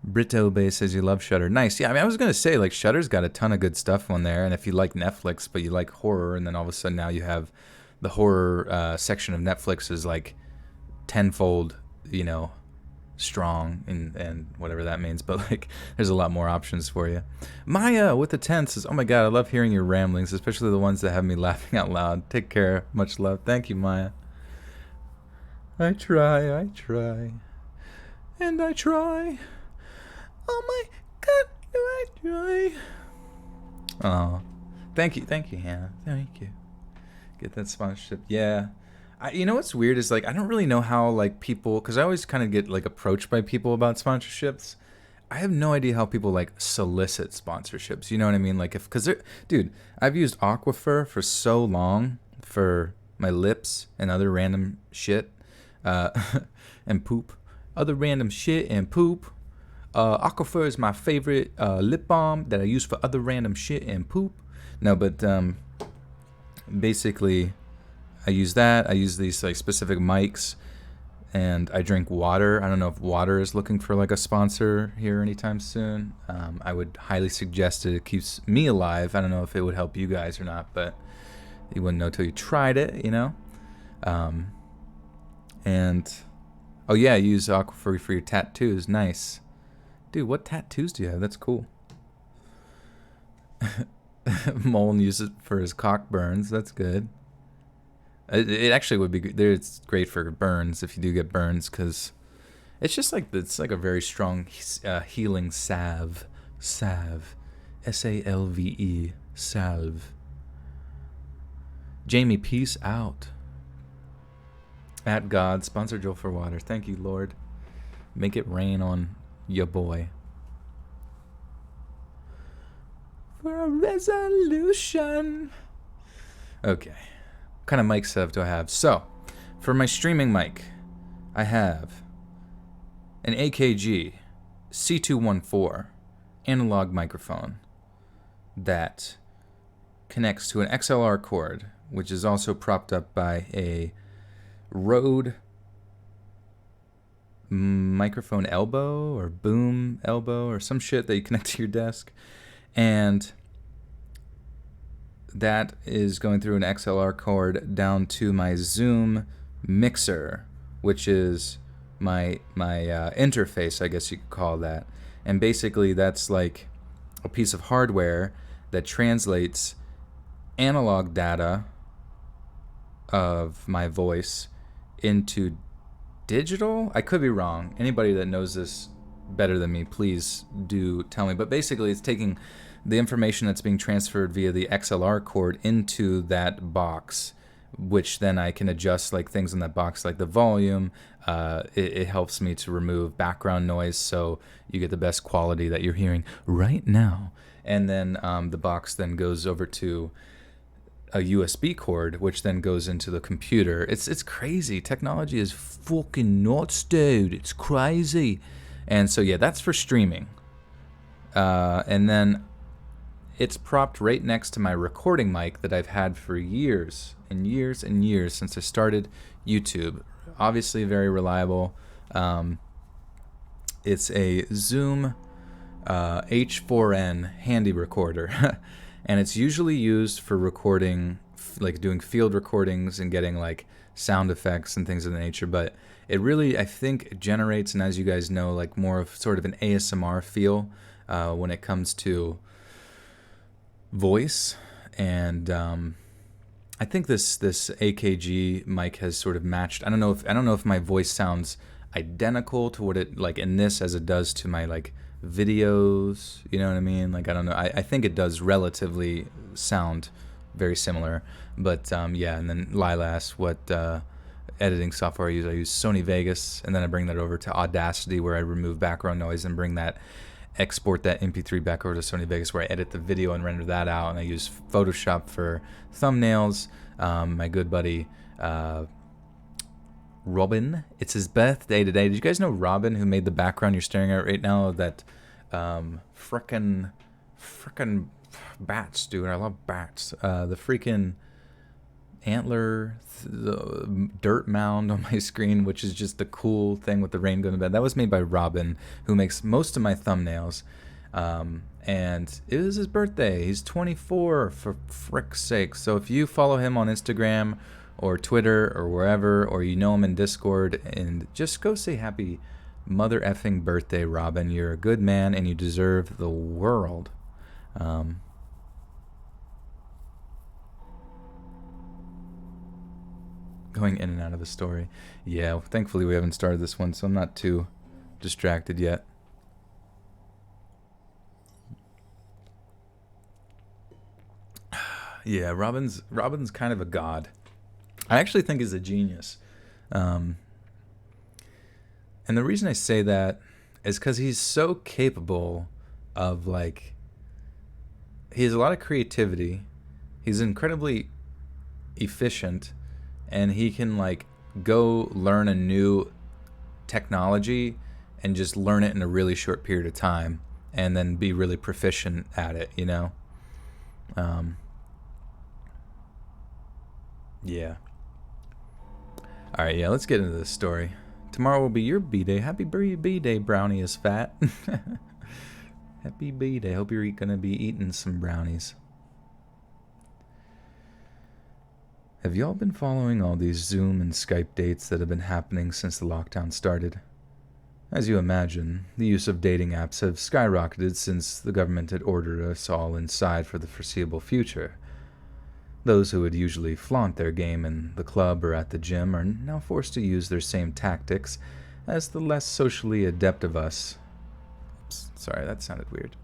Brito Bay says you love Shudder. Nice. Yeah, I mean, I was gonna say, like, Shudder's got a ton of good stuff on there, and if you like Netflix but you like horror, and then all of a sudden now you have the horror section of Netflix is like tenfold, you know, strong, and whatever that means, but like there's a lot more options for you. Maya with the 10 says, oh my god, I love hearing your ramblings, especially the ones that have me laughing out loud. Take care. Much love. Thank you, Maya. I try, and I try. Oh my god, do I try? Oh, thank you, Hannah. Thank you. Get that sponsorship. Yeah. You know what's weird is, like, I don't really know how, like, people, because I always kind of get, like, approached by people about sponsorships. I have no idea how people, like, solicit sponsorships. You know what I mean? Like, dude, I've used Aquifer for so long for my lips and other random shit, and poop. Other random shit and poop. Aquifer is my favorite lip balm that I use for other random shit and poop. No, but basically, I use that. I use these like specific mics, and I drink water. I don't know if water is looking for like a sponsor here anytime soon. I would highly suggest it. It keeps me alive. I don't know if it would help you guys or not, but you wouldn't know till you tried it, you know. And oh yeah, use Aquaphor for your tattoos. Nice, dude. What tattoos do you have? That's cool. Mullen uses it for his cock burns. That's good. It actually would be good. It's great for burns if you do get burns, because it's just like a very strong healing salve. Salve, salve, salve. Jamie, peace out. At God, sponsor Joel for water. Thank you, Lord. Make it rain on ya boy. For a resolution. Okay. What kind of mic setup do I have? So, for my streaming mic, I have an AKG C214 analog microphone that connects to an XLR cord, which is also propped up by a Rode microphone elbow or boom elbow or some shit that you connect to your desk. And that is going through an XLR cord down to my Zoom mixer, which is my interface, I guess you could call that. And basically that's like a piece of hardware that translates analog data of my voice into digital. I could be wrong. Anybody that knows this better than me, please do tell me. But basically it's taking the information that's being transferred via the XLR cord into that box, which then I can adjust like things in that box, like the volume. It helps me to remove background noise so you get the best quality that you're hearing right now. And then the box then goes over to a USB cord, which then goes into the computer. It's crazy. Technology is fucking nuts, dude. It's crazy. And so yeah, that's for streaming. And then it's propped right next to my recording mic that I've had for years and years and years since I started YouTube. Obviously very reliable. It's a Zoom H4n handy recorder. And it's usually used for recording, like doing field recordings and getting like sound effects and things of the nature. But it really, I think, generates, and as you guys know, like more of sort of an ASMR feel when it comes to voice. And I think this AKG mic has sort of matched. I don't know if my voice sounds identical to what it like in this as it does to my like videos, you know what I mean? Like, I don't know. I think it does relatively sound very similar. But yeah, and then Lilas, what editing software I use Sony Vegas, and then I bring that over to Audacity where I remove background noise and export that MP3 back over to Sony Vegas where I edit the video and render that out. And I use Photoshop for thumbnails. My good buddy Robin, it's his birthday today. Did you guys know Robin, who made the background you're staring at right now, that frickin' bats, dude? I love bats. The freaking antler, the dirt mound on my screen, which is just the cool thing with the rain going to bed. That was made by Robin, who makes most of my thumbnails. And it was his birthday. He's 24, for frick's sake. So if you follow him on Instagram or Twitter or wherever, or you know him in Discord, and just go say happy mother effing birthday, Robin. You're a good man and you deserve the world. Going in and out of the story. Yeah, thankfully we haven't started this one, so I'm not too distracted yet. Yeah, Robin's kind of a god. I actually think he's a genius. And the reason I say that is because he's so capable of, like, he has a lot of creativity. He's incredibly efficient, and he can, like, go learn a new technology and just learn it in a really short period of time and then be really proficient at it, you know? Yeah. All right, yeah, let's get into this story. Tomorrow will be your B-Day. Happy B-Day, Brownie is fat. Happy B-Day. Hope you're going to be eating some brownies. Have y'all been following all these Zoom and Skype dates that have been happening since the lockdown started? As you imagine, the use of dating apps have skyrocketed since the government had ordered us all inside for the foreseeable future. Those who would usually flaunt their game in the club or at the gym are now forced to use their same tactics as the less socially adept of us. Oops, sorry, that sounded weird.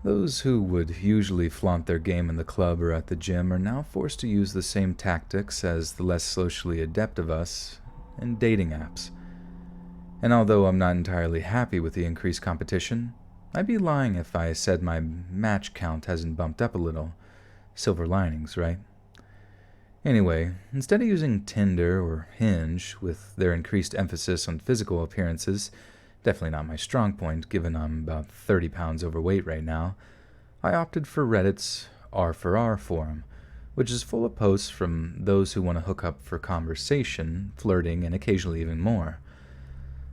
Those who would usually flaunt their game in the club or at the gym are now forced to use the same tactics as the less socially adept of us in dating apps. And although I'm not entirely happy with the increased competition, I'd be lying if I said my match count hasn't bumped up a little. Silver linings, right? Anyway, instead of using Tinder or Hinge, with their increased emphasis on physical appearances, definitely not my strong point given I'm about 30 pounds overweight right now, I opted for Reddit's R for R forum, which is full of posts from those who want to hook up for conversation, flirting, and occasionally even more.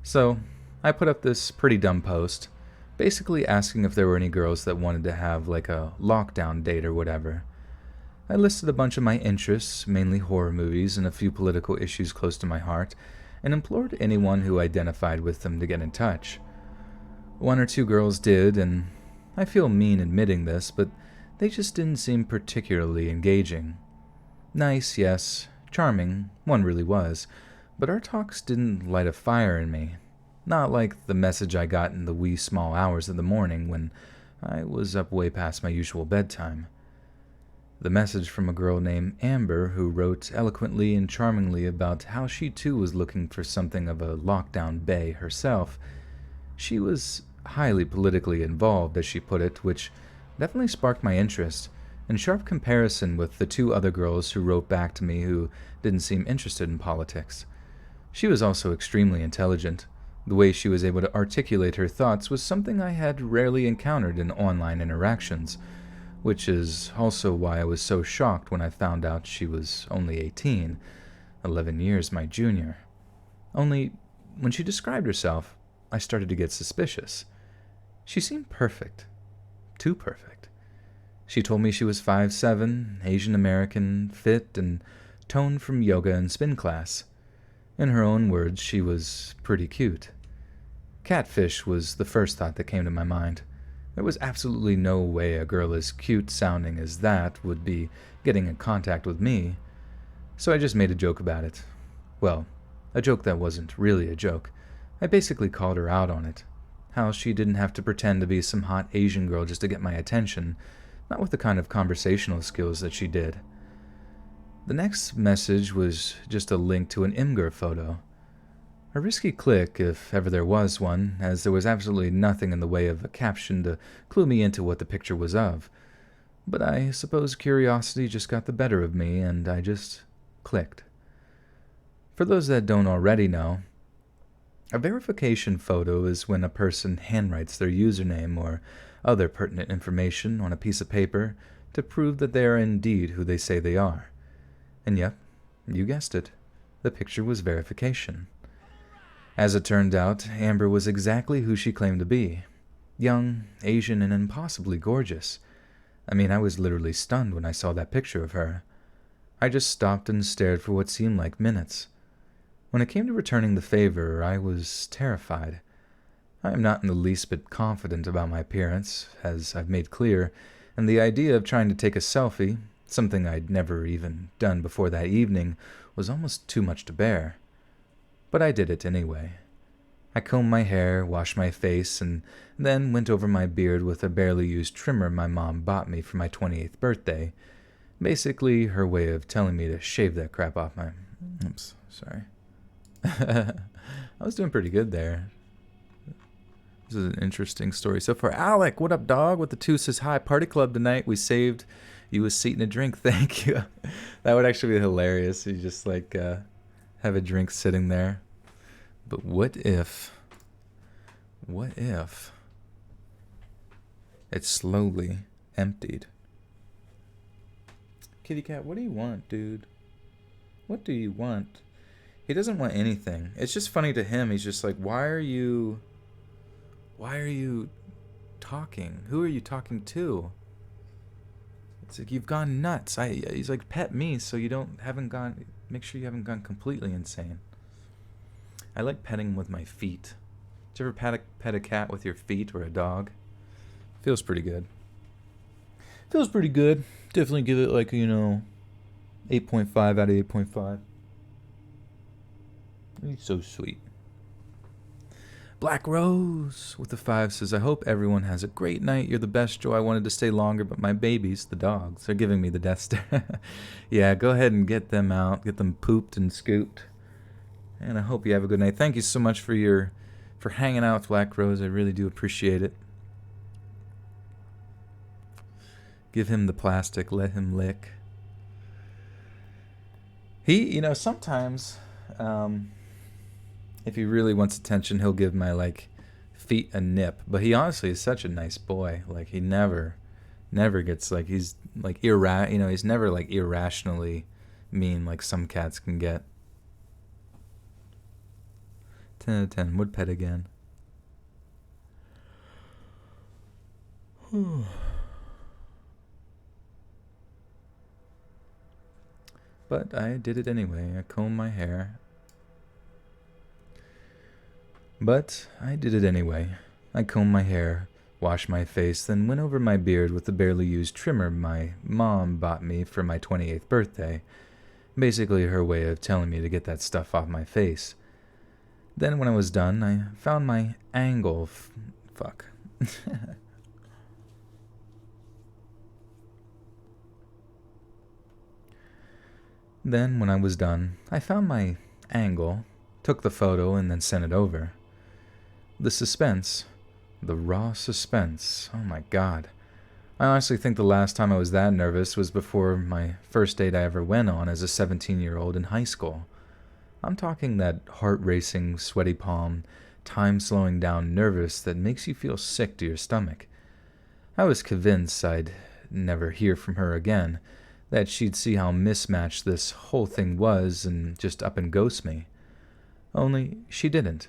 So, I put up this pretty dumb post, basically asking if there were any girls that wanted to have like a lockdown date or whatever. I listed a bunch of my interests, mainly horror movies and a few political issues close to my heart, and implored anyone who identified with them to get in touch. One or two girls did, and I feel mean admitting this, but they just didn't seem particularly engaging. Nice, yes, charming, one really was, but our talks didn't light a fire in me. Not like the message I got in the wee small hours of the morning when I was up way past my usual bedtime. The message from a girl named Amber who wrote eloquently and charmingly about how she too was looking for something of a lockdown bae herself. She was highly politically involved, as she put it, which definitely sparked my interest, in sharp comparison with the two other girls who wrote back to me who didn't seem interested in politics. She was also extremely intelligent. The way she was able to articulate her thoughts was something I had rarely encountered in online interactions, which is also why I was so shocked when I found out she was only 18, 11 years my junior. Only, when she described herself, I started to get suspicious. She seemed perfect. Too perfect. She told me she was 5'7", Asian American, fit, and toned from yoga and spin class. In her own words, she was pretty cute. Catfish was the first thought that came to my mind. There was absolutely no way a girl as cute sounding as that would be getting in contact with me, so I just made a joke about it. Well, a joke that wasn't really a joke. I basically called her out on it. How she didn't have to pretend to be some hot Asian girl just to get my attention, not with the kind of conversational skills that she did. The next message was just a link to an Imgur photo. A risky click, if ever there was one, as there was absolutely nothing in the way of a caption to clue me into what the picture was of. But I suppose curiosity just got the better of me, and I just clicked. For those that don't already know, a verification photo is when a person handwrites their username or other pertinent information on a piece of paper to prove that they are indeed who they say they are. And yep, you guessed it, the picture was verification. As it turned out, Amber was exactly who she claimed to be. Young, Asian, and impossibly gorgeous. I mean, I was literally stunned when I saw that picture of her. I just stopped and stared for what seemed like minutes. When it came to returning the favor, I was terrified. I am not in the least bit confident about my appearance, as I've made clear, and the idea of trying to take a selfie, something I'd never even done before that evening, was almost too much to bear. But I did it anyway. I combed my hair, washed my face, and then went over my beard with a barely used trimmer my mom bought me for my 28th birthday. Basically, her way of telling me to shave that crap off my... Oops, sorry. I was doing pretty good there. This is an interesting story. So for Alec, what up, dog? With the two says, hi, party club tonight. We saved you a seat and a drink. Thank you. That would actually be hilarious. You just like have a drink sitting there. But what if it's slowly emptied? Kitty cat, what do you want, dude? What do you want? He doesn't want anything. It's just funny to him. He's just like, why are you talking? Who are you talking to? It's like, you've gone nuts. He's like, pet me so you make sure you haven't gone completely insane. I like petting him with my feet. Did you ever pet a cat with your feet or a dog? Feels pretty good. Feels pretty good. Definitely give it like, 8.5 out of 8.5. He's so sweet. Black Rose with the 5 says, I hope everyone has a great night. You're the best, Joe. I wanted to stay longer, but my babies, the dogs, are giving me the death stare. Yeah, go ahead and get them out. Get them pooped and scooped. And I hope you have a good night. Thank you so much for hanging out with Black Rose. I really do appreciate it. Give him the plastic. Let him lick. He, sometimes, if he really wants attention, he'll give my, feet a nip. But he honestly is such a nice boy. He never gets, he's, he's never, irrationally mean like some cats can get. 10 out of 10. Would pet again. But I did it anyway. I combed my hair. I combed my hair, washed my face, then went over my beard with the barely used trimmer my mom bought me for my 28th birthday. Basically her way of telling me to get that stuff off my face. Then when I was done, I found my angle. Fuck. Then, when I was done, I found my angle, took the photo, and then sent it over. The suspense. The raw suspense. Oh my god. I honestly think the last time I was that nervous was before my first date I ever went on as a 17-year-old in high school. I'm talking that heart-racing, sweaty palm, time-slowing down nervous that makes you feel sick to your stomach. I was convinced I'd never hear from her again, that she'd see how mismatched this whole thing was and just up and ghost me. Only she didn't.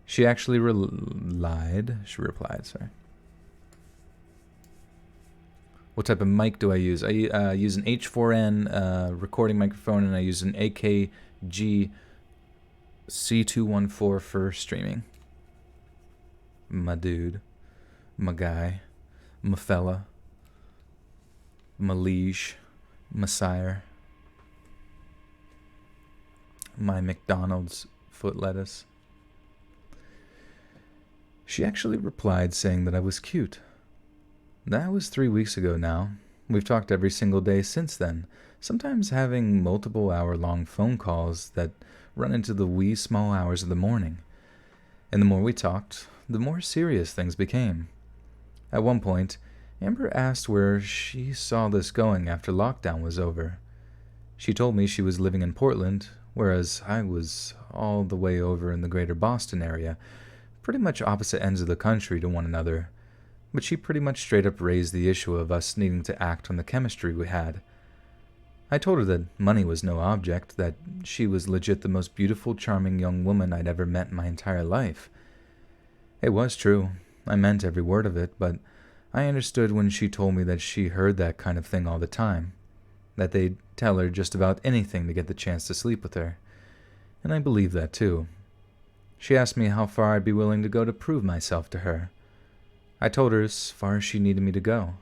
She actually replied. What type of mic do I use? I use an H4n recording microphone, and I use an AKG C214 for streaming. My dude. My guy. My fella. My liege. Messiah. My McDonald's foot lettuce. She actually replied saying that I was cute. That was 3 weeks ago now. We've talked every single day since then, sometimes having multiple hour-long phone calls that run into the wee small hours of the morning. And the more we talked, the more serious things became. At one point, Amber asked where she saw this going after lockdown was over. She told me she was living in Portland, whereas I was all the way over in the greater Boston area, pretty much opposite ends of the country to one another. But she pretty much straight up raised the issue of us needing to act on the chemistry we had. I told her that money was no object, that she was legit the most beautiful, charming young woman I'd ever met in my entire life. It was true. I meant every word of it, but I understood when she told me that she heard that kind of thing all the time, that they'd tell her just about anything to get the chance to sleep with her. And I believed that too. She asked me how far I'd be willing to go to prove myself to her. I told her as far as she needed me to go.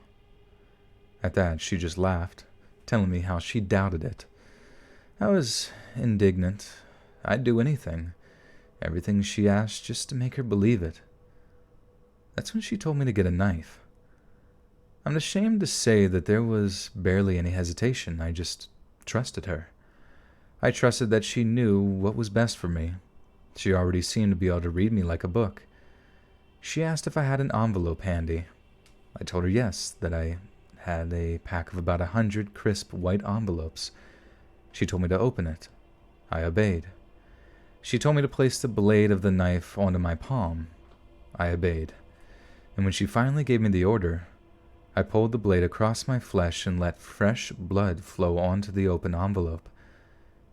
At that, she just laughed, telling me how she doubted it. I was indignant. I'd do anything, everything she asked, just to make her believe it. That's when she told me to get a knife. I'm ashamed to say that there was barely any hesitation. I just trusted her. I trusted that she knew what was best for me. She already seemed to be able to read me like a book. She asked if I had an envelope handy. I told her yes, that I had a pack of about 100 crisp white envelopes. She told me to open it. I obeyed. She told me to place the blade of the knife onto my palm. I obeyed. And when she finally gave me the order, I pulled the blade across my flesh and let fresh blood flow onto the open envelope.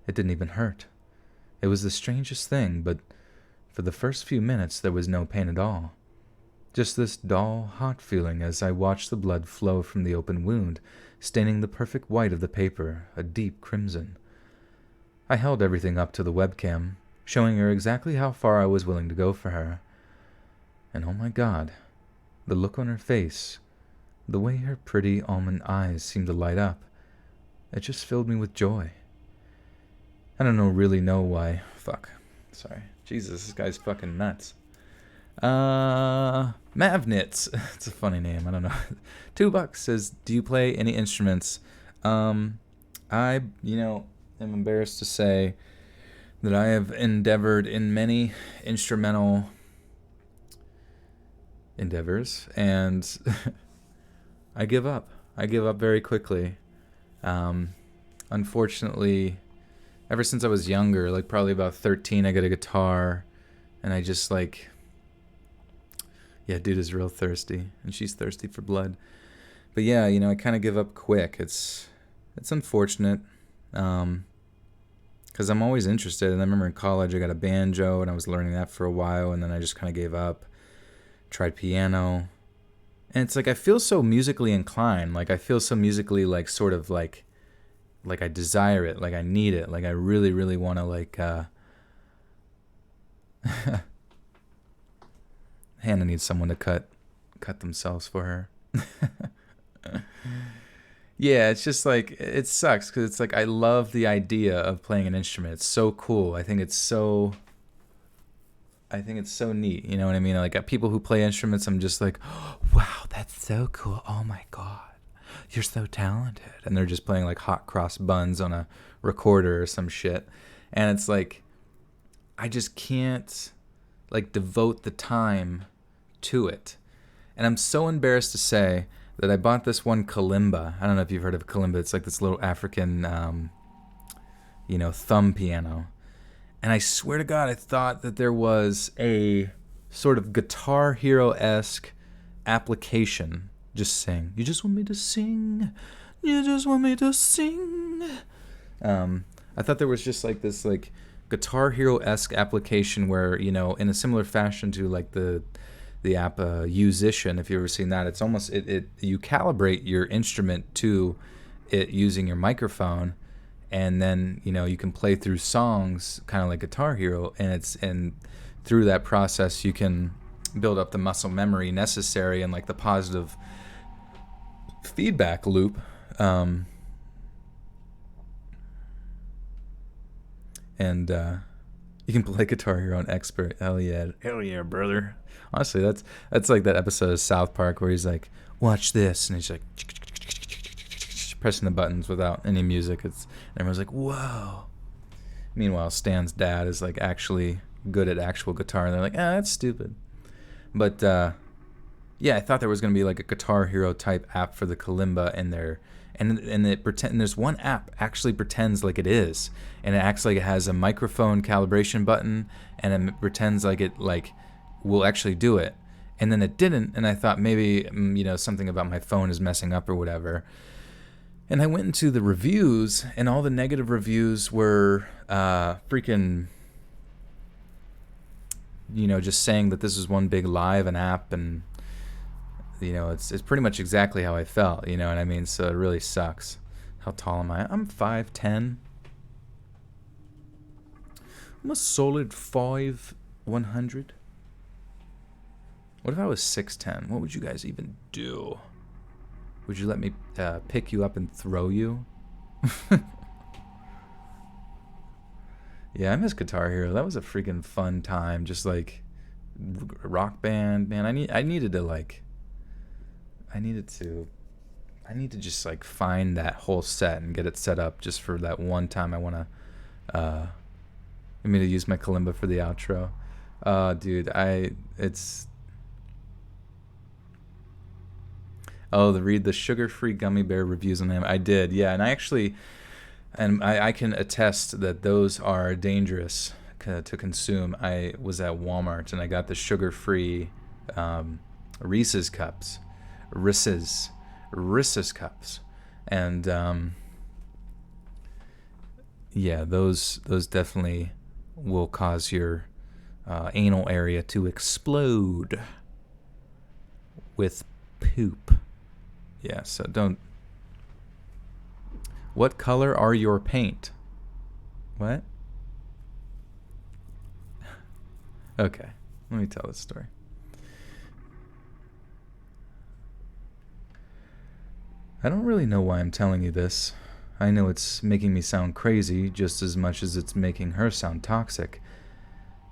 It didn't even hurt. It was the strangest thing, but for the first few minutes there was no pain at all. Just this dull, hot feeling as I watched the blood flow from the open wound, staining the perfect white of the paper a deep crimson. I held everything up to the webcam, showing her exactly how far I was willing to go for her. And oh my God, the look on her face, the way her pretty almond eyes seemed to light up, it just filled me with joy. I don't really know why. Fuck. Sorry. Jesus, this guy's fucking nuts. Mavnitz. It's a funny name. I don't know. $2 says, "Do you play any instruments?" I, am embarrassed to say that I have endeavored in many instrumental endeavors, and I give up. I give up very quickly. Unfortunately, ever since I was younger, like probably about 13, I got a guitar, and I just like, yeah, dude is real thirsty, and she's thirsty for blood. But yeah, I kind of give up quick. It's unfortunate, because I'm always interested. And I remember in college I got a banjo, and I was learning that for a while, and then I just kind of gave up. Tried piano, and it's like I feel so musically inclined. Like I feel so musically like sort of like I desire it, like I need it, like I really, really want to like. Hannah needs someone to cut themselves for her. Yeah, it's just like it sucks because it's like I love the idea of playing an instrument. It's so cool. I think it's so neat. You know what I mean? Like people who play instruments, I'm just like, oh, wow, that's so cool. Oh my god, you're so talented. And they're just playing like hot cross buns on a recorder or some shit. And it's like, I just can't like devote the time to it. And I'm so embarrassed to say that I bought this one kalimba. I don't know if you've heard of kalimba. It's like this little African, thumb piano. And I swear to God, I thought that there was a sort of Guitar Hero-esque application. Just sing. You just want me to sing. You just want me to sing. I thought there was just like this like Guitar Hero-esque application where, in a similar fashion to like the app Musician, if you've ever seen that, it's almost you calibrate your instrument to it using your microphone, and then you can play through songs kind of like Guitar Hero, and through that process you can build up the muscle memory necessary and like the positive feedback loop, and you can play Guitar Hero on Expert. Hell yeah, brother. Honestly, that's like that episode of South Park where he's like, watch this, and he's like pressing the buttons without any music. And everyone's like, whoa. Meanwhile, Stan's dad is like actually good at actual guitar, and they're like, that's stupid. But yeah, I thought there was gonna be like a Guitar Hero type app for the kalimba, and there's one app actually pretends like it is, and it acts like it has a microphone calibration button, and it pretends like it like will actually do it, and then it didn't, and I thought maybe something about my phone is messing up or whatever. And I went into the reviews, and all the negative reviews were freaking just saying that this is one big lie of an app, and it's pretty much exactly how I felt, you know what I mean? So it really sucks. How tall am I? I'm 5'10". I'm a solid 5'100". What if I was 6'10"? What would you guys even do? Would you let me pick you up and throw you? Yeah, I miss Guitar Hero. That was a freaking fun time. Just like Rock Band, man. I need to just like find that whole set and get it set up just for that one time I want to use my kalimba for the outro. Dude, read the sugar-free gummy bear reviews on him. I did, yeah, and I can attest that those are dangerous to consume. I was at Walmart and I got the sugar-free Reese's cups. Reese's cups, and yeah, those definitely will cause your anal area to explode with poop. Yeah, so don't. What color are your paint? What? Okay, let me tell this story. I don't really know why I'm telling you this. I know it's making me sound crazy just as much as it's making her sound toxic.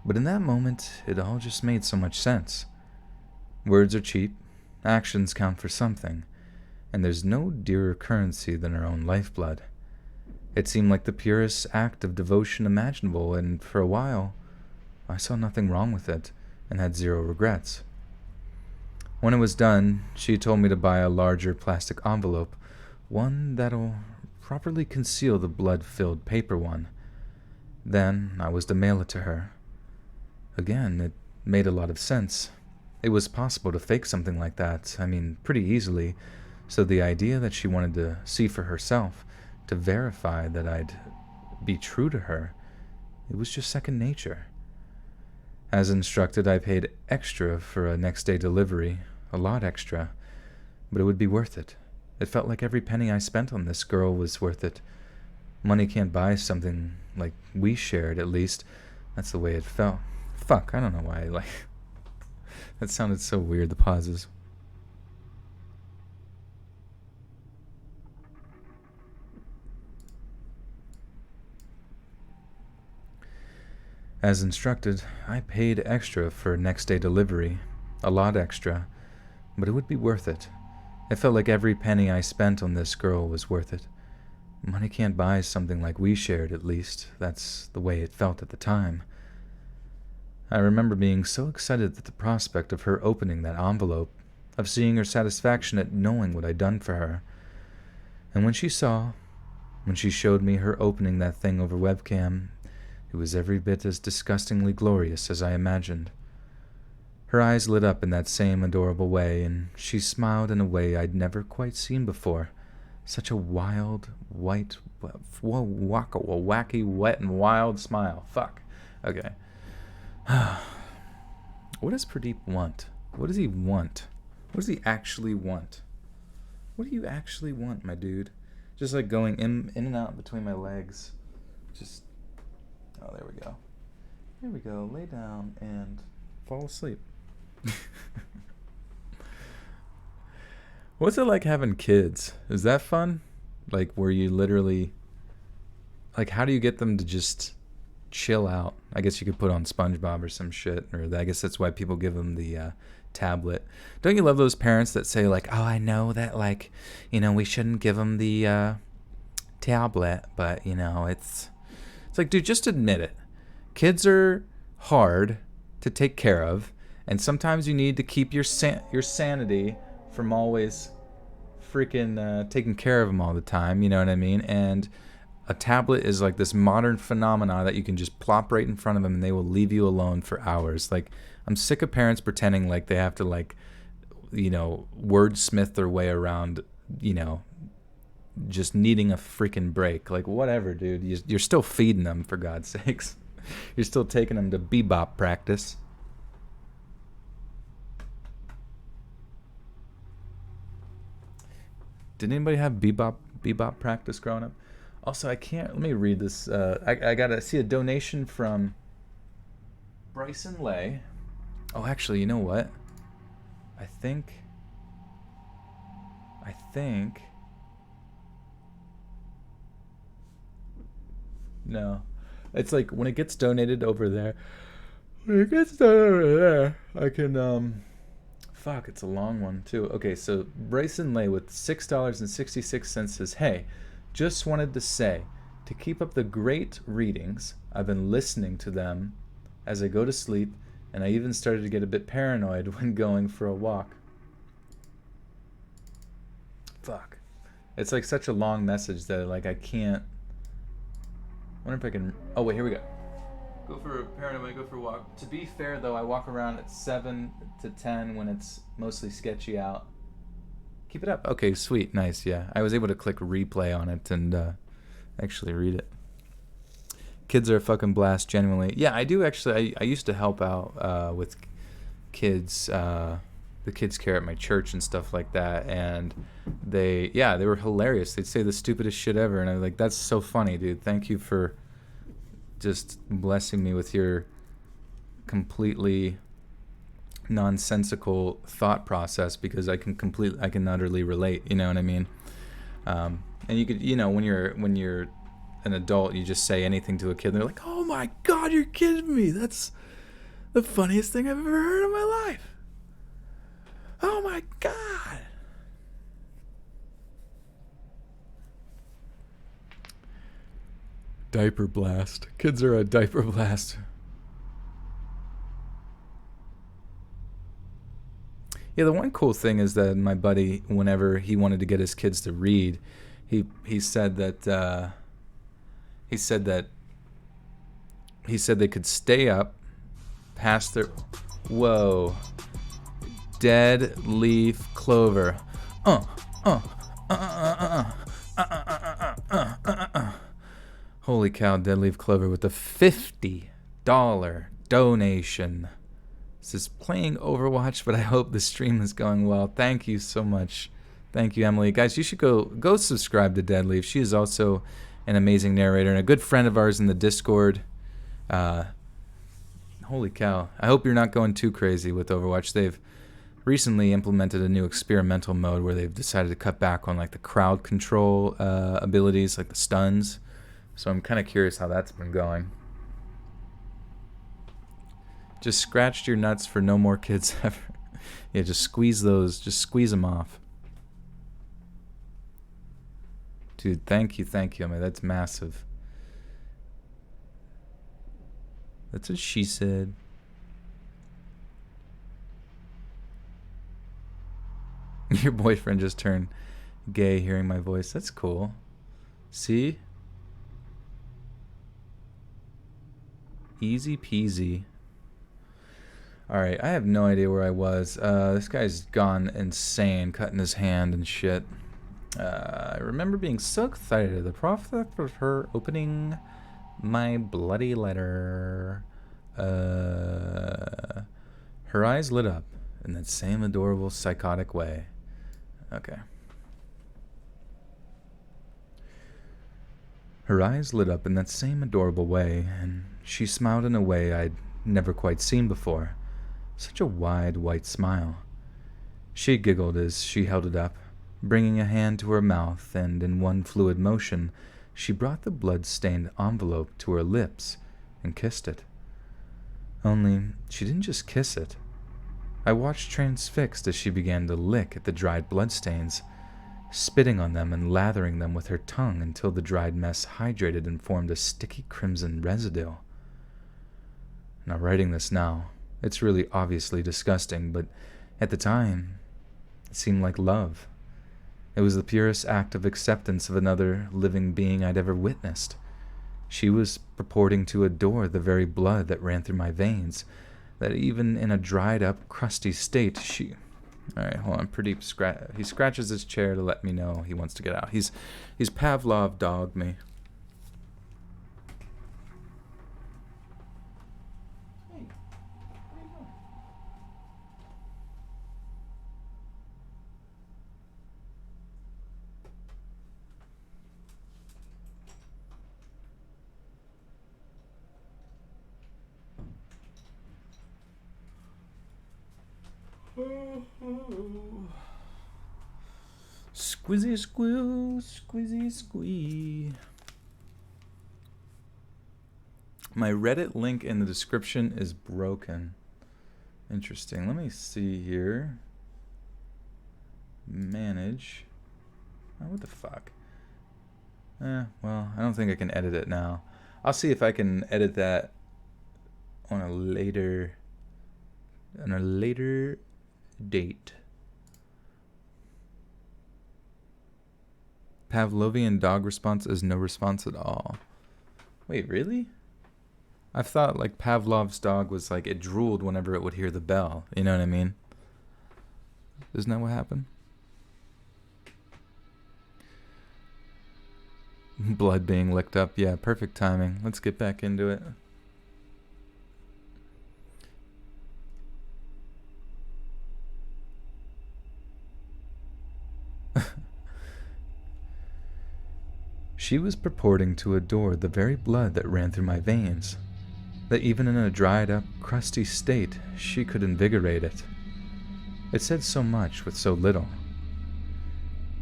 But in that moment, it all just made so much sense. Words are cheap, actions count for something, and there's no dearer currency than our own lifeblood. It seemed like the purest act of devotion imaginable, and for a while, I saw nothing wrong with it and had zero regrets. When it was done, she told me to buy a larger plastic envelope, one that'll properly conceal the blood-filled paper one. Then I was to mail it to her. Again, it made a lot of sense. It was possible to fake something like that, pretty easily, so the idea that she wanted to see for herself, to verify that I'd be true to her, it was just second nature. As instructed, I paid extra for a next-day delivery, a lot extra, but it would be worth it. It felt like every penny I spent on this girl was worth it. Money can't buy something like we shared, at least. That's the way it felt. Fuck, I don't know why that sounded so weird, the pauses. As instructed, I paid extra for next-day delivery, a lot extra, but it would be worth it. It felt like every penny I spent on this girl was worth it. Money can't buy something like we shared, at least. That's the way it felt at the time. I remember being so excited at the prospect of her opening that envelope, of seeing her satisfaction at knowing what I'd done for her. And when she showed me her opening that thing over webcam, it was every bit as disgustingly glorious as I imagined. Her eyes lit up in that same adorable way, and she smiled in a way I'd never quite seen before. Such a wild, white, wacky, wet, and wild smile. Fuck. Okay. What does Pradeep want? What does he want? What does he actually want? What do you actually want, my dude? Just like going in and out between my legs. Just... Oh, there we go. Here we go. Lay down and fall asleep. What's it like having kids? Is that fun? Like, where you literally... Like, how do you get them to just chill out? I guess you could put on SpongeBob or some shit. Or I guess that's why people give them the tablet. Don't you love those parents that say, like, oh, I know that, like, we shouldn't give them the tablet, but, it's like, dude, just admit it. Kids are hard to take care of, and sometimes you need to keep your sanity from always freaking taking care of them all the time, you know what I mean? And a tablet is like this modern phenomena that you can just plop right in front of them and they will leave you alone for hours. Like, I'm sick of parents pretending like they have to, like, wordsmith their way around, just needing a freaking break. Like, whatever, dude. You're still feeding them, for God's sakes. You're still taking them to bebop practice. Did anybody have bebop practice growing up? Also, I can't... Let me read this. I gotta see a donation from Bryson Lay. Oh, actually, you know what? I think... No. It's like when it gets donated over there. When it gets done over there, I can, fuck, it's a long one, too. Okay, so Bryson Lay with $6.66 says, hey, just wanted to say, to keep up the great readings, I've been listening to them as I go to sleep, and I even started to get a bit paranoid when going for a walk. Fuck. It's like such a long message that, like, I can't... I wonder if I can... Oh, wait, here we go. Go for a paranoid, go for a walk. To be fair, though, I walk around at 7 to 10 when it's mostly sketchy out. Keep it up. Okay, sweet. Nice, yeah. I was able to click replay on it and actually read it. Kids are a fucking blast, genuinely. Yeah, I do actually. I used to help out with kids, the kids care at my church and stuff like that. And they were hilarious. They'd say the stupidest shit ever. And I was like, that's so funny, dude. Thank you for just blessing me with your completely nonsensical thought process, because I can utterly relate, you know what I mean? And you could, when you're an adult, you just say anything to a kid, and they're like, "Oh my God, you're kidding me! That's the funniest thing I've ever heard in my life. Oh my God." Diaper blast. Kids are a diaper blast. Yeah, the one cool thing is that my buddy, whenever he wanted to get his kids to read, he said that he said they could stay up past their dead leaf clover. Holy cow, dead leaf clover with a $50 donation. This is playing Overwatch, but I hope the stream is going well. Thank you so much. Thank you, Emily. Guys, you should go subscribe to Deadleaf. She is also an amazing narrator and a good friend of ours in the Discord. Holy cow. I hope you're not going too crazy with Overwatch. They've recently implemented a new experimental mode where they've decided to cut back on like the crowd control abilities, like the stuns. So I'm kind of curious how that's been going. Just scratched your nuts for no more kids ever. Yeah, just squeeze them off. Dude, thank you. I mean, that's massive. That's what she said. Your boyfriend just turned gay hearing my voice. That's cool. See? Easy peasy. Alright, I have no idea where I was. This guy's gone insane, cutting his hand and shit. I remember being so excited at the prospect of her opening my bloody letter. Her eyes lit up in that same adorable, psychotic way. Okay. Her eyes lit up in that same adorable way, and she smiled in a way I'd never quite seen before. Such a wide, white smile. She giggled as she held it up, bringing a hand to her mouth, and in one fluid motion, she brought the blood-stained envelope to her lips and kissed it. Only, she didn't just kiss it. I watched transfixed as she began to lick at the dried bloodstains, spitting on them and lathering them with her tongue until the dried mess hydrated and formed a sticky crimson residue. Now, writing this now, it's really obviously disgusting, but at the time, it seemed like love. It was the purest act of acceptance of another living being I'd ever witnessed. She was purporting to adore the very blood that ran through my veins, that even in a dried-up, crusty state, she... Alright, hold on. Pradeep he scratches his chair to let me know he wants to get out. He's Pavlov dogged me. Hey, what are you doing? Squizzy squill, squizzy squee. My Reddit link in the description is broken. Interesting. Let me see here. Manage. Oh, what the fuck? Well, I don't think I can edit it now. I'll see if I can edit that on a later date. Pavlovian dog response is no response at all. Wait, really? I thought like Pavlov's dog was like it drooled whenever it would hear the bell. You know what I mean? Isn't that what happened? Blood being licked up. Yeah, perfect timing. Let's get back into it. She was purporting to adore the very blood that ran through my veins, that even in a dried-up, crusty state, she could invigorate it. It said so much with so little.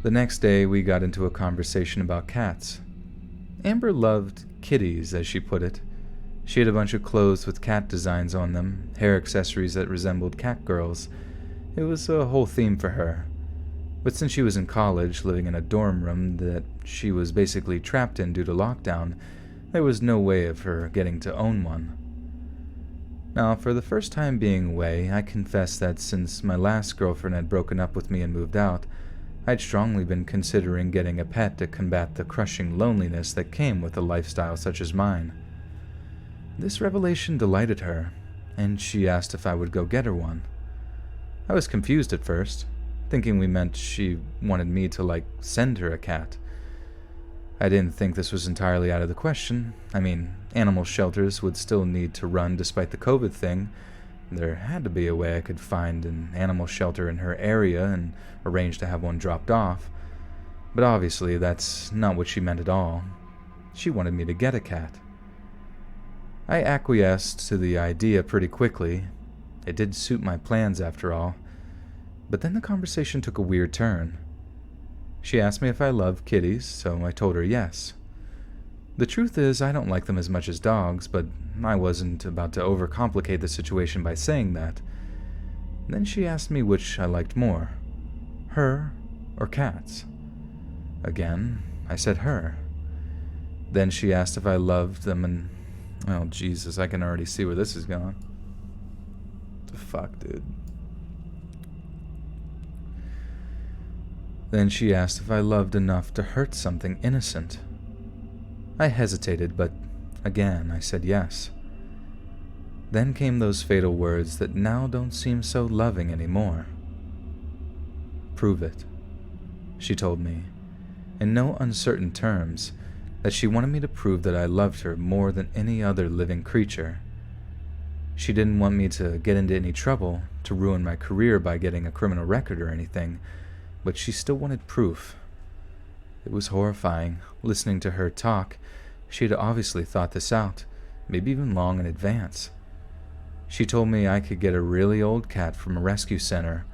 The next day, we got into a conversation about cats. Amber loved kitties, as she put it. She had a bunch of clothes with cat designs on them, hair accessories that resembled cat girls. It was a whole theme for her. But since she was in college, living in a dorm room that she was basically trapped in due to lockdown, there was no way of her getting to own one. Now, for the first time being away, I confess that since my last girlfriend had broken up with me and moved out, I'd strongly been considering getting a pet to combat the crushing loneliness that came with a lifestyle such as mine. This revelation delighted her, and she asked if I would go get her one. I was confused at first, thinking we meant she wanted me to, send her a cat. I didn't think this was entirely out of the question. I mean, animal shelters would still need to run despite the COVID thing. There had to be a way I could find an animal shelter in her area and arrange to have one dropped off. But obviously, that's not what she meant at all. She wanted me to get a cat. I acquiesced to the idea pretty quickly. It did suit my plans after all. But then the conversation took a weird turn. She asked me if I loved kitties, so I told her yes. The truth is, I don't like them as much as dogs, but I wasn't about to overcomplicate the situation by saying that. Then she asked me which I liked more, her or cats. Again, I said her. Then she asked if I loved them, and, oh Jesus, I can already see where this is going. What the fuck, dude? Then she asked if I loved enough to hurt something innocent. I hesitated, but again I said yes. Then came those fatal words that now don't seem so loving anymore. Prove it, she told me, in no uncertain terms, that she wanted me to prove that I loved her more than any other living creature. She didn't want me to get into any trouble, to ruin my career by getting a criminal record or anything, but she still wanted proof. It was horrifying, listening to her talk. She had obviously thought this out, maybe even long in advance. She told me I could get a really old cat from a rescue center,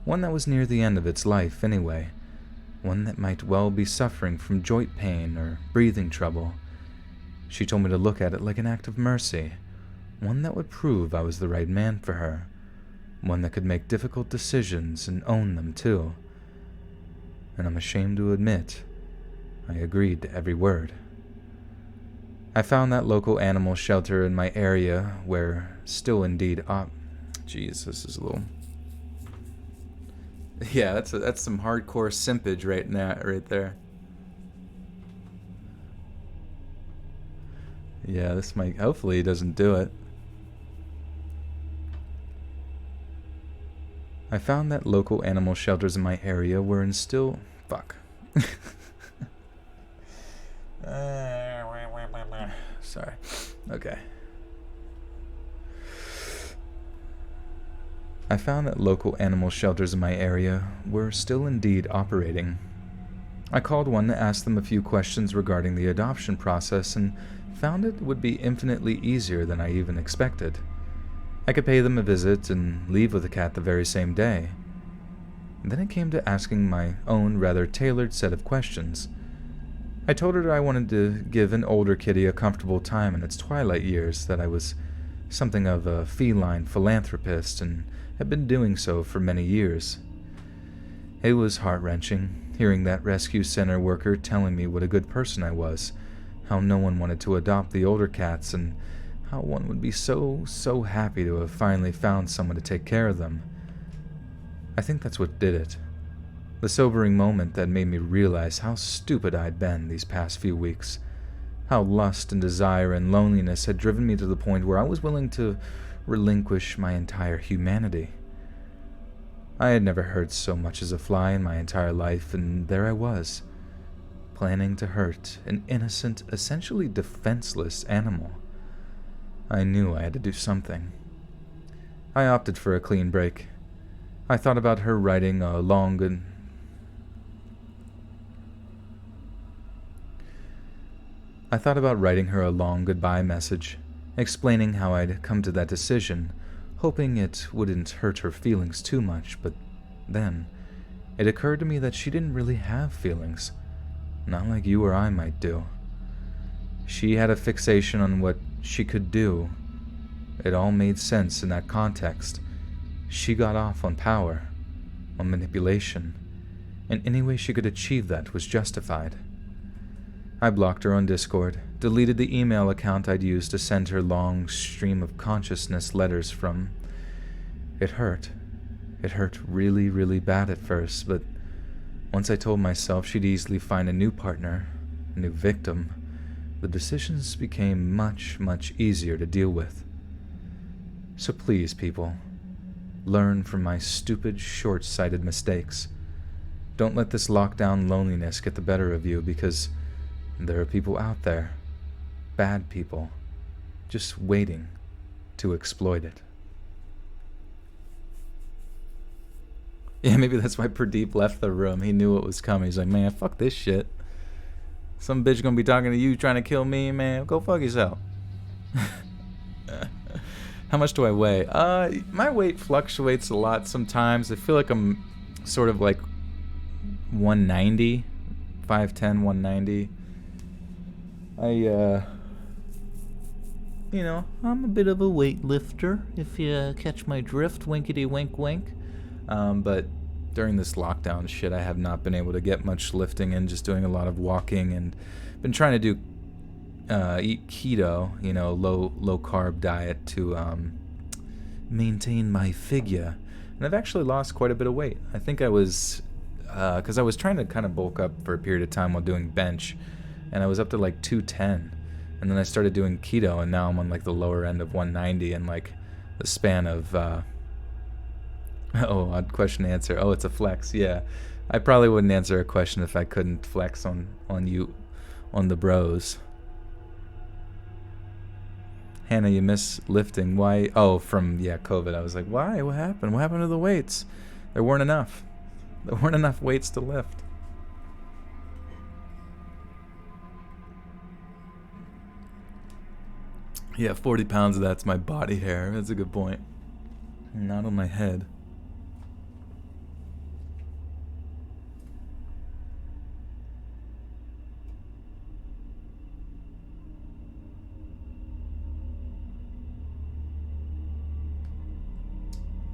one that was near the end of its life anyway, one that might well be suffering from joint pain or breathing trouble. She told me to look at it like an act of mercy, one that would prove I was the right man for her, one that could make difficult decisions and own them too. And I'm ashamed to admit, I agreed to every word. I found that local animal shelter in my area where still indeed Jeez, this is a little... Yeah, that's some hardcore simpage right there. Yeah, this might... Hopefully he doesn't do it. I found that local animal shelters in my area were still... Fuck. Sorry. Okay. I found that local animal shelters in my area were still indeed operating. I called one to ask them a few questions regarding the adoption process and found it would be infinitely easier than I even expected. I could pay them a visit and leave with the cat the very same day. Then it came to asking my own rather tailored set of questions. I told her I wanted to give an older kitty a comfortable time in its twilight years, that I was something of a feline philanthropist and had been doing so for many years. It was heart-wrenching, hearing that rescue center worker telling me what a good person I was, how no one wanted to adopt the older cats, and how one would be so happy to have finally found someone to take care of them. I think that's what did it. The sobering moment that made me realize how stupid I'd been these past few weeks. How lust and desire and loneliness had driven me to the point where I was willing to relinquish my entire humanity. I had never hurt so much as a fly in my entire life, and there I was, planning to hurt an innocent, essentially defenseless animal. I knew I had to do something. I opted for a clean break. I thought about her writing a long and... I thought about writing her a long goodbye message, explaining how I'd come to that decision, hoping it wouldn't hurt her feelings too much, but then it occurred to me that she didn't really have feelings, not like you or I might do. She had a fixation on what she could do. It all made sense in that context. She got off on power, on manipulation, and any way she could achieve that was justified. I blocked her on Discord, deleted the email account I'd used to send her long stream of consciousness letters from. It hurt. It hurt really, really bad at first, but once I told myself she'd easily find a new partner, a new victim, the decisions became much, much easier to deal with. So please, people, learn from my stupid, short-sighted mistakes. Don't let this lockdown loneliness get the better of you, because there are people out there, bad people, just waiting to exploit it. Yeah, maybe that's why Pradeep left the room. He knew what was coming. He's like, man, fuck this shit. Some bitch gonna be talking to you trying to kill me, man. Go fuck yourself. How much do I weigh? My weight fluctuates a lot sometimes. I feel like I'm sort of like 190, 5'10", 190. I'm a bit of a weightlifter, if you catch my drift, winkety wink wink. But during this lockdown shit, I have not been able to get much lifting in, just doing a lot of walking, and been trying to do eat keto, low carb diet to maintain my figure. And I've actually lost quite a bit of weight. I think I was, because I was trying to kind of bulk up for a period of time while doing bench, and I was up to like 210, and then I started doing keto, and now I'm on like the lower end of 190 in like the span of odd question to answer. Oh, it's a flex. Yeah, I probably wouldn't answer a question if I couldn't flex on you, on the bros. Hannah, you miss lifting. Why? Oh, from COVID. I was like, why? What happened? What happened to the weights? There weren't enough. There weren't enough weights to lift. Yeah, 40 pounds of that's my body hair. That's a good point. Not on my head.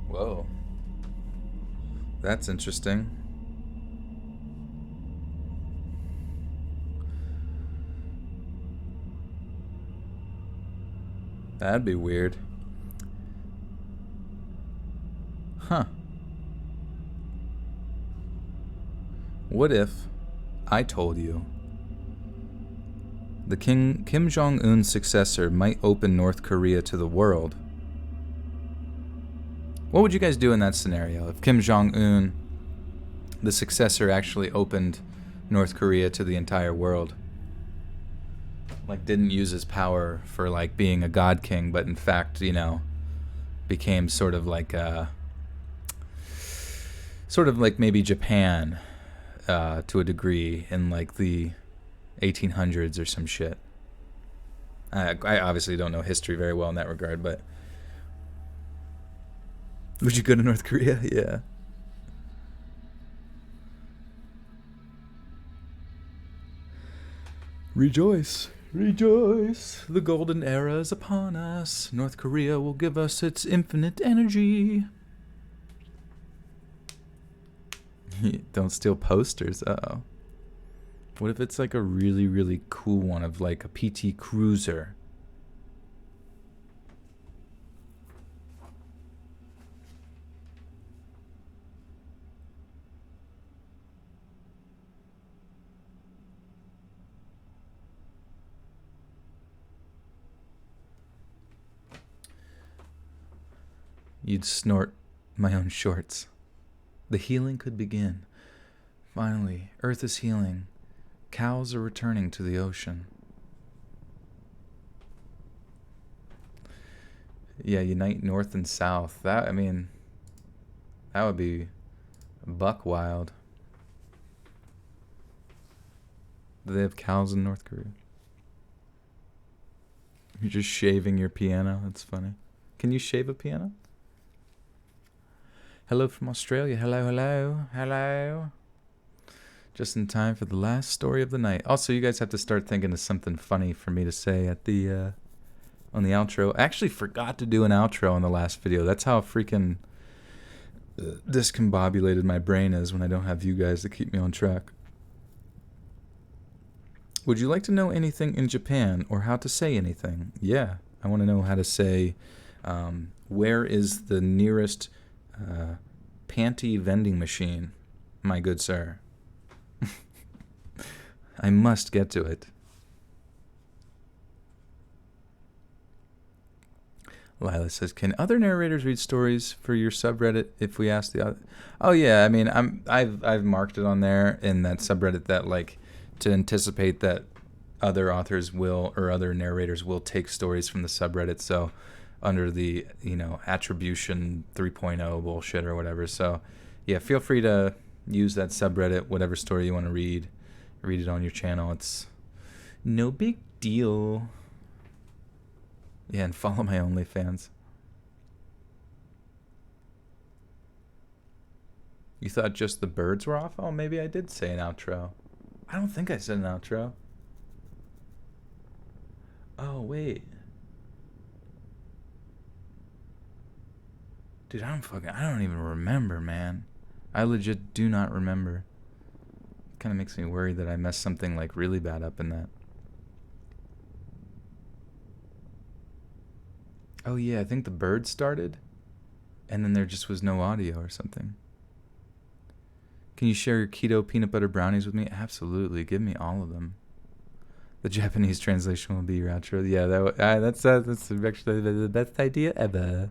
Whoa. That's interesting. That'd be weird. Huh. What if I told you the Kim Jong-un's successor might open North Korea to the world? What would you guys do in that scenario if Kim Jong-un, the successor, actually opened North Korea to the entire world? Like, didn't use his power for, like, being a god king, but in fact, became sort of like maybe Japan, to a degree, in, like, the 1800s or some shit. I obviously don't know history very well in that regard, but would you go to North Korea? Yeah. Rejoice, rejoice. The golden era is upon us. North Korea will give us its infinite energy. Don't steal posters. Uh-oh. What if it's like a really, really cool one of like a PT Cruiser? You'd snort my own shorts. The healing could begin. Finally, Earth is healing. Cows are returning to the ocean. Yeah, unite North and South. That would be buck wild. Do they have cows in North Korea? You're just shaving your piano. That's funny. Can you shave a piano? Hello from Australia. Hello, hello, hello. Just in time for the last story of the night. Also, you guys have to start thinking of something funny for me to say at the on the outro. I actually forgot to do an outro in the last video. That's how freaking discombobulated my brain is when I don't have you guys to keep me on track. Would you like to know anything in Japan or how to say anything? Yeah, I want to know how to say, where is the nearest panty vending machine, my good sir? I must get to it. Lila says, "Can other narrators read stories for your subreddit if we ask the other?" Oh yeah, I mean, I've marked it on there in that subreddit that like to anticipate that other authors will or other narrators will take stories from the subreddit. So under the attribution 3.0 bullshit or whatever. So yeah, feel free to use that subreddit, whatever story you want to read it on your channel. It's no big deal. Yeah, and follow my OnlyFans. You thought just the birds were off? Oh, maybe I did say an outro. I don't think I said an outro. Oh, wait. Dude, I don't even remember, man. I legit do not remember. Kind of makes me worried that I messed something like really bad up in that. Oh yeah, I think the bird started, and then there just was no audio or something. Can you share your keto peanut butter brownies with me? Absolutely, give me all of them. The Japanese translation will be your outro. Yeah, that's actually the best idea ever.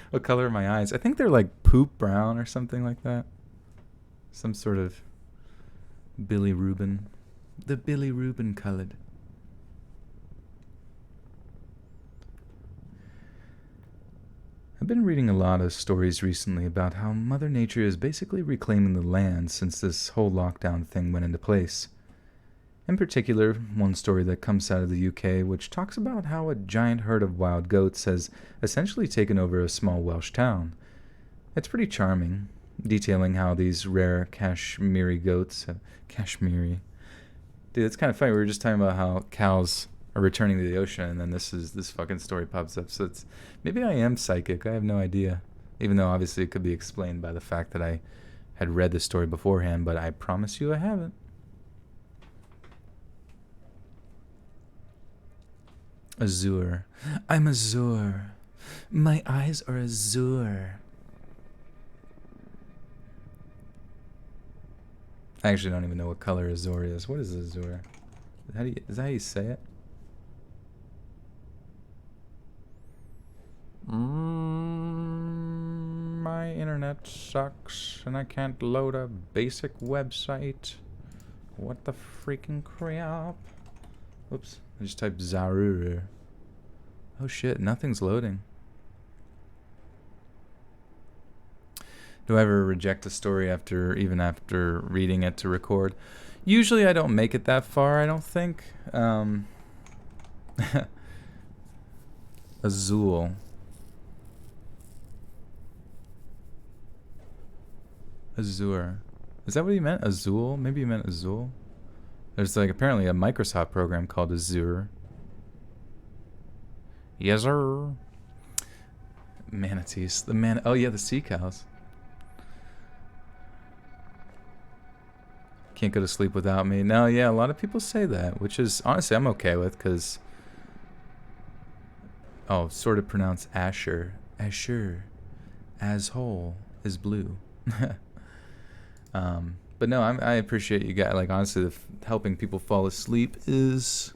What color are my eyes? I think they're like poop brown or something like that. Some sort of Billy Rubin. The Billy Rubin colored. I've been reading a lot of stories recently about how Mother Nature is basically reclaiming the land since this whole lockdown thing went into place. In particular, one story that comes out of the UK which talks about how a giant herd of wild goats has essentially taken over a small Welsh town. It's pretty charming, detailing how these rare Kashmiri goats... Kashmiri... Dude, it's kind of funny. We were just talking about how cows are returning to the ocean, and then this fucking story pops up. So it's... Maybe I am psychic. I have no idea. Even though obviously it could be explained by the fact that I had read the story beforehand, but I promise you I haven't. Azure. I'm azure. My eyes are azure. I actually don't even know what color azure is. What is azure? Is that how you say it? My internet sucks and I can't load a basic website. What the freaking crap? Oops, I just typed Zarur. Oh shit, nothing's loading. Do I ever reject a story even after reading it to record? Usually I don't make it that far, I don't think. Azul. Azure. Is that what you meant? Azul? Maybe you meant Azul? There's like apparently a Microsoft program called Azure. Yes, sir. Manatees. Oh yeah, the sea cows. Can't go to sleep without me. No, yeah, a lot of people say that, which is honestly I'm okay with, because sort of pronounced Asher. Asher. As whole is blue. But no, I appreciate you guys. Like honestly, helping people fall asleep is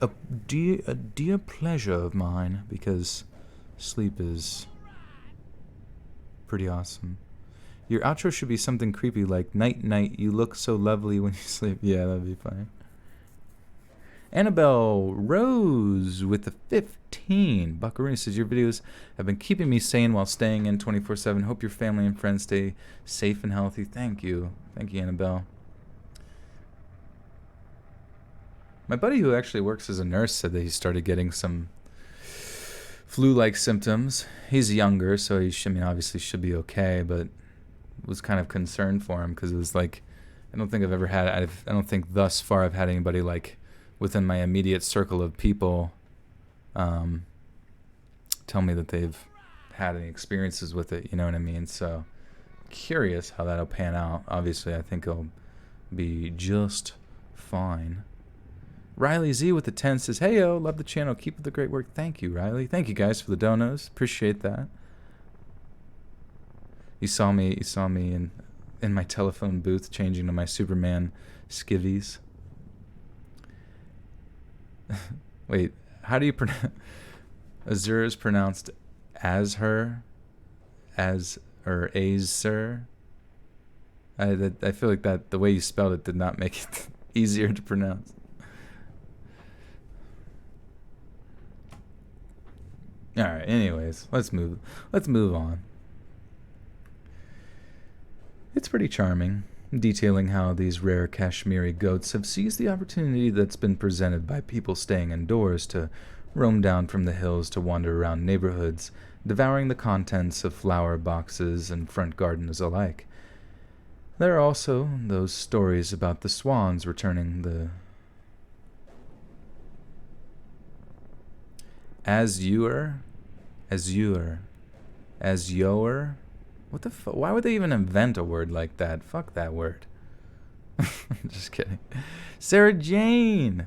a dear pleasure of mine, because sleep is pretty awesome. Your outro should be something creepy like "Night, night, you look so lovely when you sleep." Yeah, that'd be funny. Annabelle Rose with the 15. Buckaroo says, your videos have been keeping me sane while staying in 24/7. Hope your family and friends stay safe and healthy. Thank you. Thank you, Annabelle. My buddy who actually works as a nurse said that he started getting some flu-like symptoms. He's younger, so he should, obviously should be okay, but was kind of concerned for him because it was like, I don't think I've ever had. I don't think thus far I've had anybody like within my immediate circle of people tell me that they've had any experiences with it. You know what I mean? So curious how that'll pan out. Obviously, I think it'll be just fine. Riley Z with the 10 says, "Hey yo, love the channel. Keep up the great work." Thank you, Riley. Thank you guys for the donos. Appreciate that. You saw me in my telephone booth changing to my Superman skivvies. Wait, how do you pronounce Azure is pronounced as her, as or Azer? I feel like that the way you spelled it did not make it easier to pronounce. All right. Anyways, let's move on. It's pretty charming, detailing how these rare Kashmiri goats have seized the opportunity that's been presented by people staying indoors to roam down from the hills to wander around neighborhoods, devouring the contents of flower boxes and front gardens alike. There are also those stories about the swans returning the Azure. What the fuck? Why would they even invent a word like that? Fuck that word. Just kidding. Sarah Jane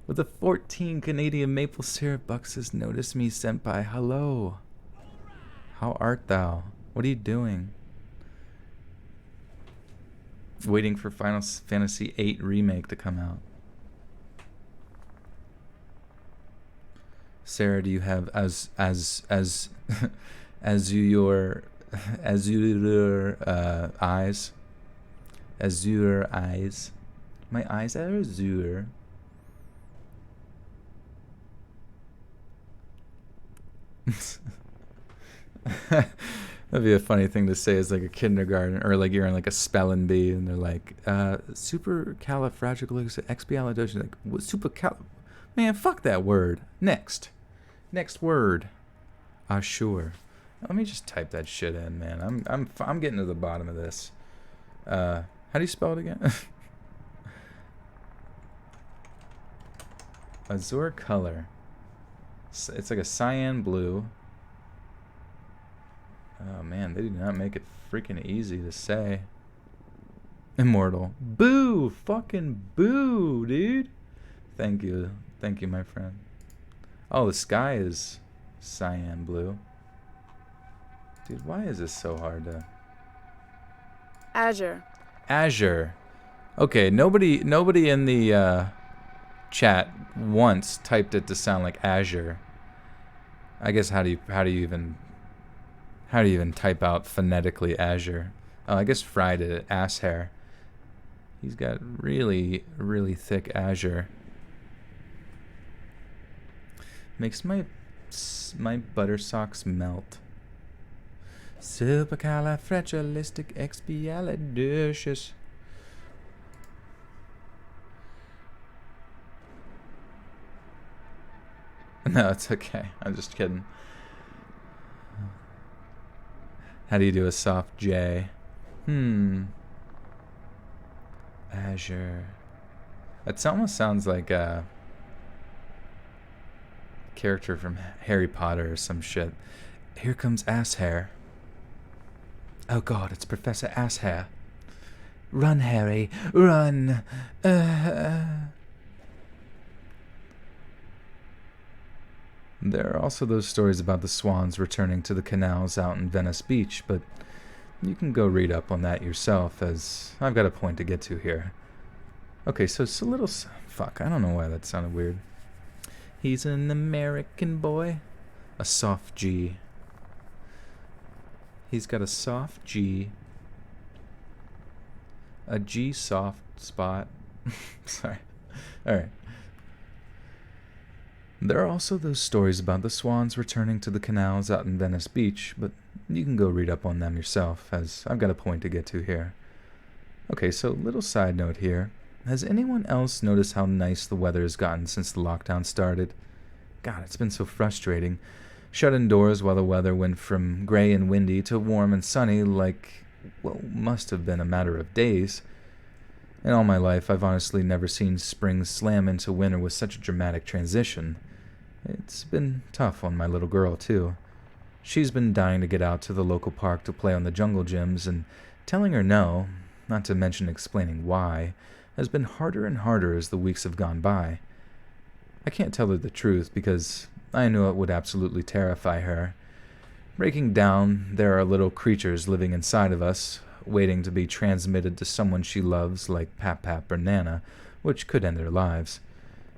with the 14 Canadian maple syrup bucks says, "Notice me, senpai. Hello. How art thou? What are you doing?" Waiting for Final Fantasy VIII Remake to come out. Sarah, do you have as your eyes? Azure eyes. My eyes are azure. That'd be a funny thing to say as like a kindergarten, or like you're in like a spelling bee and they're like, supercalifragilisticexpialidocious. Like, what man, fuck that word. Next word. Sure. Let me just type that shit in, man. I'm getting to the bottom of this. How do you spell it again? Azure color. It's like a cyan blue. Oh man, they did not make it freaking easy to say. Immortal. Boo! Fucking boo, dude. Thank you, my friend. Oh, the sky is cyan blue. Dude, why is this so hard to... Azure. Okay, nobody in the chat once typed it to sound like Azure. I guess how do you even type out phonetically Azure? Oh, I guess Fry did it. Ass hair. He's got really, really thick Azure. Makes my butter socks melt. Supercalifragilisticexpialidocious. No, it's okay. I'm just kidding. How do you do a soft J? Azure. It almost sounds like a character from Harry Potter or some shit. Here comes Asshair. Oh god, it's Professor Asshair. Run, Harry, run. There are also those stories about the swans returning to the canals out in Venice Beach, but you can go read up on that yourself, as I've got a point to get to here. Okay, so it's a little... Fuck, I don't know why that sounded weird. He's an American boy. A soft G. He's got a soft G. A G soft spot. Sorry. Alright. There are also those stories about the swans returning to the canals out in Venice Beach, but you can go read up on them yourself, as I've got a point to get to here. Okay, so little side note here. Has anyone else noticed how nice the weather has gotten since the lockdown started? God, it's been so frustrating. Shut indoors while the weather went from gray and windy to warm and sunny like must have been a matter of days. In all my life, I've honestly never seen spring slam into winter with such a dramatic transition. It's been tough on my little girl, too. She's been dying to get out to the local park to play on the jungle gyms, and telling her no, not to mention explaining why, has been harder and harder as the weeks have gone by. I can't tell her the truth because I knew it would absolutely terrify her. Breaking down, there are little creatures living inside of us, waiting to be transmitted to someone she loves like Pap or Nana, which could end their lives.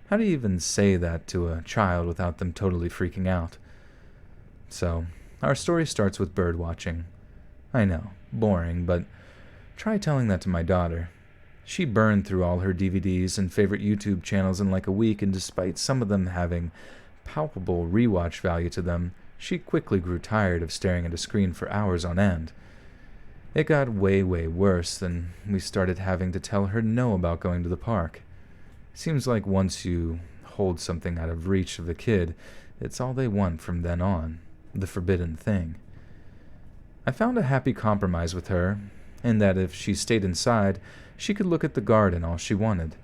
How do you even say that to a child without them totally freaking out? So, our story starts with bird watching. I know, boring, but try telling that to my daughter. She burned through all her DVDs and favorite YouTube channels in like a week, and despite some of them having palpable rewatch value to them, she quickly grew tired of staring at a screen for hours on end. It got way worse than we started having to tell her no about going to the park. Seems like once you hold something out of reach of the kid, it's all they want from then on, the forbidden thing. I found a happy compromise with her, in that if she stayed inside, she could look at the garden all she wanted.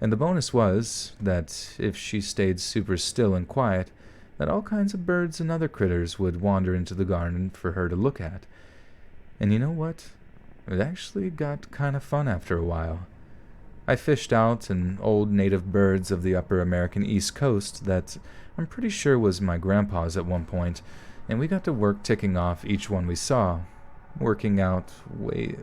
And the bonus was that if she stayed super still and quiet, that all kinds of birds and other critters would wander into the garden for her to look at. And you know what? It actually got kind of fun after a while. I fished out an old native birds of the upper American East Coast that I'm pretty sure was my grandpa's at one point, and we got to work ticking off each one we saw, working our way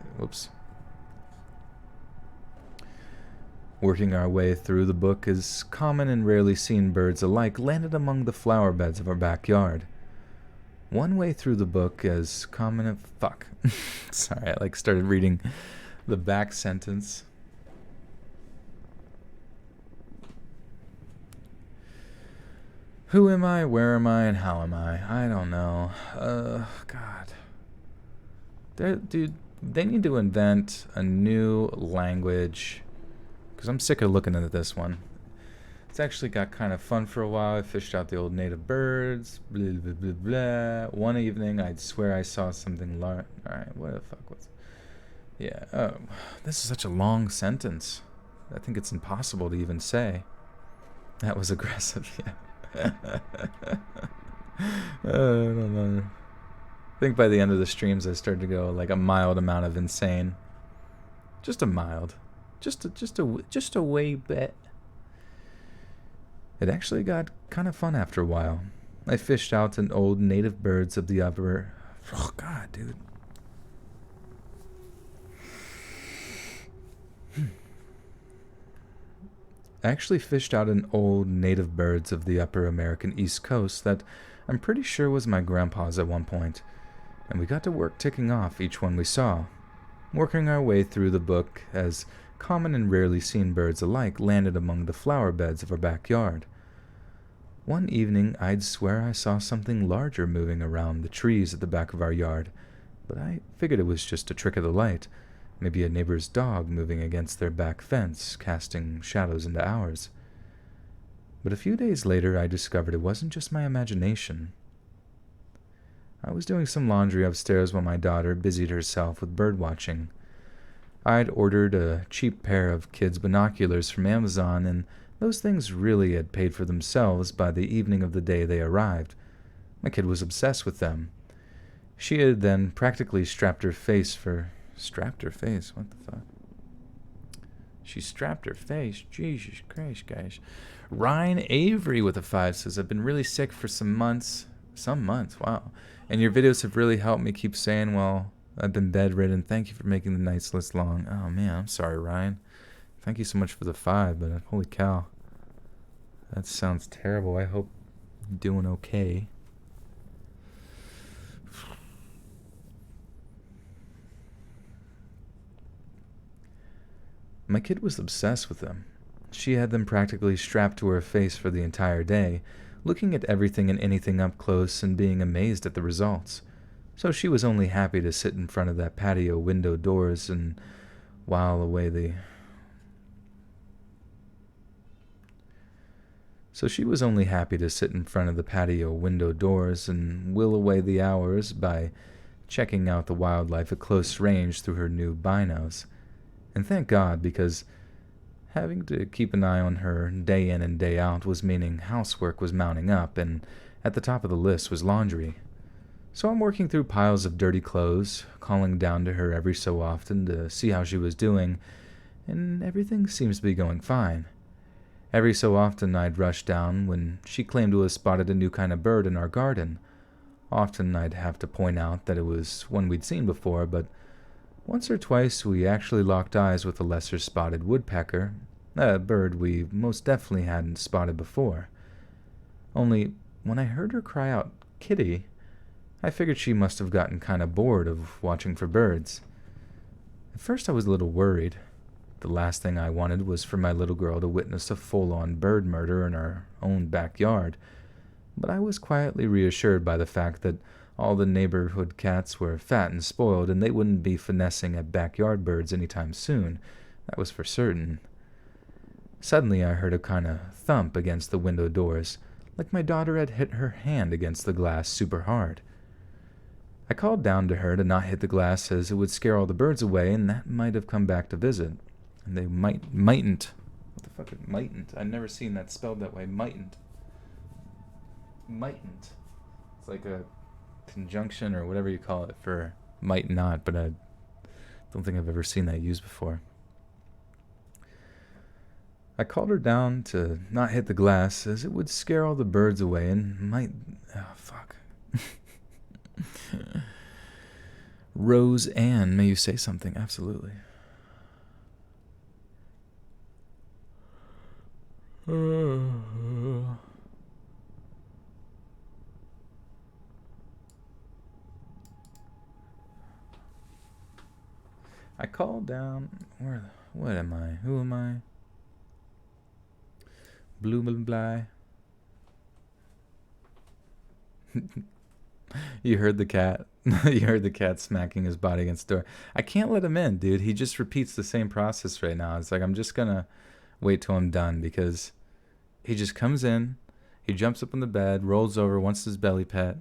through the book as common and rarely seen birds alike landed among the flower beds of our backyard. One way through the book as common as fuck. Sorry, I started reading the back sentence. Who am I, where am I, and how am I? I don't know. God. Dude, they need to invent a new language. Because I'm sick of looking at this one. It's actually got kind of fun for a while. I fished out the old native birds. Blah, blah, blah, blah. One evening, I'd swear I saw something large. Alright, what the fuck was... Yeah, oh. This is such a long sentence. I think it's impossible to even say. That was aggressive, yeah. I don't know. I think by the end of the streams I started to go like a mild amount of insane. Just a mild. Just a way bit. It actually got kind of fun after a while. I fished out an old native birds of the upper... Oh, God, dude. I actually fished out an old native birds of the upper American East Coast that I'm pretty sure was my grandpa's at one point, and we got to work ticking off each one we saw, working our way through the book as common and rarely seen birds alike landed among the flower beds of our backyard. One evening, I'd swear I saw something larger moving around the trees at the back of our yard, but I figured it was just a trick of the light. Maybe a neighbor's dog moving against their back fence, casting shadows into ours. But a few days later, I discovered it wasn't just my imagination. I was doing some laundry upstairs while my daughter busied herself with bird watching. I'd ordered a cheap pair of kids' binoculars from Amazon, and those things really had paid for themselves by the evening of the day they arrived. My kid was obsessed with them. She had then practically strapped her face? What the fuck? She strapped her face? Jesus Christ, guys. Ryan Avery with a 5 says, I've been really sick for some months. Some months, wow. And your videos have really helped me keep sane while I've been bedridden. Thank you for making the nights list long. Oh, man, I'm sorry, Ryan. Thank you so much for the 5, but holy cow. That sounds terrible. I hope you're doing okay. My kid was obsessed with them. She had them practically strapped to her face for the entire day, looking at everything and anything up close and being amazed at the results. So she was only happy to sit in front of that patio window doors and while away the... So she was only happy to sit in front of the patio window doors and while away the hours by checking out the wildlife at close range through her new binos. And thank God, because having to keep an eye on her day in and day out was meaning housework was mounting up, and at the top of the list was laundry. So I'm working through piles of dirty clothes, calling down to her every so often to see how she was doing, and everything seems to be going fine. Every so often I'd rush down when she claimed to have spotted a new kind of bird in our garden. Often I'd have to point out that it was one we'd seen before, but once or twice we actually locked eyes with a lesser spotted woodpecker, a bird we most definitely hadn't spotted before. Only, when I heard her cry out, "Kitty," I figured she must have gotten kind of bored of watching for birds. At first I was a little worried. The last thing I wanted was for my little girl to witness a full-on bird murder in our own backyard, but I was quietly reassured by the fact that all the neighborhood cats were fat and spoiled, and they wouldn't be finessing at backyard birds anytime soon. That was for certain. Suddenly I heard a kind of thump against the window doors, like my daughter had hit her hand against the glass super hard. I called down to her to not hit the glass as it would scare all the birds away, and that might have come back to visit. And they mightn't. What the fuck is mightn't? I've never seen that spelled that way. Mightn't. Mightn't. It's like a conjunction or whatever you call it for might not, but I don't think I've ever seen that used before. I called her down to not hit the glass as it would scare all the birds away and might... Oh, fuck. Rose Ann, may you say something? Absolutely. I called down... What am I? Who am I? Blumenbly. You heard the cat. You heard the cat smacking his body against the door. I can't let him in, dude. He just repeats the same process right now. It's like I'm just gonna wait till I'm done because he just comes in, he jumps up on the bed, rolls over, wants his belly pet.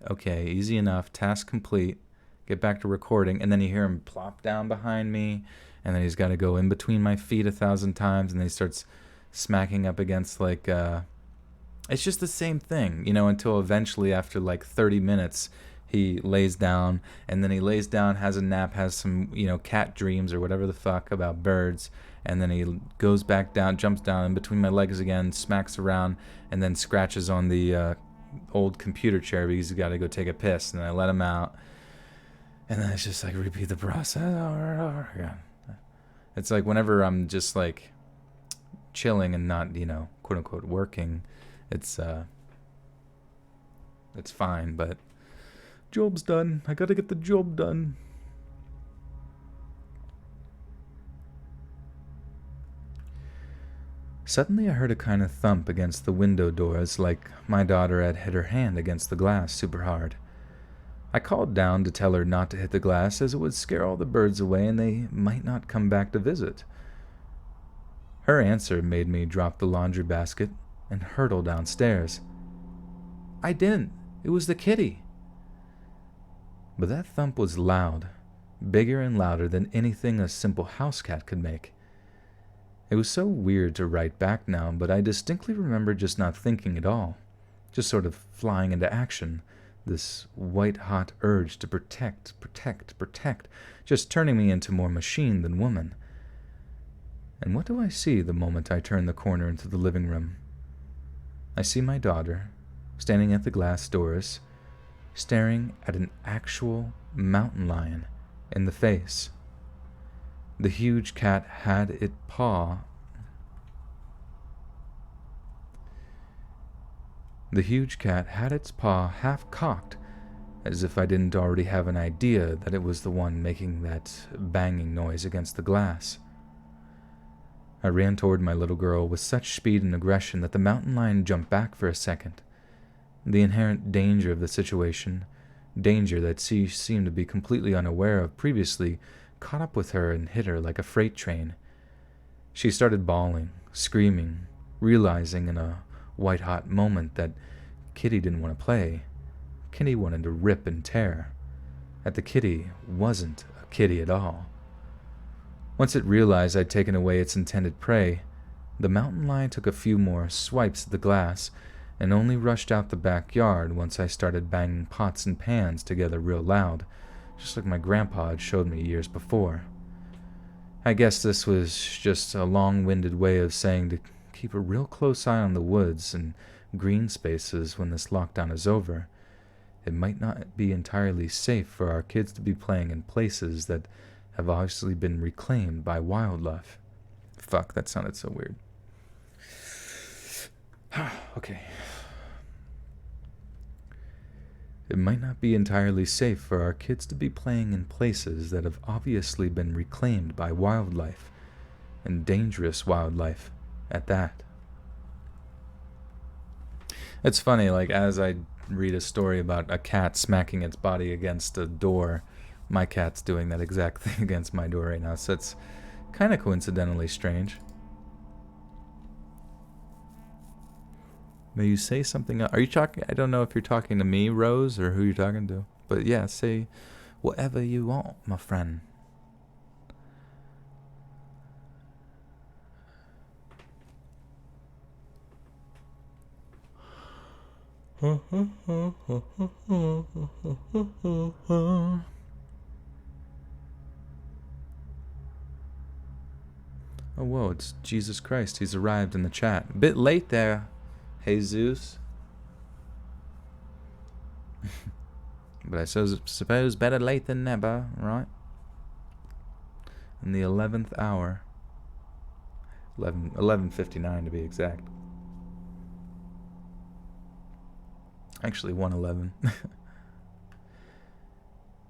Okay, easy enough. Task complete. Get back to recording, and then you hear him plop down behind me, and then he's got to go in between my feet 1,000 times, and then he starts smacking up against like it's just the same thing, you know, until eventually after like 30 minutes he lays down, and then he lays down, has a nap, has some, you know, cat dreams or whatever the fuck about birds, and then he goes back down, jumps down in between my legs again, smacks around, and then scratches on the old computer chair because he's got to go take a piss, and I let him out, and then it's just like repeat the process over and over again. It's like whenever I'm just like chilling and not, you know, quote unquote working, it's fine, but job's done. I gotta get the job done. Suddenly I heard a kind of thump against the window doors, like my daughter had hit her hand against the glass super hard. I called down to tell her not to hit the glass as it would scare all the birds away and they might not come back to visit. Her answer made me drop the laundry basket and hurtle downstairs. I didn't. It was the kitty. But that thump was loud, bigger and louder than anything a simple house cat could make. It was so weird to write back now, but I distinctly remember just not thinking at all, just sort of flying into action, this white-hot urge to protect, just turning me into more machine than woman. And what do I see the moment I turn the corner into the living room? I see my daughter, standing at the glass doors, staring at an actual mountain lion in the face. The huge cat had its paw... The huge cat had its paw half-cocked, as if I didn't already have an idea that it was the one making that banging noise against the glass. I ran toward my little girl with such speed and aggression that the mountain lion jumped back for a second. The inherent danger of the situation, danger that she seemed to be completely unaware of previously, caught up with her and hit her like a freight train. She started bawling, screaming, realizing in a white-hot moment that Kitty didn't want to play. Kitty wanted to rip and tear. that the kitty wasn't a kitty at all. Once it realized I'd taken away its intended prey, the mountain lion took a few more swipes at the glass and only rushed out the backyard once I started banging pots and pans together real loud, just like my grandpa had showed me years before. I guess this was just a long-winded way of saying to keep a real close eye on the woods and green spaces when this lockdown is over. It might not be entirely safe for our kids to be playing in places that have obviously been reclaimed by wildlife. Fuck, that sounded so weird. Okay. It might not be entirely safe for our kids to be playing in places that have obviously been reclaimed by wildlife, and dangerous wildlife at that. It's funny, like, as I read a story about a cat smacking its body against a door, my cat's doing that exact thing against my door right now, so it's kind of coincidentally strange. May you say something? Are you talking? I don't know if you're talking to me, Rose, or who you're talking to. But yeah, say whatever you want, my friend. Oh, whoa, it's Jesus Christ. He's arrived in the chat. A bit late there, Jesus. But I suppose better late than never, right? In the 11th hour. 11:59 to be exact. Actually, 1:11.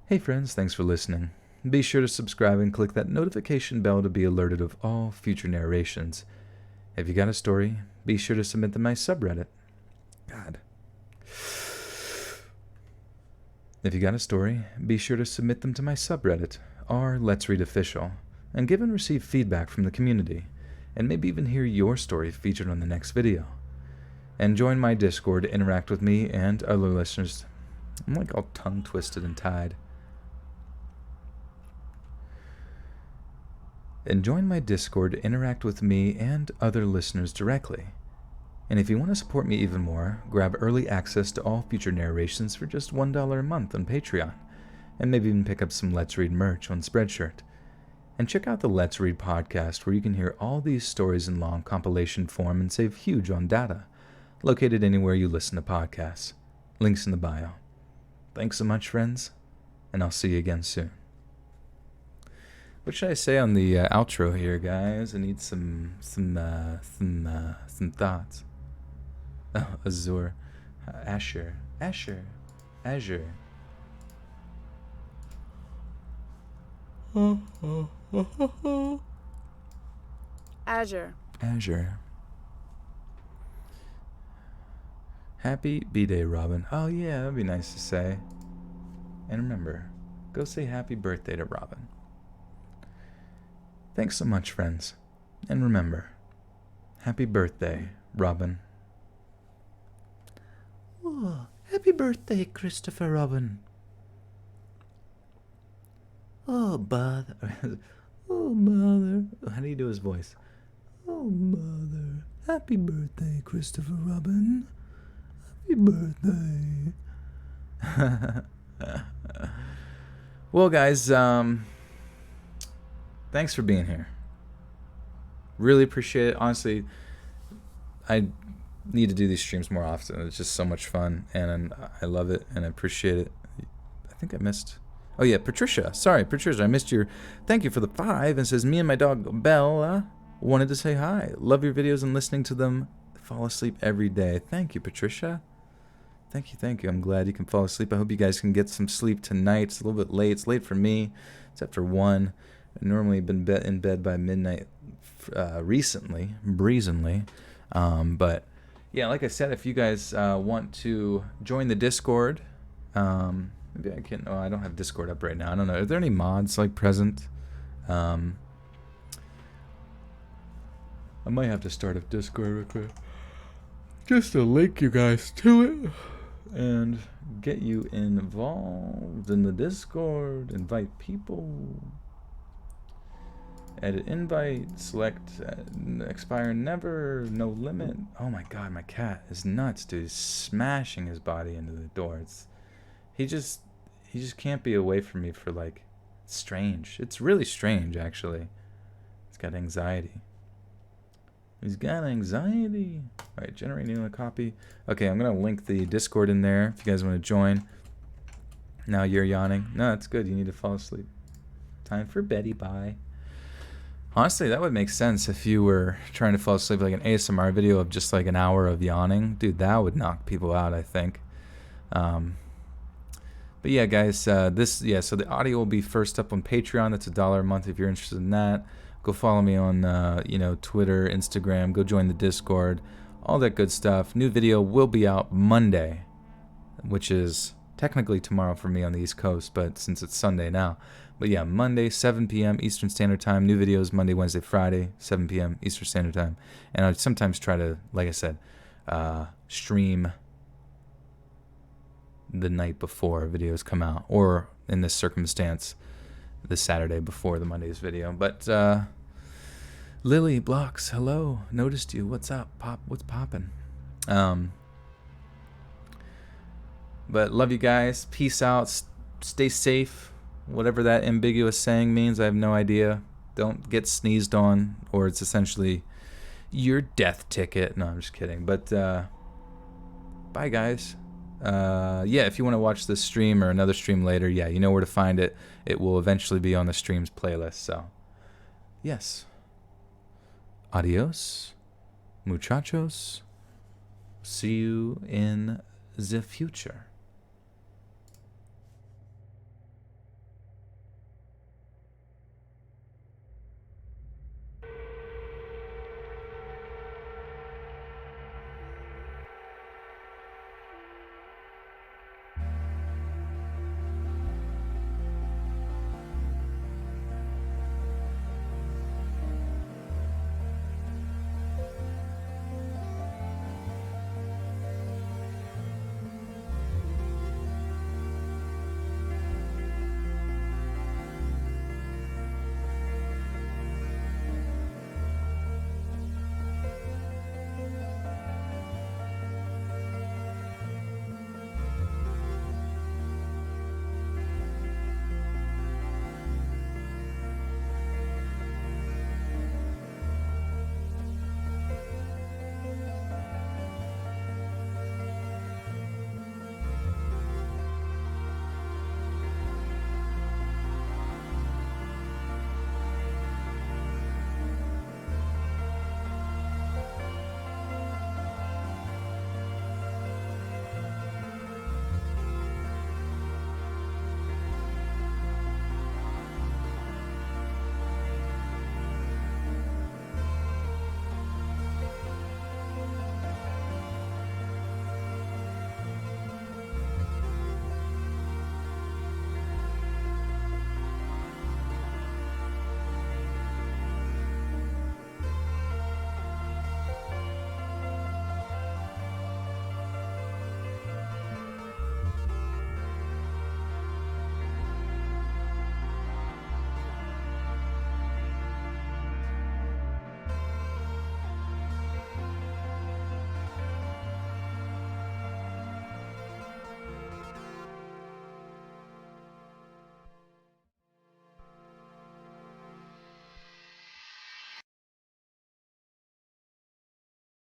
Hey friends, thanks for listening. Be sure to subscribe and click that notification bell to be alerted of all future narrations. If you got a story, be sure to submit them to my subreddit. God. If you got a story, be sure to submit them to my subreddit, r Let's Read Official, and give and receive feedback from the community, and maybe even hear your story featured on the next video. And join my Discord to interact with me and other listeners. I'm like all tongue-twisted and tied. And join my Discord to interact with me and other listeners directly. And if you want to support me even more, grab early access to all future narrations for just $1 a month on Patreon, and maybe even pick up some Let's Read merch on Spreadshirt. And check out the Let's Read podcast, where you can hear all these stories in long compilation form and save huge on data, located anywhere you listen to podcasts. Links in the bio. Thanks so much, friends, and I'll see you again soon. What should I say on the outro here, guys? I need some thoughts. Oh, Azure. Azure. Azure. Azure. Happy B-Day, Robin. Oh yeah, that'd be nice to say. And remember, go say happy birthday to Robin. Thanks so much, friends. And remember, happy birthday, Robin. Oh, happy birthday, Christopher Robin. Oh, bother. Oh, mother. How do you do his voice? Oh, mother. Happy birthday, Christopher Robin. Happy birthday. Well, guys, thanks for being here. Really appreciate it. Honestly, I need to do these streams more often. It's just so much fun, and I love it, and I appreciate it. I think I missed... Oh, yeah, Patricia. Sorry, Patricia, I missed your... Thank you for the 5, and says, me and my dog, Bella, wanted to say hi. Love your videos and listening to them. Fall asleep every day. Thank you, Patricia. Thank you. I'm glad you can fall asleep. I hope you guys can get some sleep tonight. It's a little bit late. It's late for me. It's after 1. I've normally been in bed by midnight recently, brazenly. But, yeah, like I said, if you guys want to join the Discord, maybe I can... Oh, I don't have Discord up right now. I don't know. Are there any mods, like, present? I might have to start a Discord real quick, just to link you guys to it. and get you involved in the Discord. Invite people. Edit invite. Select expire never. No limit. Oh my god, my cat is nuts, dude. He's smashing his body into the door. He just can't be away from me for like. It's strange. It's really strange, actually. He's got anxiety. He's got anxiety. All right, generating a copy. Okay, I'm gonna link the Discord in there if you guys want to join. Now you're yawning. No, that's good. You need to fall asleep. Time for Betty. Bye. Honestly, that would make sense if you were trying to fall asleep, like an ASMR video of just like an hour of yawning. Dude, that would knock people out, I think. But yeah, guys, so the audio will be first up on Patreon. That's $1 a month if you're interested in that. Go follow me on, Twitter, Instagram. Go join the Discord. All that good stuff. New video will be out Monday, which is technically tomorrow for me on the East Coast, but since it's Sunday now. But yeah, Monday, 7 p.m. Eastern Standard Time. New videos Monday, Wednesday, Friday, 7 p.m. Eastern Standard Time. And I sometimes try to, like I said, stream the night before videos come out, or in this circumstance, the Saturday before the Monday's video. But Lily Blocks, hello, noticed you. What's up, Pop? What's poppin'? But love you guys. Peace out. Stay safe. Whatever that ambiguous saying means, I have no idea. Don't get sneezed on, or it's essentially your death ticket. No, I'm just kidding. But bye, guys. If you want to watch this stream or another stream later, you know where to find it. It will eventually be on the streams playlist. So, yes. Adios, muchachos. See you in the future.